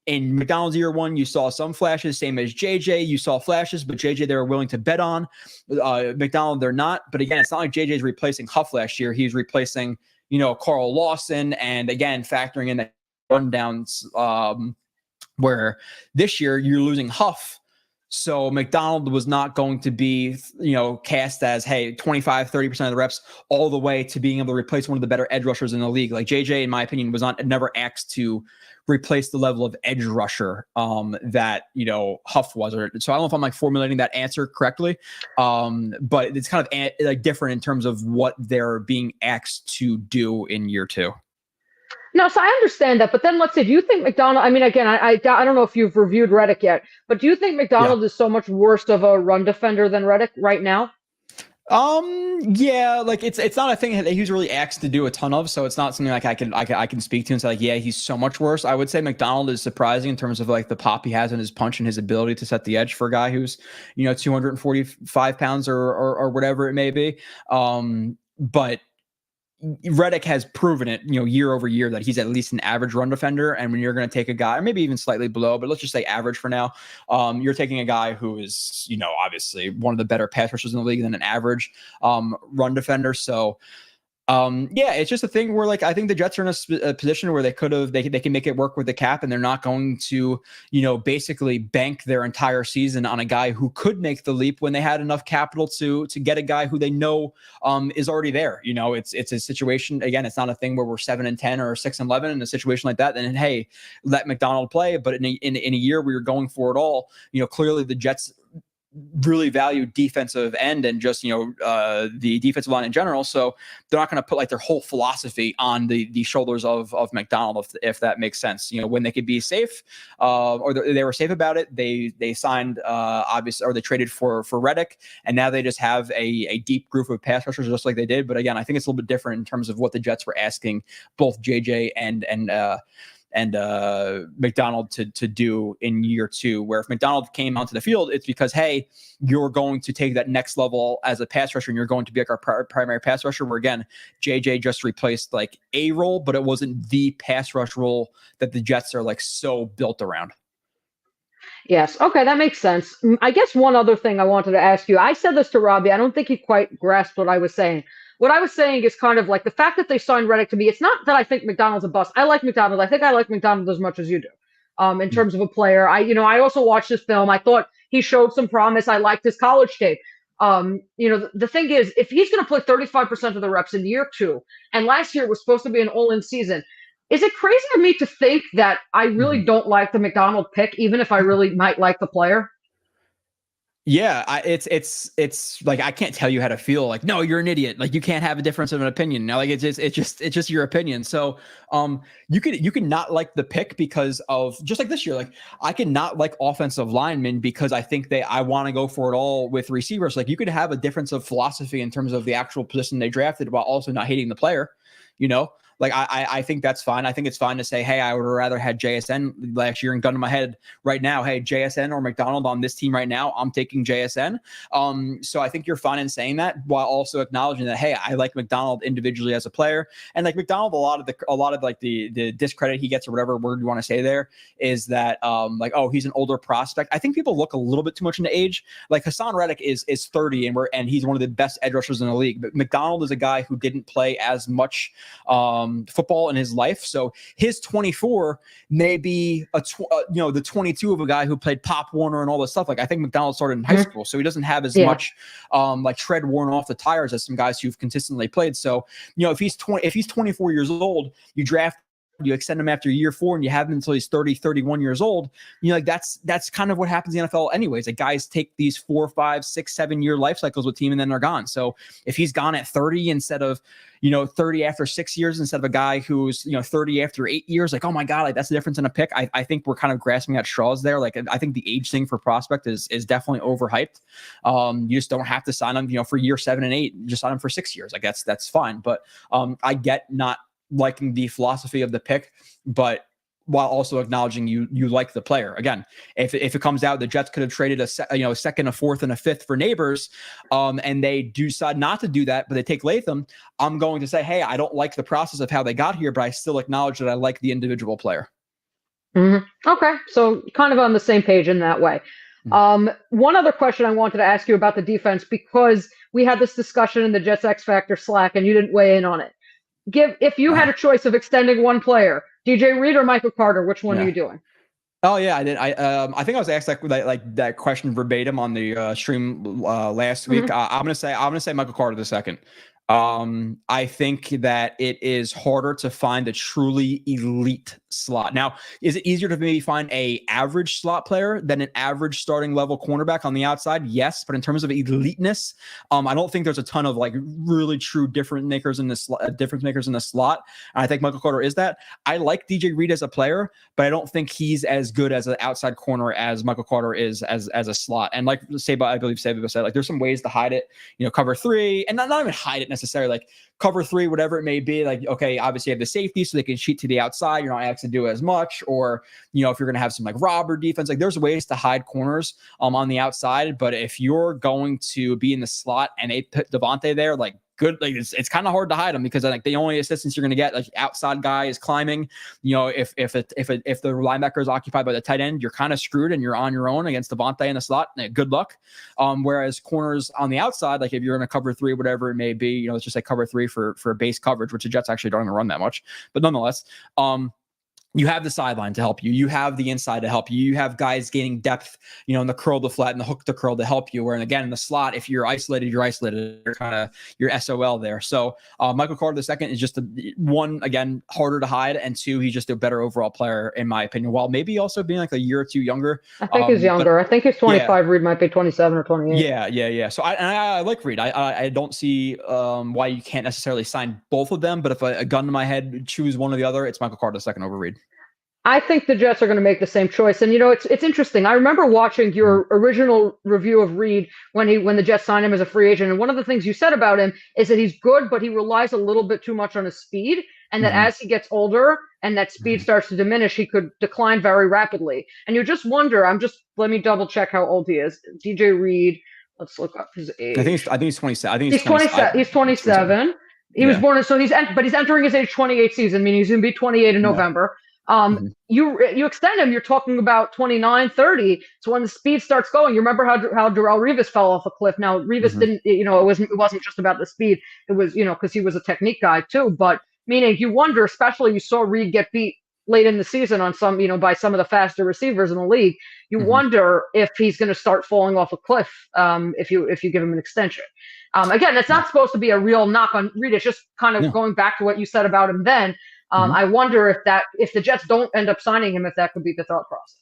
in McDonald's year one, you saw some flashes, same as JJ. You saw flashes, but JJ they were willing to bet on. McDonald, they're not. But again, it's not like JJ is replacing Huff last year. He's replacing, Carl Lawson, and again, factoring in the rundowns, where this year you're losing Huff. So McDonald was not going to be, cast as, hey, 25, 30% of the reps all the way to being able to replace one of the better edge rushers in the league. Like JJ, in my opinion, was never asked to replace the level of edge rusher that, Huff was. So I don't know if I'm like formulating that answer correctly, but it's kind of like different in terms of what they're being asked to do in year two. No, so I understand that, but then let's say, do you think McDonald? I mean, again, I don't know if you've reviewed Reddick yet, but do you think McDonald is so much worse of a run defender than Reddick right now? Yeah, like it's not a thing that he's really asked to do a ton of, so it's not something like I can speak to and say like, yeah, he's so much worse. I would say McDonald is surprising in terms of like the pop he has in his punch and his ability to set the edge for a guy who's 245 pounds or whatever it may be. But Reddick has proven it, year over year, that he's at least an average run defender. And when you're going to take a guy, or maybe even slightly below, but let's just say average for now, you're taking a guy who is, obviously one of the better pass rushers in the league than an average run defender. So, it's just a thing where like I think the Jets are in a position where they can make it work with the cap, and they're not going to basically bank their entire season on a guy who could make the leap when they had enough capital to get a guy who they know is already there. It's a situation, again, it's not a thing where we're 7-10 or 6-11 in a situation like that. Then hey, let McDonald play. But in a year where you're going for it all, clearly the Jets really value defensive end and just, the defensive line in general. So they're not going to put like their whole philosophy on the shoulders of McDonald, if that makes sense. When they could be safe, or they were safe about it, they signed, obviously, or they traded for Reddick, and now they just have a deep group of pass rushers just like they did. But again, I think it's a little bit different in terms of what the Jets were asking both JJ and McDonald to do in year 2, where if McDonald came onto the field, it's because, hey, you're going to take that next level as a pass rusher and you're going to be like our primary pass rusher, where again, JJ just replaced like a role, but it wasn't the pass rush role that the Jets are like so built around. Yes. Okay, that makes sense. I guess one other thing I wanted to ask you, I said this to Robbie, I don't think he quite grasped what I was saying. What I was saying is kind of like the fact that they signed Reddick to me. It's not that I think McDonald's a bust. I like McDonald. I think I like McDonald as much as you do. In terms of a player, I also watched this film. I thought he showed some promise. I liked his college tape. The thing is, if he's going to play 35% of the reps in year 2, and last year was supposed to be an all-in season, is it crazy of me to think that I really don't like the McDonald pick, even if I really might like the player? Yeah, it's like, I can't tell you how to feel. Like, no, you're an idiot. Like, you can't have a difference of an opinion. Now, like, it's just your opinion. So, you could not like the pick because of, just like this year. Like, I could not like offensive linemen because I think I want to go for it all with receivers. Like, you could have a difference of philosophy in terms of the actual position they drafted while also not hating the player. Like, I think that's fine. I think it's fine to say, hey, I would rather had JSN last year, and gun to my head right now, hey, JSN or McDonald on this team right now, I'm taking JSN. So I think you're fine in saying that, while also acknowledging that, hey, I like McDonald individually as a player. And like McDonald, a lot of like the discredit he gets, or whatever word you want to say there, is that like, oh, he's an older prospect. I think people look a little bit too much into age. Like, Hassan Reddick is 30, and he's one of the best edge rushers in the league. But McDonald is a guy who didn't play as much football in his life, so his 24 may be the 22 of a guy who played Pop Warner and all this stuff. Like, I think McDonald started in high school, so he doesn't have as much like tread worn off the tires as some guys who've consistently played. So if he's 24 years old, you extend him after year 4 and you have him until he's 30, 31 years old. Like, that's kind of what happens in the NFL anyways. Like, guys take these 4, 5, 6, 7 year life cycles with team, and then they're gone. So if he's gone at 30 instead of 30 after 6 years, instead of a guy who's 30 after 8 years, like, oh my God, like, that's the difference in a pick. I think we're kind of grasping at straws there. Like, I think the age thing for prospect is definitely overhyped. You just don't have to sign him for year 7 and 8. Just sign him for 6 years. Like, that's fine. But I get not liking the philosophy of the pick, but while also acknowledging you like the player. Again, if it comes out the Jets could have traded a second, a fourth, and a fifth for Neighbors, and they decide not to do that, but they take Latham, I'm going to say, hey, I don't like the process of how they got here, but I still acknowledge that I like the individual player. Okay, so kind of on the same page in that way. One other question I wanted to ask you about the defense, because we had this discussion in the Jets X Factor Slack and you didn't weigh in on it. If you had a choice of extending one player, DJ Reed or Michael Carter, which one are you doing? Oh yeah, I did. I think I was asked that question verbatim on the stream last week. I'm gonna say Michael Carter the second. I think that it is harder to find a truly elite slot. Now, is it easier to maybe find a average slot player than an average starting level cornerback on the outside? Yes, but in terms of eliteness, I don't think there's a ton of like really true difference makers in the slot. And I think Michael Carter is that. I like DJ Reed as a player, but I don't think he's as good as an outside corner as Michael Carter is as a slot. And like I believe Seba said, like, there's some ways to hide it, cover 3, and not even hide it necessarily, like cover 3, whatever it may be. Like, okay, obviously you have the safety so they can cheat to the outside. You're not actually do as much, or if you're going to have some like robber defense, like there's ways to hide corners on the outside. But if you're going to be in the slot and they put Devontae there, like, good, like it's kind of hard to hide them, because like the only assistance you're going to get, like, outside guy is climbing. If the linebacker is occupied by the tight end, you're kind of screwed and you're on your own against Devontae in the slot. Good luck. Whereas corners on the outside, like if you're in a cover 3, whatever it may be, let's just say cover 3 for base coverage, which the Jets actually don't even run that much, but nonetheless, you have the sideline to help you. You have the inside to help you. You have guys gaining depth, in the curl to flat and the hook to curl to help you. Where, and again, in the slot, if you're isolated, you're isolated. You're kind of your SOL there. So Michael Carter II is just one, again, harder to hide. And two, he's just a better overall player, in my opinion, while maybe also being like a year or two younger. I think he's younger. I think he's 25. Yeah. Reed might be 27 or 28. Yeah. So I like Reed. I don't see why you can't necessarily sign both of them. But if a gun to my head, choose one or the other, it's Michael Carter II over Reed. I think the Jets are going to make the same choice. And, it's interesting. I remember watching your original review of Reed when the Jets signed him as a free agent. And one of the things you said about him is that he's good, but he relies a little bit too much on his speed. And that as he gets older and that speed starts to diminish, he could decline very rapidly. And you just wonder, let me double check how old he is. DJ Reed, let's look up his age. I think he's 27. I think he's 27. He's 27. He was born, so he's entering his age 28 season, meaning he's going to be 28 in November. You extend him, you're talking about 29, 30. So when the speed starts going, you remember how Darrelle Revis fell off a cliff. Now Revis didn't, it wasn't just about the speed. It was, because he was a technique guy too. But meaning you wonder, especially you saw Reed get beat late in the season on some, by some of the faster receivers in the league. You wonder if he's going to start falling off a cliff if you give him an extension. Again, that's not supposed to be a real knock on Reed. It's just kind of going back to what you said about him then. I wonder if the Jets don't end up signing him, if that could be the thought process.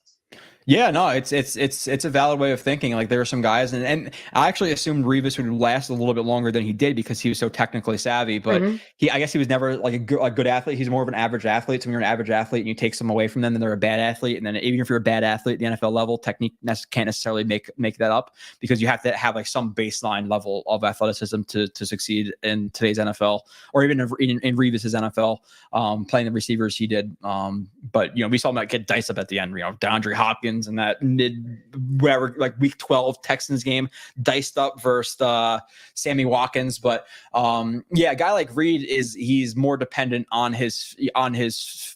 Yeah, no, it's a valid way of thinking. Like there are some guys, and I actually assumed Revis would last a little bit longer than he did because he was so technically savvy. But I guess he was never like a good athlete. He's more of an average athlete. So when you're an average athlete and you take some away from them, then they're a bad athlete. And then even if you're a bad athlete at the NFL level, technique can't necessarily make that up because you have to have like some baseline level of athleticism to succeed in today's NFL or even in Revis's NFL, playing the receivers he did. But we saw him get diced up at the end. DeAndre Hopkins in that week 12 Texans game, diced up versus Sammy Watkins. But a guy like Reed he's more dependent on his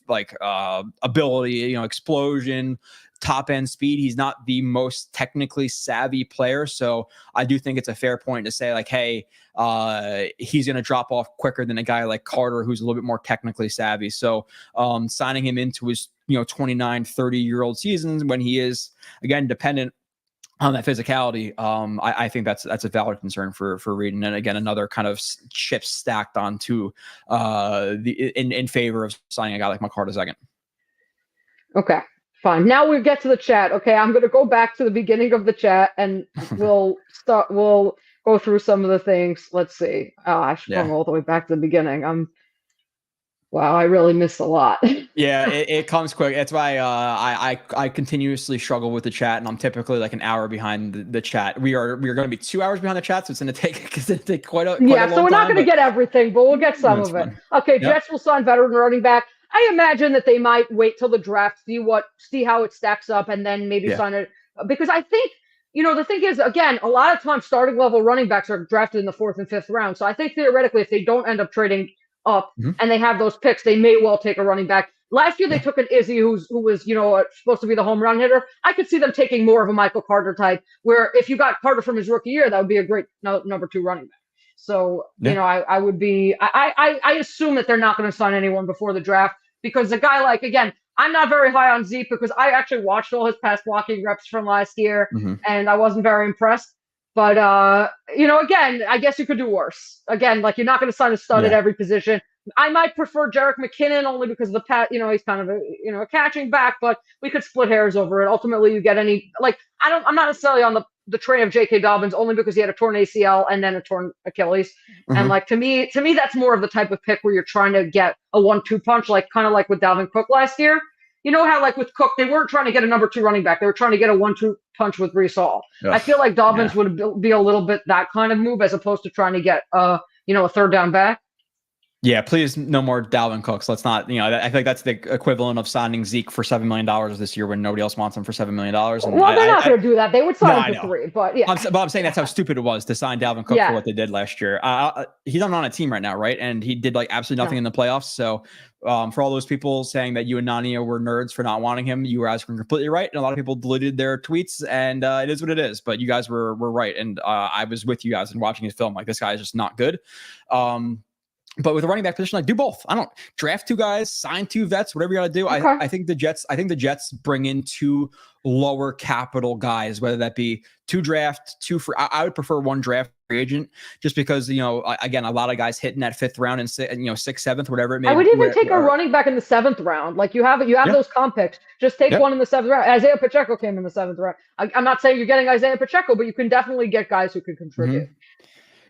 ability, explosion, top end speed. He's not the most technically savvy player. So I do think it's a fair point to say like, hey, he's going to drop off quicker than a guy like Carter, who's a little bit more technically savvy. So signing him into his 29, 30-year-old seasons when he is, again, dependent on that physicality, I think that's a valid concern for Reed. And then again, another kind of chip stacked onto in favor of signing a guy like Michael Carter II. Okay, fine. Now we get to the chat. Okay, I'm going to go back to the beginning of the chat and we'll go through some of the things. Let's see. I sprung all the way back to the beginning. Wow, I really missed a lot. Yeah, it comes quick. That's why I continuously struggle with the chat, and I'm typically like an hour behind the chat. We are going to be 2 hours behind the chat, so it's going to take quite a long time. So we're not going to get everything, but we'll get some of it. Okay, Jets will sign veteran running back. I imagine that they might wait till the draft, see how it stacks up, and then maybe sign it. Because I think, the thing is, again, a lot of times starting level running backs are drafted in the 4th and 5th round. So I think theoretically, if they don't end up trading up and they have those picks, they may well take a running back. Last year they took an Izzy who was supposed to be the home run hitter. I could see them taking more of a Michael Carter type, where if you got Carter from his rookie year, that would be a great number 2 running back. So I would be I assume that they're not going to sign anyone before the draft, because a guy like, again, I'm not very high on Zeke because I actually watched all his pass blocking reps from last year and I wasn't very impressed. But, again, I guess you could do worse. Again, like you're not going to sign a stud at every position. I might prefer Jerick McKinnon only because of the he's kind of a catching back, but we could split hairs over it. Ultimately, you get I'm not necessarily on the train of J.K. Dobbins only because he had a torn ACL and then a torn Achilles. And to me, that's more of the type of pick where you're trying to get a 1-2 punch, kind of like with Dalvin Cook last year. You know how with Cook, they weren't trying to get a number 2 running back. They were trying to get a 1-2 punch with Breece Hall. I feel like Dobbins would be a little bit that kind of move as opposed to trying to get a 3rd down back. Yeah, please no more Dalvin Cooks. Let's not, I think that's the equivalent of signing Zeke for $7 million this year when nobody else wants him for $7 million. And well, they're not going to do that. They would sign him for 3, but yeah. I'm saying that's how stupid it was to sign Dalvin Cook for what they did last year. He's not on a team right now, right? And he did absolutely nothing in the playoffs. So for all those people saying that you and Nania were nerds for not wanting him, you guys were completely right. And a lot of people deleted their tweets, and it is what it is. But you guys were right. And I was with you guys and watching his film. This guy is just not good. But with the running back position, like do both. I don't draft 2 guys, sign 2 vets, whatever you got to do. Okay. I think the Jets bring in 2 lower capital guys, whether that be 2 draft, 2 for. I would prefer 1 draft free agent, just because again, a lot of guys hitting that 5th round and 6th, 7th, whatever it may be. I would even take a running back in the 7th round. Like you have those comp picks. Just take one in the 7th round. Isaiah Pacheco came in the 7th round. I'm not saying you're getting Isaiah Pacheco, but you can definitely get guys who can contribute. Mm-hmm.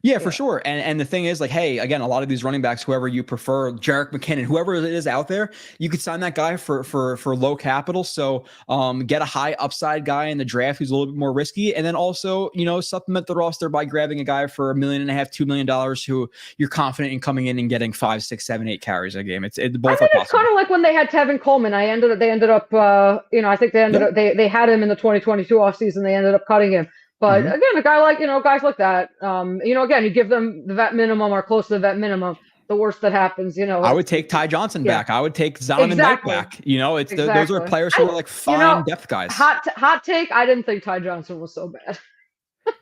Yeah, for sure. And the thing is, like, hey, again, a lot of these running backs, whoever you prefer, Jerick McKinnon, whoever it is out there, you could sign that guy for low capital. So get a high upside guy in the draft who's a little bit more risky, and then also supplement the roster by grabbing a guy for $1.5 million, $2 million who you're confident in coming in and getting 5, 6, 7, 8 carries a game. It's both. I think it's kind of like when they had Tevin Coleman. They ended up I think they had him in the 2022 offseason. They ended up cutting him. But again, a guy like, guys like that, again, you give them the vet minimum or close to the vet minimum. The worst that happens, I would take Ty Johnson back. I would take Donovan Smith back. Those are players who are like fine depth guys. Hot take. I didn't think Ty Johnson was so bad.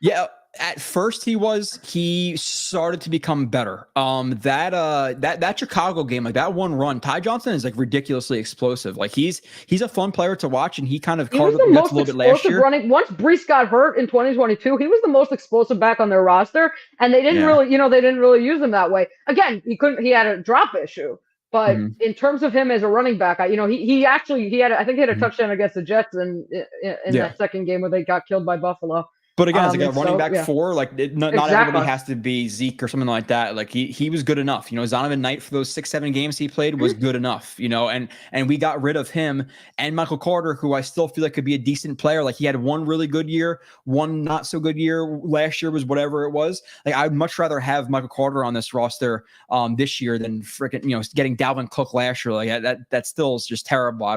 Yeah. At first he started to become better. That Chicago game, like that one run, Ty Johnson is like ridiculously explosive. Like he's a fun player to watch, and he kind of carved up the nuts a little bit last year. Once Brees got hurt in 2022, he was the most explosive back on their roster, and they didn't really use him that way. Again, he had a drop issue. But in terms of him as a running back, he had a touchdown against the Jets in that second game where they got killed by Buffalo. But again, as a running back 4, like not everybody has to be Zeke or something like that. Like he was good enough. Zonovan Knight for those 6-7 games he played was good enough. And we got rid of him and Michael Carter, who I still feel like could be a decent player. Like he had one really good year, one not so good year. Last year was whatever it was. Like I'd much rather have Michael Carter on this roster this year than freaking getting Dalvin Cook last year. Like that still is just terrible.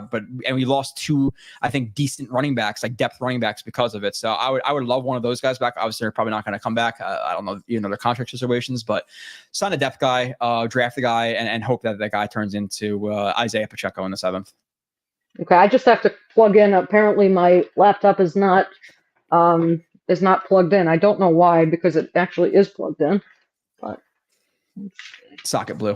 And we lost 2, I think, decent running backs, like depth running backs, because of it. So I would love one of those guys back. Obviously, they're probably not going to come back. I don't know, their contract situations, but sign a depth guy, draft the guy, and hope that guy turns into Isaiah Pacheco in the 7th. Okay, I just have to plug in. Apparently, my laptop is not plugged in. I don't know why, because it actually is plugged in. But socket blew.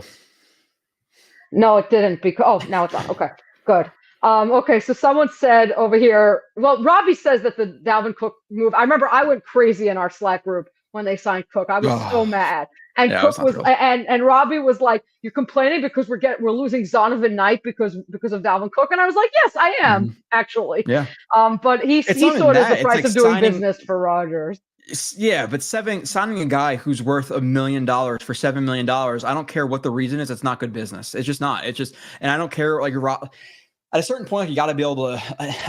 No, it didn't. Now it's on. Okay, good. Okay, so someone said over here, well, Robbie says that the Dalvin Cook move, I remember I went crazy in our Slack group when they signed Cook. I was so mad. And Cook was and Robbie was like, "You're complaining because we're losing Zonovan Knight because of Dalvin Cook." And I was like, "Yes, I am, actually." Yeah. But he saw it as the price of doing business for Rodgers. Yeah, but signing a guy who's worth $1 million for $7 million, I don't care what the reason is, it's not good business. It's just not. And I don't care, like, at a certain point, you got to be able to.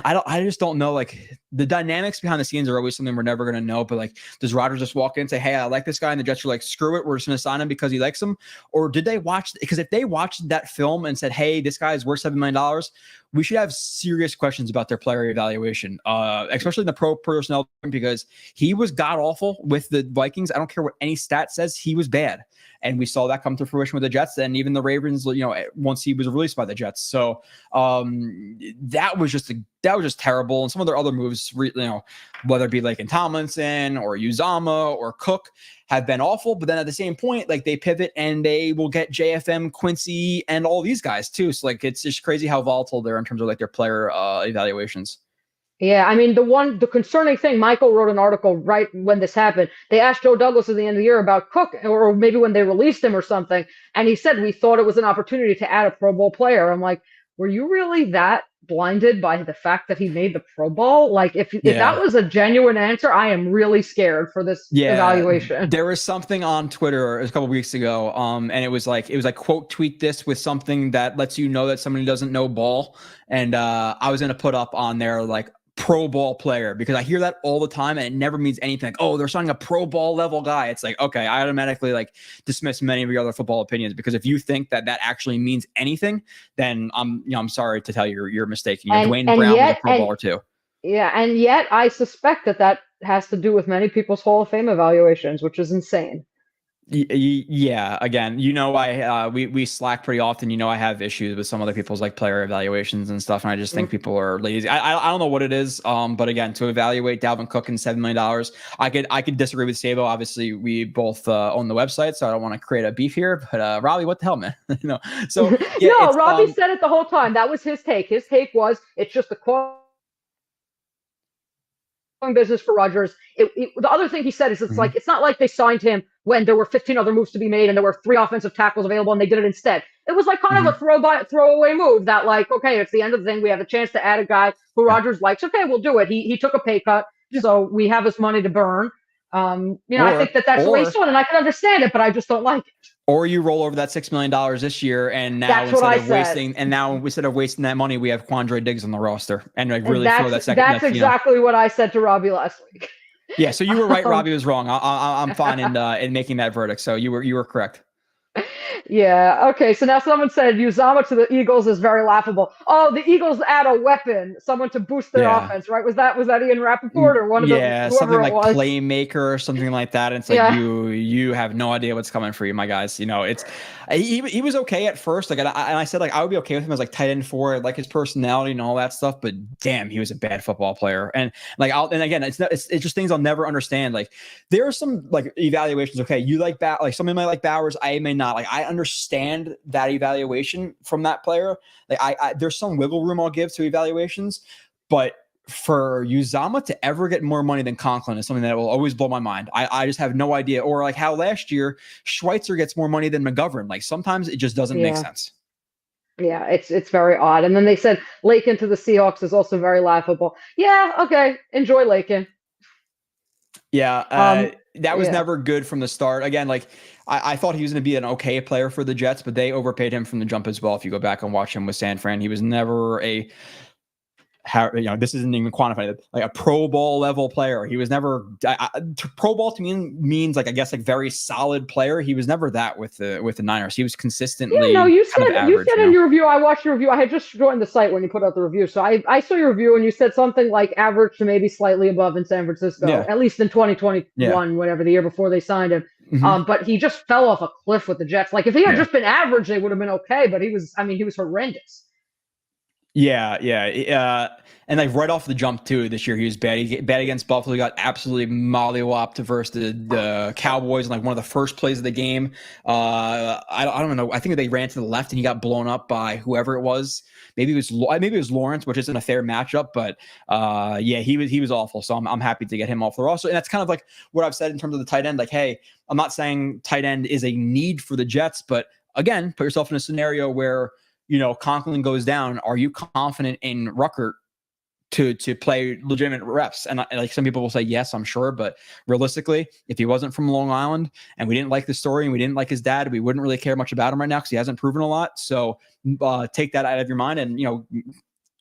I just don't know. Like the dynamics behind the scenes are always something we're never going to know. But like, does Rodgers just walk in and say, "Hey, I like this guy," and the Jets are like, "Screw it, we're just going to sign him because he likes him"? Or did they watch? Because if they watched that film and said, "Hey, this guy is worth $7 million," we should have serious questions about their player evaluation, especially in the pro personnel, because he was god awful with the Vikings. I don't care what any stat says, he was bad. And we saw that come to fruition with the Jets and even the Ravens, once he was released by the Jets. So that was just terrible. And some of their other moves, whether it be like in Tomlinson or Uzama or Cook, have been awful. But then at the same point, like they pivot and they will get JFM, Quincy, and all these guys too. So like it's just crazy how volatile they're in terms of like their player evaluations. Yeah, I mean, the concerning thing, Michael wrote an article right when this happened. They asked Joe Douglas at the end of the year about Cook, or maybe when they released him or something, and he said, "We thought it was an opportunity to add a Pro Bowl player." I'm like, were you really that blinded by the fact that he made the Pro Bowl? Like, if that was a genuine answer, I am really scared for this evaluation. There was something on Twitter a couple of weeks ago, and it was like quote tweet this with something that lets you know that somebody doesn't know ball, and I was going to put up on there like Pro Bowl player, because I hear that all the time and it never means anything. Like, oh, they're signing a Pro Bowl level guy. It's like, okay, I automatically like dismiss many of your other football opinions, because if you think that actually means anything, then I'm sorry to tell you you're mistaken. Dwayne Brown was a Pro Bowler too. Yeah, and yet I suspect that has to do with many people's Hall of Fame evaluations, which is insane. Yeah, again, we slack pretty often. I have issues with some other people's like player evaluations and stuff, and I just think people are lazy. I don't know what it is. But again, to evaluate Dalvin Cook and $7 million, I could disagree with Sabo. Obviously, we both own the website, so I don't want to create a beef here. But Robbie, what the hell, man? So yeah, no, Robbie said it the whole time. That was his take. His take was it's just the business for Rodgers. The other thing he said is like it's not like they signed him when there were 15 other moves to be made and there were 3 offensive tackles available and they did it instead. It was like kind of a throwaway move that like, okay, it's the end of the thing. We have a chance to add a guy who Rodgers likes. Okay, we'll do it. He took a pay cut, so we have this money to burn. I think that's the way he saw it, and I can understand it, but I just don't like it. Or you roll over that $6 million this year, and now instead of wasting that money, we have Quandre Diggs on the roster, and like really throw that second. That's exactly what I said to Robbie last week. Yeah, so you were right. Robbie was wrong. I'm fine in making that verdict. So you were correct. Yeah. Okay. So now someone said Uzomah to the Eagles is very laughable. Oh, the Eagles add a weapon, someone to boost their offense, right? Was that Ian Rappaport or one of them? Yeah, something like playmaker or something like that. And it's like you have no idea what's coming for you, my guys. It's he was okay at first. Like, and I said like I would be okay with him as like tight end 4. I like his personality and all that stuff. But damn, he was a bad football player. And like again, it's just things I'll never understand. Like there are some like evaluations. Okay, you like like somebody might like Bowers, I may not. Like I understand that evaluation from that player. Like I there's some wiggle room I'll give to evaluations, but for Uzomah to ever get more money than Conklin is something that will always blow my mind. I just have no idea. Or like how last year Schweitzer gets more money than McGovern. Like sometimes it just doesn't make sense. Yeah, it's very odd. And then they said Lakin to the Seahawks is also very laughable. Yeah, okay, enjoy Lakin. Yeah, that was never good from the start. Again, like I thought he was going to be an okay player for the Jets, but they overpaid him from the jump as well. If you go back and watch him with San Fran, he was never this isn't even quantified, like a Pro Bowl level player. He was never Pro Bowl to me means like I guess like very solid player. He was never that with the Niners. He was consistently. Yeah, no, you said in your review. I watched your review. I had just joined the site when you put out the review, so I saw your review and you said something like average to maybe slightly above in San Francisco, at least in 2021, whatever the year before they signed him. But he just fell off a cliff with the Jets. Like if he had just been average, they would have been okay. But he was horrendous. Yeah. And like right off the jump too, this year he was bad. He bad against Buffalo. He got absolutely mollywopped versus the Cowboys in like one of the first plays of the game. I don't know. I think they ran to the left and he got blown up by whoever it was. Maybe it was Lawrence, which isn't a fair matchup. But he was awful. So I'm happy to get him off the roster. And that's kind of like what I've said in terms of the tight end. Like, hey, I'm not saying tight end is a need for the Jets, but again, put yourself in a scenario where Conklin goes down. Are you confident in Ruckert to play legitimate reps? And like some people will say, yes, I'm sure. But realistically, if he wasn't from Long Island and we didn't like the story and we didn't like his dad, we wouldn't really care much about him right now because he hasn't proven a lot. So take that out of your mind and,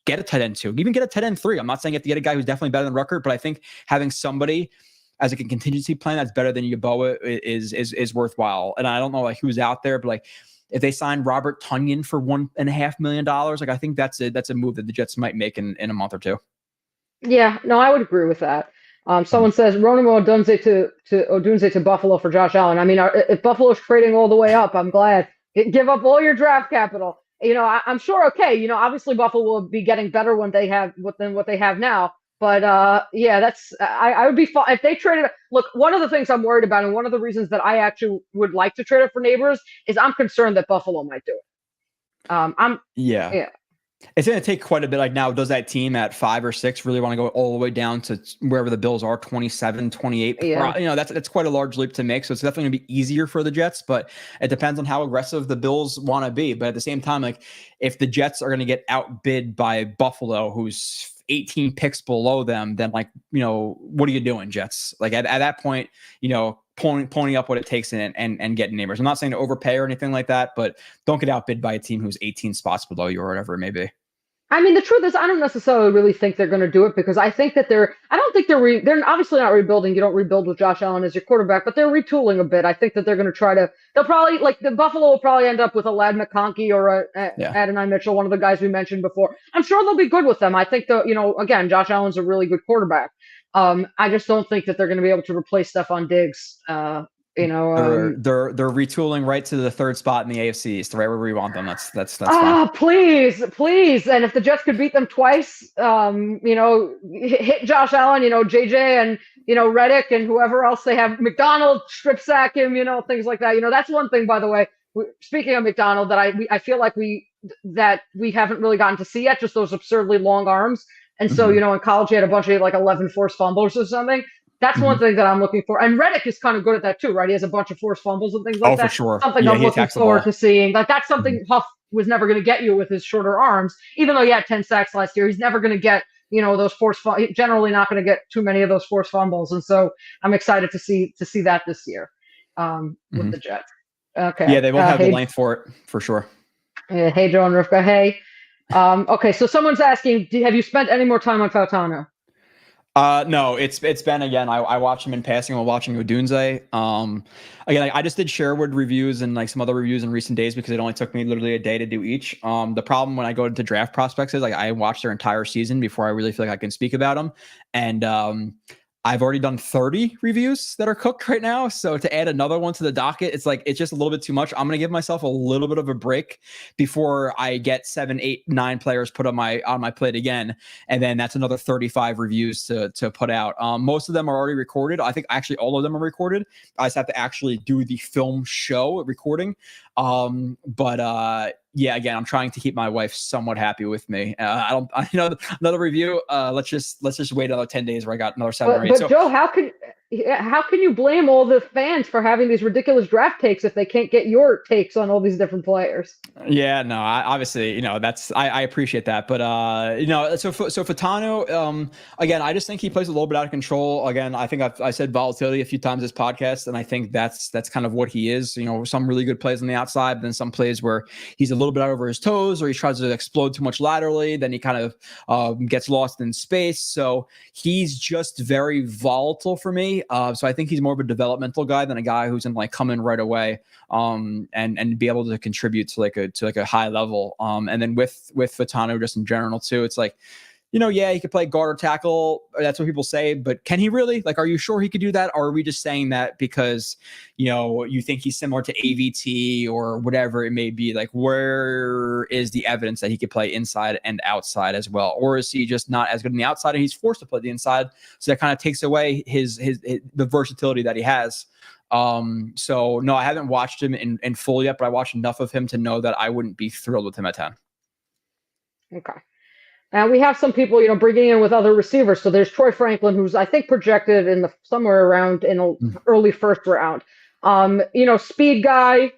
get a tight end 2, even get a tight end 3. I'm not saying you have to get a guy who's definitely better than Ruckert, but I think having somebody as like a contingency plan that's better than Yeboah is worthwhile. And I don't know like who's out there, but like, if they sign Robert Tonyan for $1.5 million, like I think that's a move that the Jets might make in a month or 2. Yeah, no, I would agree with that. Someone says Rome Odunze to Buffalo for Josh Allen. I mean, if Buffalo's trading all the way up, I'm glad. Give up all your draft capital. I'm sure. Okay, obviously Buffalo will be getting better when they have than what they have now. But that's I would be fine if they traded. Look, one of the things I'm worried about, and one of the reasons that I actually would like to trade it for Neighbors, is I'm concerned that Buffalo might do it. It's going to take quite a bit. Like now, does that team at 5 or 6 really want to go all the way down to wherever the Bills are, 27, 28? Yeah. That's quite a large leap to make. So it's definitely going to be easier for the Jets, but it depends on how aggressive the Bills want to be. But at the same time, like if the Jets are going to get outbid by Buffalo, who's 18 picks below them, then like, what are you doing, Jets? Like at that point, ponying up what it takes and getting Neighbors. I'm not saying to overpay or anything like that, but don't get outbid by a team who's 18 spots below you or whatever it may be. I mean, the truth is, I don't necessarily really think they're going to do it because I think that they're obviously not rebuilding. You don't rebuild with Josh Allen as your quarterback, but they're retooling a bit. I think that they're going to they'll probably, like the Buffalo will probably end up with a Ladd McConkey or Adonai Mitchell, one of the guys we mentioned before. I'm sure they'll be good with them. I think again, Josh Allen's a really good quarterback. I just don't think that they're going to be able to replace Stephon Diggs You know, they're retooling right to the third spot in the AFC East, right where we want them. That's fine. Please. And if the Jets could beat them twice, you know, hit Josh Allen, you know, JJ and, you know, Reddick and whoever else they have, McDonald, strip sack him, you know, things like that. You know, that's one thing, by the way, speaking of McDonald, that I feel like we haven't really gotten to see yet, just those absurdly long arms. And so, you know, in college, he had a bunch of like 11 forced fumbles or something. That's one thing that I'm looking for. And Reddick is kind of good at that too, right? He has a bunch of forced fumbles and things like that. For sure. Something I'm looking forward to seeing. Like that's something Huff was never going to get you with his shorter arms. Even though he had 10 sacks last year, he's never going to get, you know, those forced generally not going to get too many of those forced fumbles. And so I'm excited to see that this year with the Jets. Okay. Yeah, they will have the length for it, for sure. Hey, Joe and Rivka. Hey. Okay, so someone's asking, have you spent any more time on Fautano? No, it's been, again, I watched him in passing while watching Odunze. Again, I just did Sherwood reviews and like some other reviews in recent days because it only took me literally a day to do each. The problem when I go into draft prospects is like I watch their entire season before I really feel like I can speak about them. And I've already done 30 reviews that are cooked right now. So to add another one to the docket, it's just a little bit too much. I'm going to give myself a little bit of a break before I get 7, 8, 9 players put on my plate again. And then that's another 35 reviews to put out. Most of them are already recorded. I think actually all of them are recorded. I just have to actually do the film show recording. Yeah, again, I'm trying to keep my wife somewhat happy with me. Another review. Let's just wait another 10 days where I got another 7 or 8. But Joe, how can you blame all the fans for having these ridiculous draft takes if they can't get your takes on all these different players? Yeah, no, obviously, you know, I appreciate that, but you know, so Fautano, again, I just think he plays a little bit out of control. Again, I think I said volatility a few times this podcast, and I think that's kind of what he is. You know, some really good plays on the outside, but then some plays where he's a little bit out over his toes, or he tries to explode too much laterally, then he kind of gets lost in space. So he's just very volatile for me. So I think he's more of a developmental guy than a guy who's in like come in right away and be able to contribute to like a high level. And then with Fautano just in general too, it's like, you know, yeah, he could play guard or tackle. That's what people say, but can he really? Like, are you sure he could do that? Or are we just saying that because, you know, you think he's similar to AVT or whatever it may be? Like, where is the evidence that he could play inside and outside as well? Or is he just not as good on the outside and he's forced to play the inside? So that kind of takes away the versatility that he has. So no, I haven't watched him in full yet, but I watched enough of him to know that I wouldn't be thrilled with him at 10. Okay. And we have some people, you know, bringing in with other receivers. So there's Troy Franklin, who's I think projected in somewhere around in an early first round. You know, speed guy,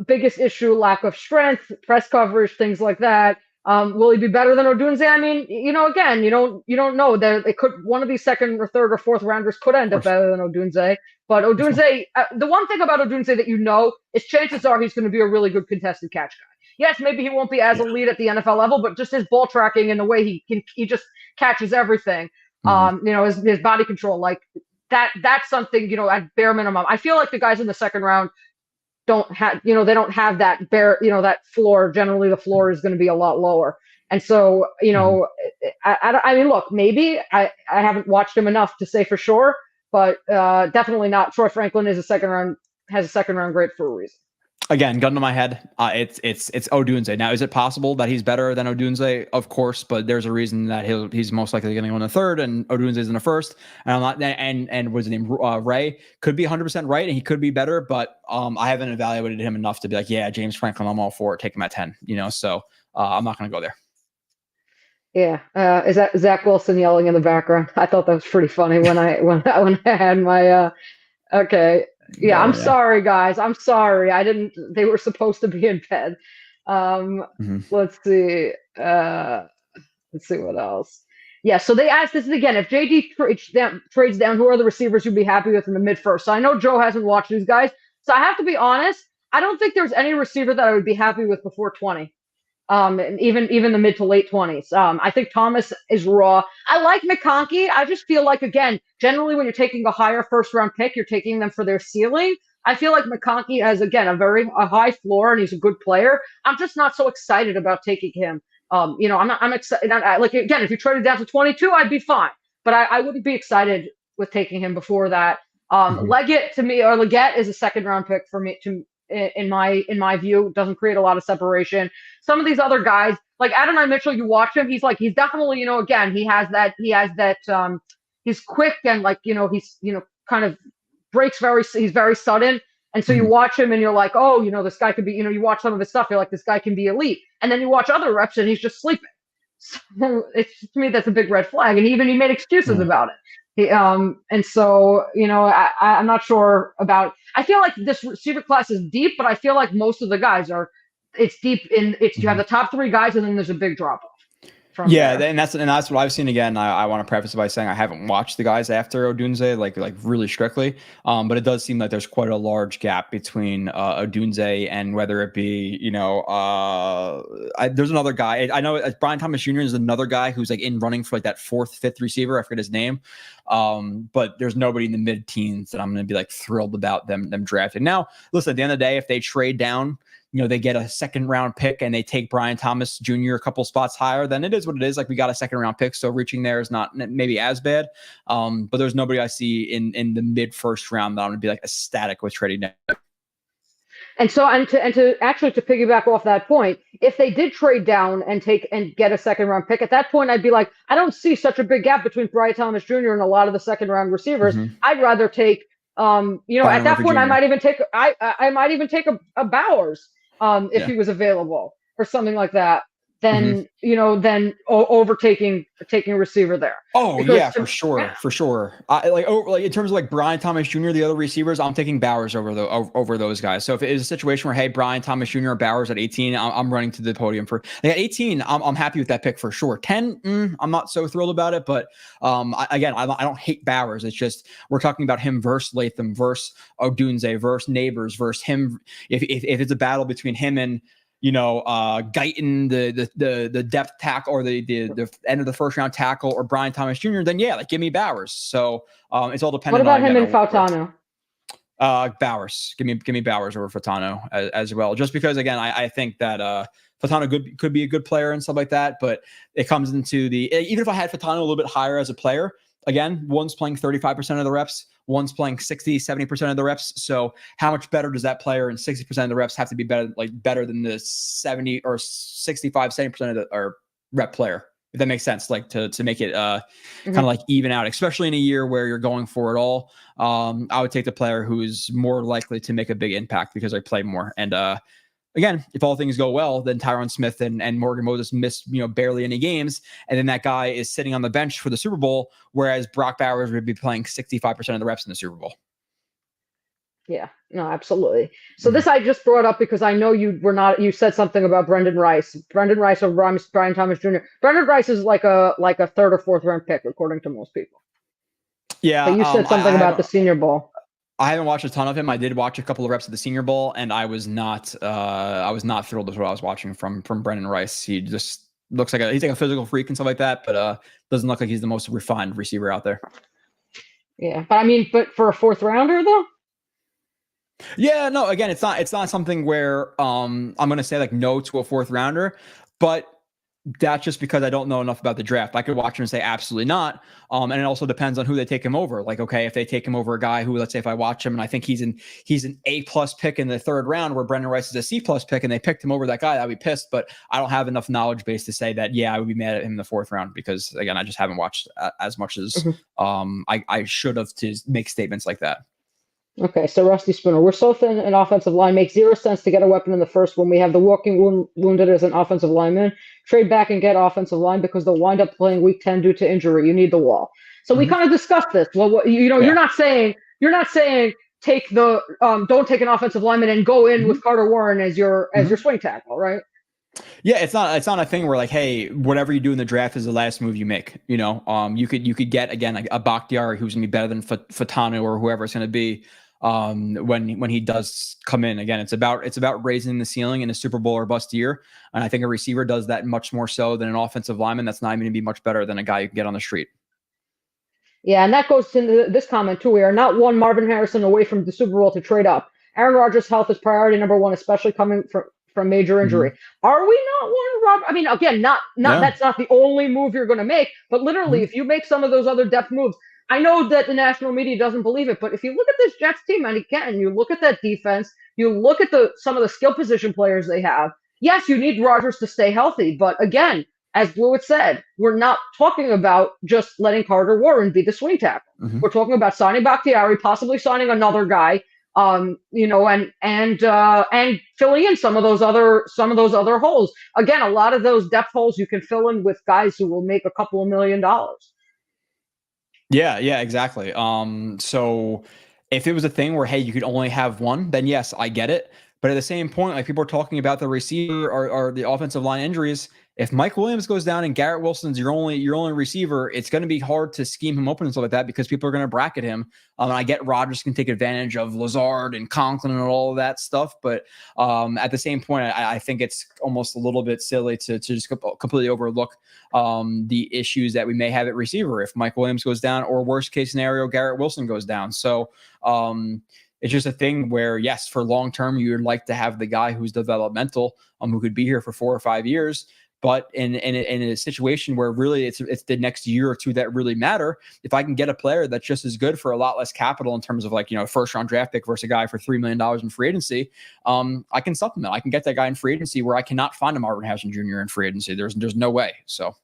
biggest issue, lack of strength, press coverage, things like that. Will he be better than Odunze? I mean, you know, again, you don't know that it could, one of these second or third or fourth rounders could end up better than Odunze. But Odunze, the one thing about Odunze that you know is chances are he's going to be a really good contested catch guy. Yes, maybe he won't be as elite at the NFL level, but just his ball tracking and the way he just catches everything. You know, his body control, like that's something, you know, at bare minimum. I feel like the guys in the second round don't have, you know, they don't have that bare, you know, that floor. Generally, the floor is going to be a lot lower. And so, you know, I mean, look, maybe I haven't watched him enough to say for sure, but definitely not. Troy Franklin has a second round grade for a reason. Again, gun to my head, it's Odunze. Now, is it possible that he's better than Odunze? Of course, but there's a reason that he's most likely going to go in the third, and Odunze is in the first. And I'm not. And what's his name? Ray could be 100% right, and he could be better, but I haven't evaluated him enough to be like, yeah, James Franklin, I'm all for it. Take him at 10. You know, so I'm not going to go there. Yeah, is that Zach Wilson yelling in the background? I thought that was pretty funny when I had my okay. Yeah, I'm sorry, guys. I'm sorry. They were supposed to be in bed. Let's see. Let's see what else. Yeah, so they asked this again. If JD trades down, who are the receivers you'd be happy with in the mid-first? So I know Joe hasn't watched these guys. So I have to be honest. I don't think there's any receiver that I would be happy with before 20. And even the mid to late 20s. I think Thomas is raw. I like McConkey. I just feel like, again, generally when you're taking a higher first round pick, you're taking them for their ceiling. I feel like McConkey has, again, a high floor and he's a good player. I'm just not so excited about taking him. You know, I'm excited. Like, again, if you traded down to 22, I'd be fine. But I wouldn't be excited with taking him before that. Leggett to me, or Leggett is a second round pick for me in my view. Doesn't create a lot of separation. Some of these other guys, like Adonai Mitchell, you watch him, he's definitely, again, he has that he's quick and he's kind of he's very sudden. And so you watch him and you're like, oh, this guy could be, you watch some of his stuff, you're like, this guy can be elite. And then you watch other reps and he's just sleeping. So to me, that's a big red flag. And he made excuses about it. And so, I'm not sure about, I feel like this receiver class is deep, but I feel like most of the guys it's deep you have the top 3 guys and then there's a big drop off. Yeah, and that's what I've seen. Again, I want to preface it by saying I haven't watched the guys after Odunze like really strictly, but it does seem like there's quite a large gap between Odunze and whether it be there's another guy I know Brian Thomas Jr. is another guy who's like in running for like that 4th, 5th receiver. I forget his name, but there's nobody in the mid-teens that I'm going to be like thrilled about them drafting. Now, listen, at the end of the day, if they trade down, they get a 2nd round pick and they take Brian Thomas Jr. a couple spots higher, then it is what it is. Like, we got a 2nd round pick, so reaching there is not maybe as bad. But there's nobody I see in the mid 1st round that I'm gonna be like ecstatic with trading down. And so, and to piggyback off that point, if they did trade down and get a 2nd round pick, at that point I'd be like, I don't see such a big gap between Brian Thomas Jr. and a lot of the 2nd round receivers. I'd rather take at that point, Jr. I might even take a Bowers. If he was available or something like that, then overtaking a receiver there. Oh, because for sure. Like in terms of like Brian Thomas Jr., the other receivers, I'm taking Bowers over those guys. So if it is a situation where, hey, Brian Thomas Jr. or Bowers at 18, I'm running to the podium for. Like, at 18, I'm happy with that pick for sure. 10, I'm not so thrilled about it, but I don't hate Bowers. It's just we're talking about him versus Latham versus Odunze versus Neighbors versus him. If it's a battle between him and Guyton, the depth tackle or the end of the 1st round tackle, or Brian Thomas Jr., then give me Bowers. So it's all dependent. What about him and Fautano? Bowers. Give me Bowers over Fautano as well. Just because, again, I think that Fautano could be a good player and stuff like that, but it comes into even if I had Fautano a little bit higher as a player, again, one's playing 35% of the reps, one's playing 60, 70% of the reps. So how much better does that player in 60% of the reps have to be better than the 70 or 65, 70% of the rep player? If that makes sense, like to make it kind of like even out, especially in a year where you're going for it all. I would take the player who's more likely to make a big impact because I play more. And again, if all things go well, then Tyron Smith and Morgan Moses miss barely any games, and then that guy is sitting on the bench for the Super Bowl, whereas Brock Bowers would be playing 65% of the reps in the Super Bowl. Yeah, no, absolutely. So this I just brought up because I know you said something about Brendan Rice or Brian Thomas Jr. Brendan Rice is like a 3rd or 4th round pick according to most people. Yeah, but you said something about the Senior Bowl. I haven't watched a ton of him. I did watch a couple of reps at the Senior Bowl, and I was not thrilled with what I was watching from Brendan Rice. He just looks like he's like a physical freak and stuff like that, but doesn't look like he's the most refined receiver out there. Yeah, but for a 4th rounder though. Yeah, no. Again, it's not something where I'm going to say like no to a 4th rounder, but that's just because I don't know enough about the draft. I could watch him and say absolutely not. And it also depends on who they take him over. Like, okay, if they take him over a guy who, let's say if I watch him and I think he's an A+ pick in the 3rd round where Brendan Rice is a C+ pick and they picked him over that guy, I'd be pissed. But I don't have enough knowledge base to say that, I would be mad at him in the 4th round because, again, I just haven't watched as much as I should have to make statements like that. Okay, so Rusty Spooner, we're so thin in offensive line. Makes 0 sense to get a weapon in the 1st when we have the walking wounded as an offensive lineman. Trade back and get offensive line because they'll wind up playing week 10 due to injury. You need the wall. So we kind of discussed this. Well, you're not saying take the don't take an offensive lineman and go in with Carter Warren as your swing tackle, right? Yeah, it's not a thing where like, hey, whatever you do in the draft is the last move you make. You could get again like a Bakhtiari who's gonna be better than Fautano or whoever it's gonna be. When he does come in. Again, it's about raising the ceiling in a Super Bowl or bust year. And I think a receiver does that much more so than an offensive lineman that's not even going to be much better than a guy you can get on the street. Yeah, and that goes to this comment too. We are not one Marvin Harrison away from the Super Bowl to trade up. Aaron Rodgers' health is priority number 1, especially coming from major injury. Are we not one, Rob? I mean, again, not that's not the only move you're going to make, but literally, if you make some of those other depth moves, I know that the national media doesn't believe it, but if you look at this Jets team, and again, you look at that defense, you look at some of the skill position players they have. Yes, you need Rodgers to stay healthy, but again, as Blewett said, we're not talking about just letting Carter Warren be the swing tackle. Mhm. We're talking about signing Bakhtiari, possibly signing another guy, and filling in some of those other holes. Again, a lot of those depth holes you can fill in with guys who will make a couple of $1 million. Yeah, exactly. So if it was a thing where, hey, you could only have one, then yes, I get it. But at the same point, like people are talking about the receiver or the offensive line injuries. If Mike Williams goes down and Garrett Wilson's your only receiver, it's going to be hard to scheme him open and stuff like that because people are going to bracket him. And I get Rodgers can take advantage of Lazard and Conklin and all of that stuff, but at the same point, I think it's almost a little bit silly to just completely overlook the issues that we may have at receiver if Mike Williams goes down, or worst case scenario, Garrett Wilson goes down. So it's just a thing where, yes, for long term, you would like to have the guy who's developmental, who could be here for 4 or 5 years. But in a situation where really it's the next year or two that really matter, if I can get a player that's just as good for a lot less capital in terms of like, first round draft pick versus a guy for $3 million in free agency, I can supplement. I can get that guy in free agency where I cannot find a Marvin Harrison Jr. in free agency. There's no way. So.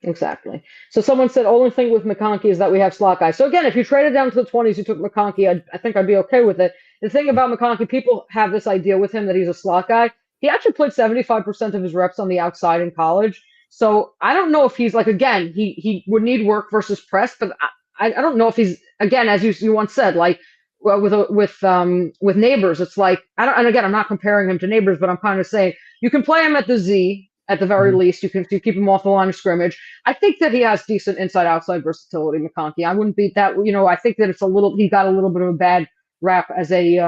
Exactly. So someone said, only thing with McConkey is that we have slot guys. So again, if you traded down to the 20s, you took McConkey, I think I'd be okay with it. The thing about McConkey, people have this idea with him that he's a slot guy. He actually played 75% of his reps on the outside in college. So I don't know if he's like, again, he would need work versus press, but I don't know if he's, again, as you once said, like with Neighbors, it's like, and again, I'm not comparing him to Neighbors, but I'm kind of saying you can play him at the Z. At the very least, you keep him off the line of scrimmage. I think that he has decent inside-outside versatility, McConkey. I wouldn't beat that. I think that he got a little bit of a bad rap as a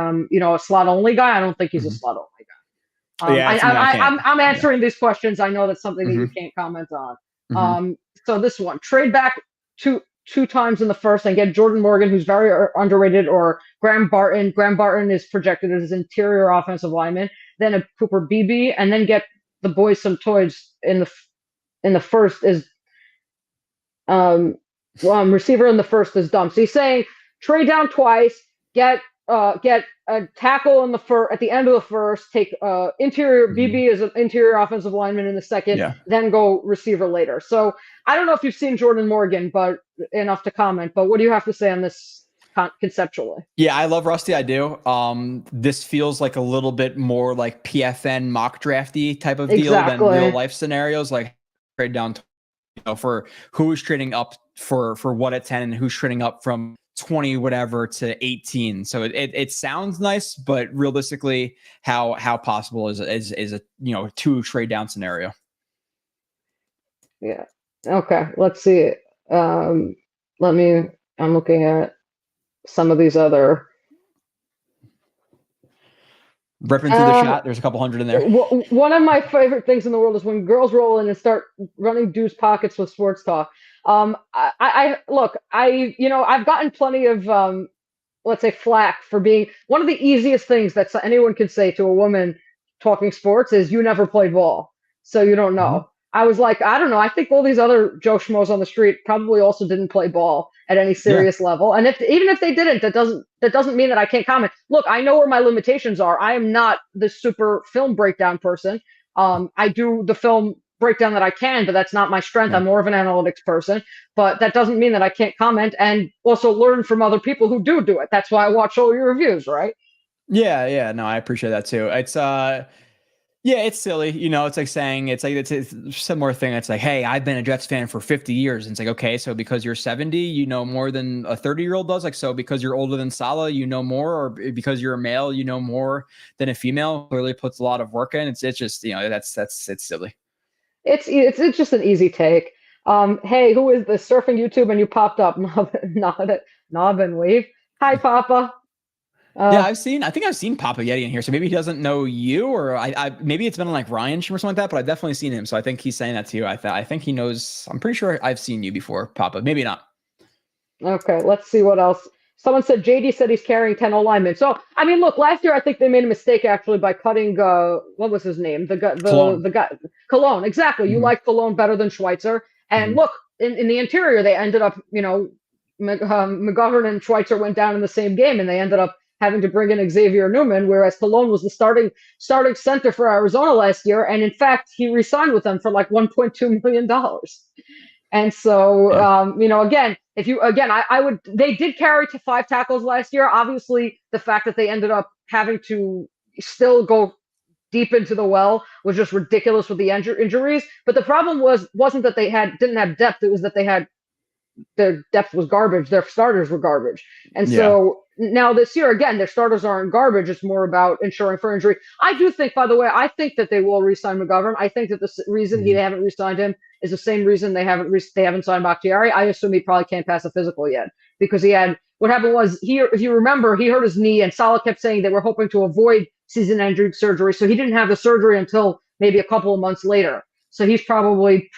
slot-only guy. I don't think he's a slot-only guy. I'm answering these questions. I know that's something that you can't comment on. So this one, trade back two times in the first and get Jordan Morgan, who's very underrated, or Graham Barton. Graham Barton is projected as interior offensive lineman. Then a Cooper Beebe, and then get the boys some toys in the first is receiver in the first is dumb. So he's saying trade down twice, get a tackle in the at the end of the first, take interior BB as an interior offensive lineman in the second, then go receiver later. So I don't know if you've seen Jordan Morgan, but enough to comment. But what do you have to say on this conceptually? Yeah, I love Rusty. I do. This feels like a little bit more like PFN mock drafty type of deal than real life scenarios. Like trade down, for who is trading up for what at 10 and who's trading up from 20 whatever to 18. So it sounds nice, but realistically, how possible is a 2 trade down scenario? Yeah. Okay. Let's see. I'm looking at some of these other. Ripping through the chat, there's a couple hundred in there. One of my favorite things in the world is when girls roll in and start running dudes' pockets with sports talk. I've gotten plenty of let's say flack for being one of the easiest things that anyone can say to a woman talking sports is you never played ball, so you don't know. I was like, I don't know. I think all these other Joe Schmoes on the street probably also didn't play ball at any serious level. And even if they didn't, that doesn't mean that I can't comment. Look, I know where my limitations are. I am not the super film breakdown person. I do the film breakdown that I can, but that's not my strength. I'm more of an analytics person. But that doesn't mean that I can't comment and also learn from other people who do it. That's why I watch all your reviews, right? Yeah. No, I appreciate that too. It's yeah, it's silly. It's like saying it's a similar thing. It's like, hey, I've been a Jets fan for 50 years. And it's like, okay, so because you're 70, you know more than a 30-year-old does. Like, so because you're older than Salah, you know more, or because you're a male, you know more than a female. Clearly puts a lot of work in. It's just, it's silly. It's just an easy take. Hey, who is this surfing YouTube? And you popped up. Knob and wave. Hi, Papa. Yeah, I think I've seen Papa Yeti in here. So maybe he doesn't know you, or I maybe it's been on like Ryan Stream or something like that, but I've definitely seen him. So I think he's saying that to you. I think he knows. I'm pretty sure I've seen you before, Papa. Maybe not. Okay, let's see what else. Someone said JD said he's carrying 10 linemen. So I mean, look, last year I think they made a mistake actually by cutting what was his name? The guy Cologne. Exactly. You like Cologne better than Schweitzer. And look, in the interior they ended up, McGovern and Schweitzer went down in the same game, and they ended up having to bring in Xavier Newman, whereas Colon was the starting center for Arizona last year, and in fact, he re-signed with them for like $1.2 million. And so, again, I would. They did carry to 5 tackles last year. Obviously, the fact that they ended up having to still go deep into the well was just ridiculous with the injuries. But the problem wasn't that they didn't have depth. It was that their depth was garbage. Their starters were garbage. And so now this year, again, their starters aren't garbage. It's more about ensuring for injury. I do think, by the way, that they will re-sign McGovern. I think that the reason they haven't re-signed him is the same reason they haven't signed Bakhtiari. I assume he probably can't pass a physical yet because what happened was if you remember, he hurt his knee, and Saleh kept saying they were hoping to avoid season-ending surgery, so he didn't have the surgery until maybe a couple of months later. So he's probably,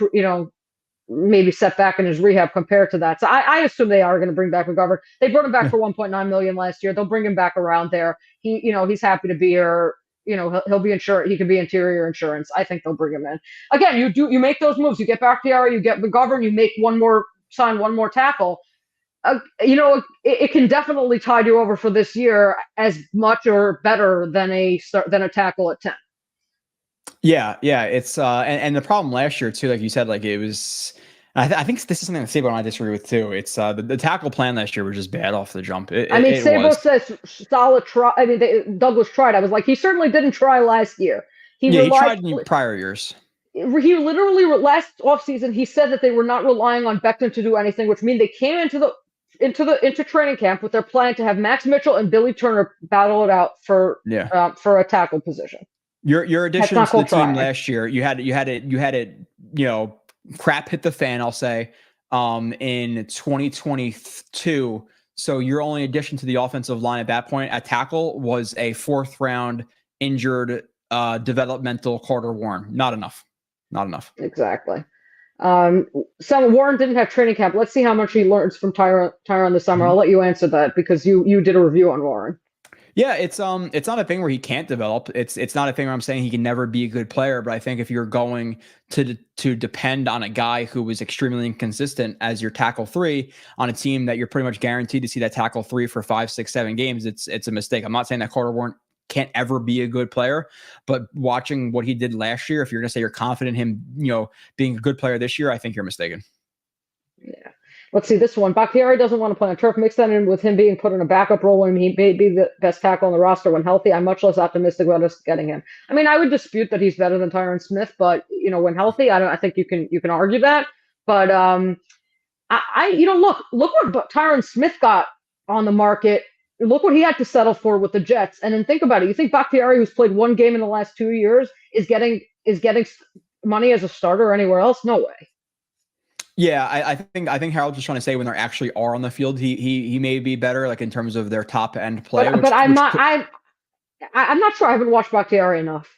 maybe set back in his rehab compared to that. So I assume they are going to bring back McGovern. They brought him back for $1.9 million last year. They'll bring him back around there. He's happy to be here. He'll be insured. He can be interior insurance. I think they'll bring him in. Again, you make those moves. You get Bakhtiari, you get McGovern, you sign one more tackle. It can definitely tide you over for this year as much or better than a tackle at 10. Yeah. It's and the problem last year too, like you said, like it was. I think this is something that Sabo and I disagree with too. It's the tackle plan last year was just bad off the jump. Sabo says solid try. Douglas tried. I was like, he certainly didn't try last year. He tried in prior years. He literally last offseason he said that they were not relying on Becton to do anything, which means they came into training camp with their plan to have Max Mitchell and Billy Turner battle it out for a tackle position. Your addition to the team last year, you had it, crap hit the fan, I'll say, in 2022. So your only addition to the offensive line at that point at tackle was a 4th round injured developmental Carter Warren. Not enough. Exactly. Warren didn't have training camp. Let's see how much he learns from Tyron this summer. I'll let you answer that because you did a review on Warren. Yeah, it's not a thing where he can't develop. It's not a thing where I'm saying he can never be a good player. But I think if you're going to depend on a guy who was extremely inconsistent as your tackle 3 on a team that you're pretty much guaranteed to see that tackle 3 for 5, 6, 7 games, it's a mistake. I'm not saying that Carter Warren can't ever be a good player, but watching what he did last year, if you're going to say you're confident in him, being a good player this year, I think you're mistaken. Yeah. Let's see this one. Bakhtiari doesn't want to play on turf. Mix that in with him being put in a backup role when he may be the best tackle on the roster when healthy. I'm much less optimistic about us getting him. I mean, I would dispute that he's better than Tyron Smith, but when healthy, I think you can argue that. But look what Tyron Smith got on the market. Look what he had to settle for with the Jets. And then think about it. You think Bakhtiari, who's played 1 game in the last 2 years, is getting money as a starter anywhere else? No way. Yeah, I think Harold's just trying to say when they actually are on the field, he may be better, like in terms of their top end play. But I'm not sure. I haven't watched Bakhtiari enough.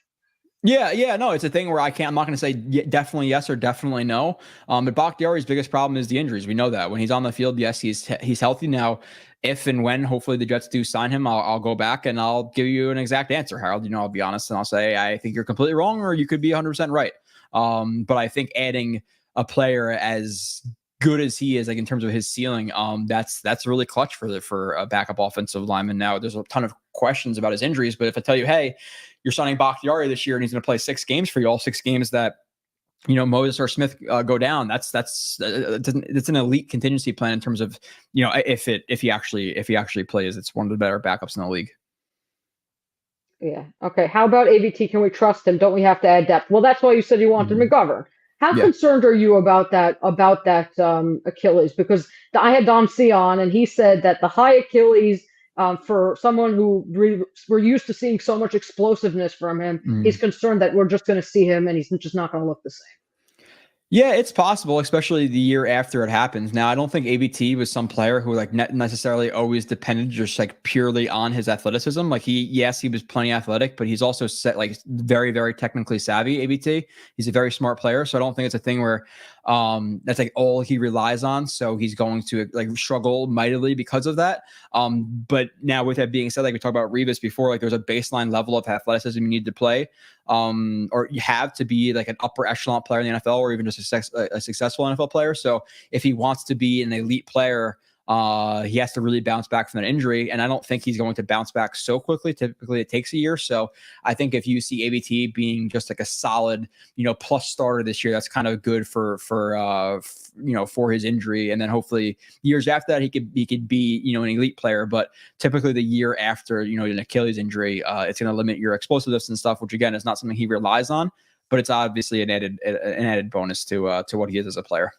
Yeah, no, it's a thing where I'm not going to say definitely yes or definitely no. But Bakhtiari's biggest problem is the injuries. We know that when he's on the field, yes, he's healthy now. If and when hopefully the Jets do sign him, I'll go back and I'll give you an exact answer, Harold. I'll be honest and I'll say I think you're completely wrong or you could be 100% right. But I think adding a player as good as he is, like in terms of his ceiling, that's really clutch for a backup offensive lineman. Now there's a ton of questions about his injuries, but if I tell you, hey, you're signing Bakhtiari this year and he's going to play 6 games for you, all 6 games that Moses or Smith go down, that's an elite contingency plan in terms of if he actually plays. It's one of the better backups in the league. Yeah. Okay. How about AVT? Can we trust him? Don't we have to add depth? Well, that's why you said you wanted McGovern. How concerned are you about that Achilles? Because I had Dom C on, and he said that the high Achilles, for someone who we're used to seeing so much explosiveness from him, he's concerned that we're just going to see him and he's just not going to look the same. Yeah, it's possible, especially the year after it happens. Now, I don't think ABT was some player who necessarily always depended just purely on his athleticism. He was plenty athletic, but he's also very, very technically savvy. ABT, he's a very smart player, so I don't think it's a thing where that's all he relies on. So he's going to struggle mightily because of that. But now with that being said, we talked about Revis before, there's a baseline level of athleticism you need to play, or you have to be an upper echelon player in the NFL, or even just a successful NFL player. So if he wants to be an elite player, He has to really bounce back from that injury, and I don't think he's going to bounce back so quickly. Typically, it takes a year. So I think if you see ABT being just like a solid, plus starter this year, that's kind of good for his injury, and then hopefully years after that he could be an elite player. But typically the year after an Achilles injury, it's going to limit your explosiveness and stuff, which again is not something he relies on, but it's obviously an added bonus to what he is as a player.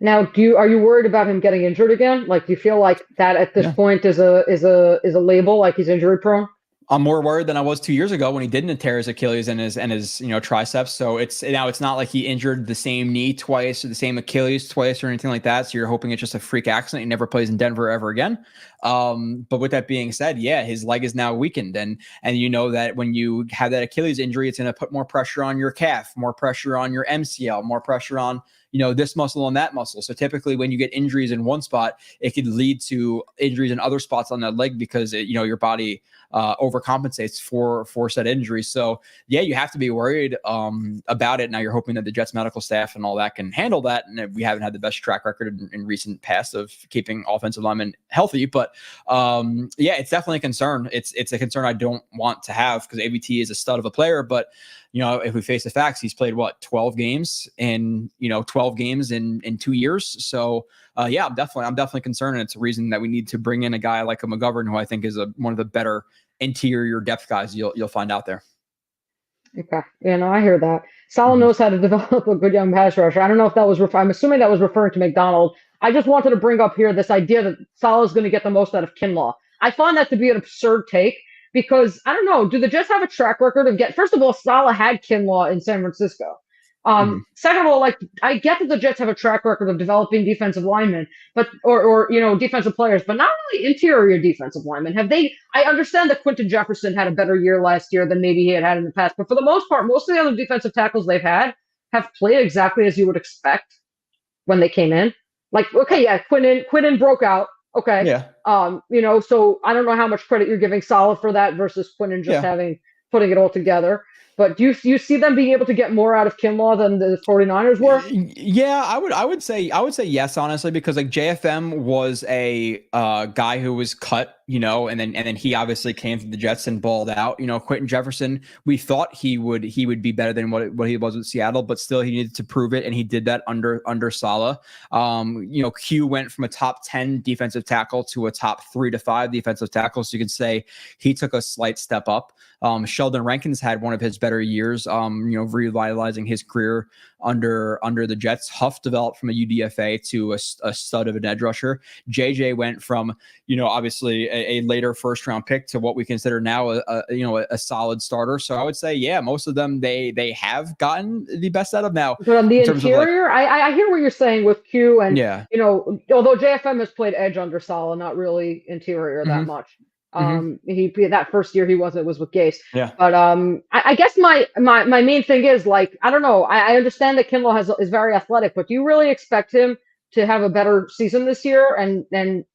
Now, are you worried about him getting injured again? Like, do you feel like that at this point is a label, like he's injury prone? I'm more worried than I was 2 years ago when he didn't tear his Achilles and his triceps. So it's not like he injured the same knee twice or the same Achilles twice or anything like that. So you're hoping it's just a freak accident. He never plays in Denver ever again. But with that being said, his leg is now weakened, and that when you have that Achilles injury, it's going to put more pressure on your calf, more pressure on your MCL, more pressure on this muscle and that muscle. So typically when you get injuries in one spot, it could lead to injuries in other spots on that leg because your body overcompensates for said injuries. So you have to be worried about it. Now you're hoping that the Jets medical staff and all that can handle that. And we haven't had the best track record in recent past of keeping offensive linemen healthy, but it's definitely a concern. It's a concern I don't want to have because ABT is a stud of a player, but if we face the facts, he's played 12 games in 12 games in 2 years. So I'm definitely concerned, and it's a reason that we need to bring in a guy like a McGovern, who I think is one of the better interior depth guys you'll find out there. Okay, I hear that. Saleh knows how to develop a good young pass rusher. I don't know if that was I'm assuming that was referring to McDonald. I just wanted to bring up here this idea that Saleh is going to get the most out of Kinlaw. I find that to be an absurd take. Because, I don't know, do the Jets have a track record of first of all, Saleh had Kinlaw in San Francisco. Second of all, I get that the Jets have a track record of developing defensive linemen, but or defensive players, but not really interior defensive linemen. I understand that Quinton Jefferson had a better year last year than maybe he had in the past, but for the most part, most of the other defensive tackles they've had have played exactly as you would expect when they came in. Quinton broke out. Okay. Yeah. So I don't know how much credit you're giving Saleh for that versus Quinton just putting it all together. But do you see them being able to get more out of Kinlaw than the 49ers were? Yeah, I would say yes, honestly, because JFM was a guy who was cut, and then he obviously came to the Jets and balled out. Quinton Jefferson, we thought he would be better than what he was with Seattle, but still he needed to prove it, and he did that under Saleh. Q went from a top 10 defensive tackle to a top 3 to 5 defensive tackle, so you could say he took a slight step up. Sheldon Rankins had one of his better years, revitalizing his career under the Jets. Huff developed from a UDFA to a stud of an edge rusher. JJ went from, obviously a later first round pick to what we consider now a solid starter. So I would say, most of them they have gotten the best out of now. But on the interior, I hear what you're saying with Q and although JFM has played edge under Saleh, not really interior that much. He that first year he was with Gase. Yeah. But I guess my main thing is I don't know. I understand that Kinlaw is very athletic, but do you really expect him to have a better season this year? And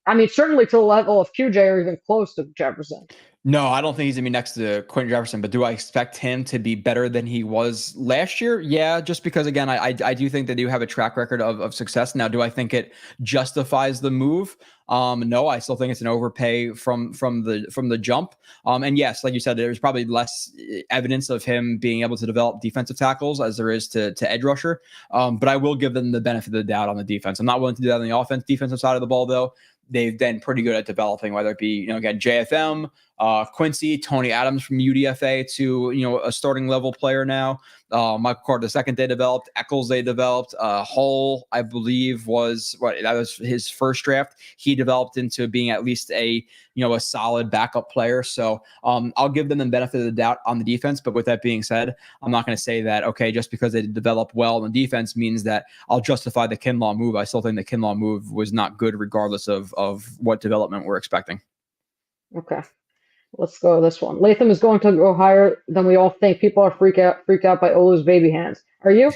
I mean certainly to the level of QJ or even close to Jefferson. No, I don't think he's going to be next to Quinton Jefferson, but do I expect him to be better than he was last year? Yeah, just because, again, I do think they do have a track record of success. Now, do I think it justifies the move? No, I still think it's an overpay from the jump. And yes, like you said, there's probably less evidence of him being able to develop defensive tackles as there is to edge rusher. But I will give them the benefit of the doubt on the defense. I'm not willing to do that on the defensive side of the ball, though. They've been pretty good at developing, whether it be, again, JFM, Quincy, Tony Adams from UDFA to, a starting level player now. Michael Carter II they developed. Eccles they developed. Hull, I believe, that was his first draft. He developed into being at least a solid backup player. So I'll give them the benefit of the doubt on the defense. But with that being said, I'm not going to say that, okay, just because they develop well in the defense means that I'll justify the Kinlaw move. I still think the Kinlaw move was not good regardless of what development we're expecting. Okay. Let's go this one. Latham is going to go higher than we all think. People are freaked out by Olu's baby hands. Are you?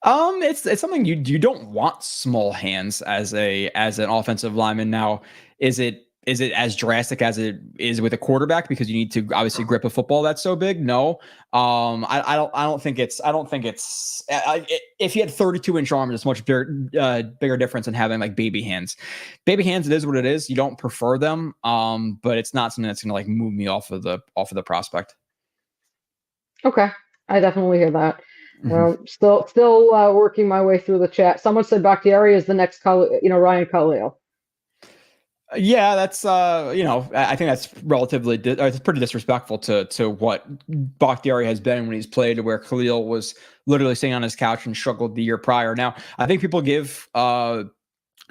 It's something you don't want small hands as an offensive lineman. Now, is it is it as drastic as it is with a quarterback because you need to obviously grip a football that's so big? No. I don't think it's if he had 32-inch arms, it's much bigger difference than having like baby hands. Baby hands, it is what it is. You don't prefer them, but it's not something that's going to like move me off of the prospect. Okay, I definitely hear that. Still working my way through the chat. Someone said Bakhtiari is the next, Ryan Khalil. Yeah, that's I think that's relatively it's pretty disrespectful to what Bakhtiari has been when he's played, where Khalil was literally sitting on his couch and struggled the year prior. Now, I think people give Joe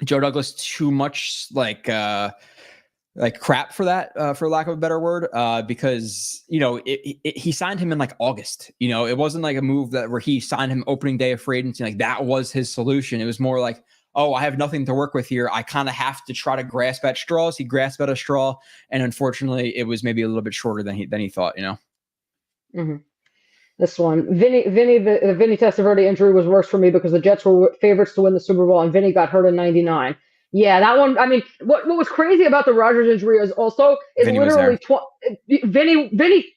Douglas too much like crap for that, for lack of a better word, because he signed him in like August. It wasn't like a move where he signed him opening day of free agency, like that was his solution. It was more like, oh, I have nothing to work with here. I kind of have to try to grasp at straws. He grasped at a straw, and unfortunately, it was maybe a little bit shorter than he thought. Mm-hmm. This one, Vinny, the Vinny Testaverde injury was worse for me because the Jets were favorites to win the Super Bowl, and Vinny got hurt in '99. Yeah, that one. I mean, what was crazy about the Rodgers injury is Vinny literally Vinny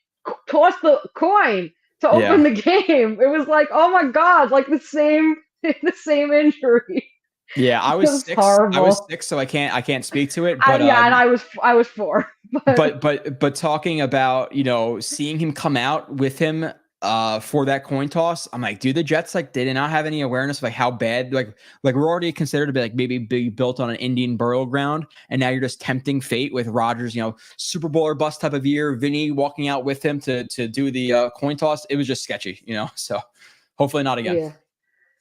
tossed the coin to open the game. It was like, oh my God, like the same injury. Yeah, I was 6. Horrible. I was 6, so I can't speak to it. But and I was 4. But talking about seeing him come out with him for that coin toss, I'm like, dude, the Jets they did not have any awareness of like how bad like we're already considered to be like maybe built on an Indian burial ground, and now you're just tempting fate with Rodgers, Super Bowl or bust type of year, Vinny walking out with him to do the coin toss. It was just sketchy, so hopefully not again. Yeah.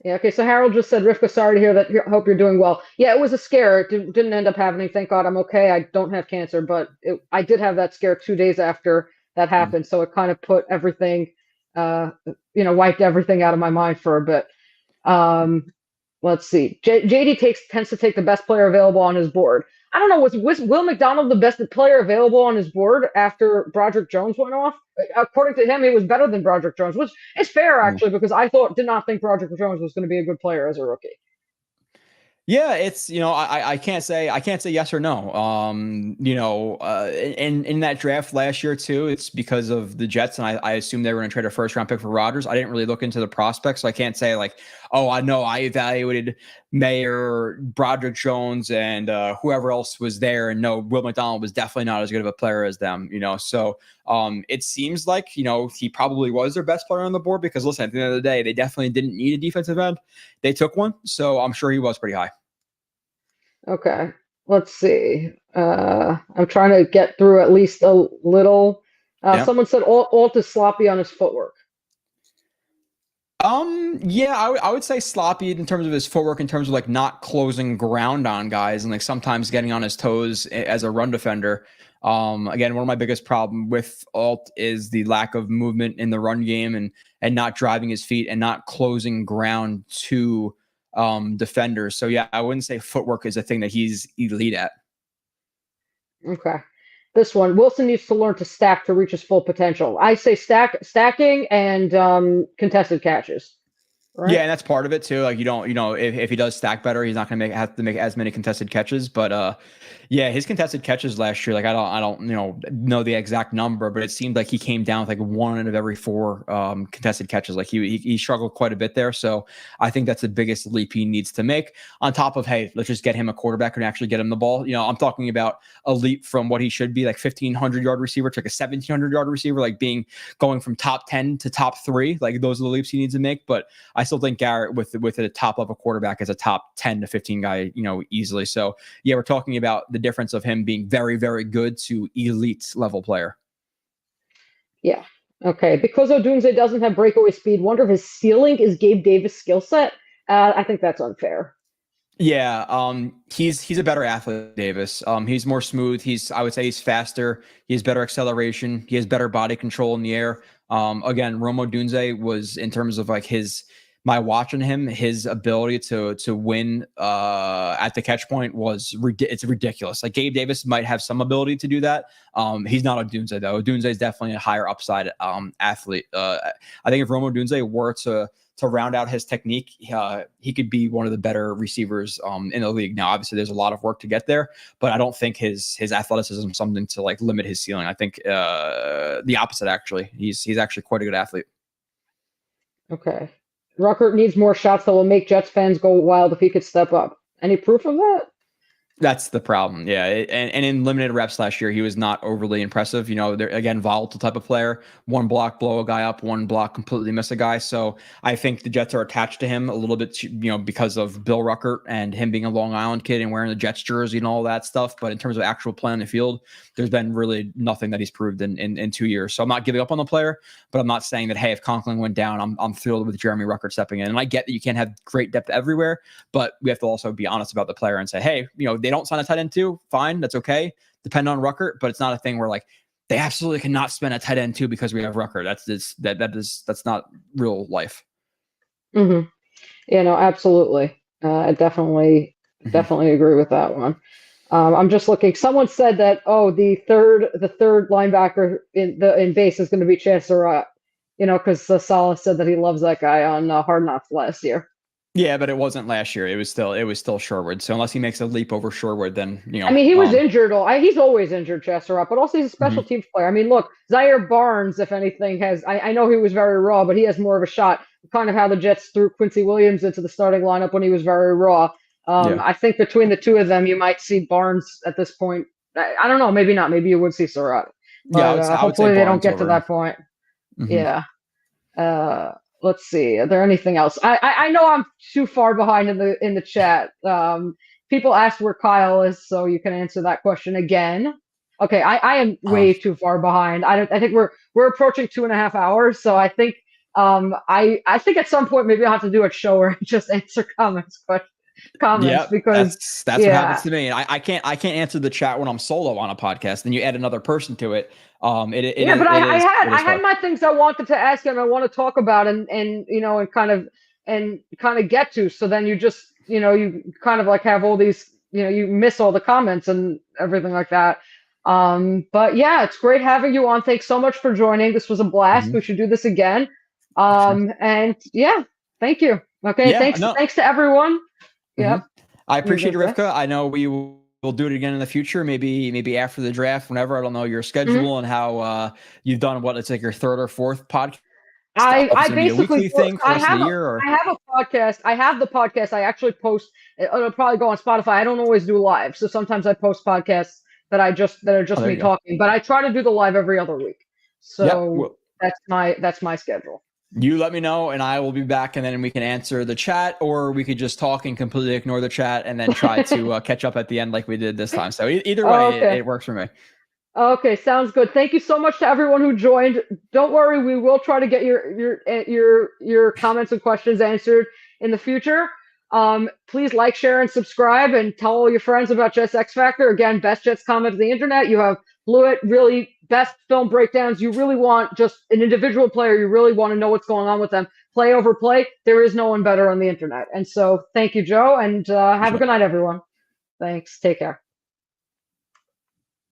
Yeah, okay, so Harold just said, Rivka, sorry to hear that. Hope you're doing well. Yeah, it was a scare. It didn't end up happening. Thank God I'm okay. I don't have cancer, but I did have that scare 2 days after that happened, so it kind of put everything, wiped everything out of my mind for a bit. Let's see. JD tends to take the best player available on his board. I don't know, was Will McDonald the best player available on his board after Broderick Jones went off? According to him, he was better than Broderick Jones, which is fair, actually, because I did not think Broderick Jones was going to be a good player as a rookie. Yeah, it's I can't say yes or no. In that draft last year too, it's because of the Jets, and I assume they were going to trade a first round pick for Rodgers. I didn't really look into the prospects, so I can't say like, oh, I know I evaluated Mayer, Broderick Jones, and whoever else was there, and no, Will McDonald was definitely not as good of a player as them. So it seems like he probably was their best player on the board because listen, at the end of the day, they definitely didn't need a defensive end. They took one, so I'm sure he was pretty high. Okay, let's see. I'm trying to get through at least a little. Someone said Alt is sloppy on his footwork. Yeah, I would say sloppy in terms of his footwork, in terms of like not closing ground on guys and like sometimes getting on his toes as a run defender. Again, one of my biggest problem with Alt is the lack of movement in the run game and not driving his feet and not closing ground to defenders. So yeah, I wouldn't say footwork is a thing that he's elite at. Okay. This one, Wilson needs to learn to stack to reach his full potential. I say stacking and contested catches. Right? Yeah, and that's part of it too. Like if he does stack better, he's not going to have to make as many contested catches. But yeah, his contested catches last year, like I don't know the exact number, but it seemed like he came down with like 1 out of every 4 contested catches. Like he struggled quite a bit there. So I think that's the biggest leap he needs to make. On top of, hey, let's just get him a quarterback and actually get him the ball. I'm talking about a leap from what he should be, like 1,500-yard receiver to like a 1,700-yard receiver, like going from top 10 to top 3. Like those are the leaps he needs to make. But I still think Garrett with a top level quarterback as a top 10 to 15 guy, easily. So yeah, we're talking about the difference of him being very, very good to elite level player. Yeah. Okay. Because Odunze doesn't have breakaway speed, wonder if his ceiling is Gabe Davis' skill set. I think that's unfair. Yeah. He's a better athlete, Davis. He's more smooth. I would say he's faster. He has better acceleration. He has better body control in the air. Again, Rome Odunze was, in terms of like his my watching him, his ability to win at the catch point it's ridiculous. Like Gabe Davis might have some ability to do that. He's not Odunze though. Odunze is definitely a higher upside athlete. I think if Rome Odunze were to round out his technique, he could be one of the better receivers in the league. Now, obviously, there's a lot of work to get there, but I don't think his athleticism is something to like limit his ceiling. I think the opposite, actually. He's actually quite a good athlete. Okay. Ruckert needs more shots that will make Jets fans go wild if he could step up. Any proof of that? That's the problem. Yeah. And in limited reps last year, he was not overly impressive. They're, again, volatile type of player. One block, blow a guy up. One block, completely miss a guy. So I think the Jets are attached to him a little bit, because of Bill Ruckert and him being a Long Island kid and wearing the Jets jersey and all that stuff. But in terms of actual play on the field, there's been really nothing that he's proved in 2 years. So I'm not giving up on the player, but I'm not saying that, hey, if Conklin went down, I'm thrilled with Jeremy Ruckert stepping in. And I get that you can't have great depth everywhere, but we have to also be honest about the player and say, hey, they don't sign a tight end too, fine, that's okay. Depend on Ruckert, but it's not a thing where like they absolutely cannot spend a tight end too because we have Ruckert. That's not real life. Mm-hmm. Yeah, no, absolutely. I definitely agree with that one. I'm just looking. Someone said that the third linebacker in base is going to be Chance Surratt. Because Salah said that he loves that guy on Hard Knocks last year. Yeah, but it wasn't last year. It was still Sherwood. So unless he makes a leap over Sherwood, then I mean, he was injured. He's always injured, Chester up, but also he's a special teams player. I mean, look, Zaire Barnes, if anything, has. I know he was very raw, but he has more of a shot. Kind of how the Jets threw Quincy Williams into the starting lineup when he was very raw. I think between the two of them, you might see Barnes at this point. I don't know. Maybe not. Maybe you would see Surratt. But hopefully they don't get to that point. Yeah. Let's see. Are there anything else? I know I'm too far behind in the chat. People asked where Kyle is, so you can answer that question again. Okay, I am way too far behind. I think we're approaching 2.5 hours, so I think I think at some point maybe I'll have to do a show where I just answer comments because that's what happens to me. And I can't answer the chat when I'm solo on a podcast. Then you add another person to it. I had my things I wanted to ask and I want to talk about and kind of get to. So then you just you kind of like have all these you miss all the comments and everything like that. But yeah, it's great having you on. Thanks so much for joining. This was a blast. We should do this again. And yeah, thank you. Okay, thanks to everyone. Yeah, I appreciate it, Rivka. I know we'll do it again in the future. Maybe after the draft, whenever. I don't know your schedule and how you've done it's like your third or fourth podcast. I basically I have a podcast. I have the podcast. I actually post. It'll probably go on Spotify. I don't always do live, so sometimes I post podcasts that are just me talking. But I try to do the live every other week. So that's my schedule. You let me know, and I will be back, and then we can answer the chat, or we could just talk and completely ignore the chat, and then try to catch up at the end like we did this time. So either way, it works for me. Okay, sounds good. Thank you so much to everyone who joined. Don't worry, we will try to get your comments and questions answered in the future. Please like, share, and subscribe, and tell all your friends about Jets X Factor. Again, best Jets comment of the internet. You have Blewett, really best film breakdowns. You really want just an individual player. You really want to know what's going on with them. Play over play. There is no one better on the internet. And so thank you, Joe, and have a good night, everyone. Thanks. Take care.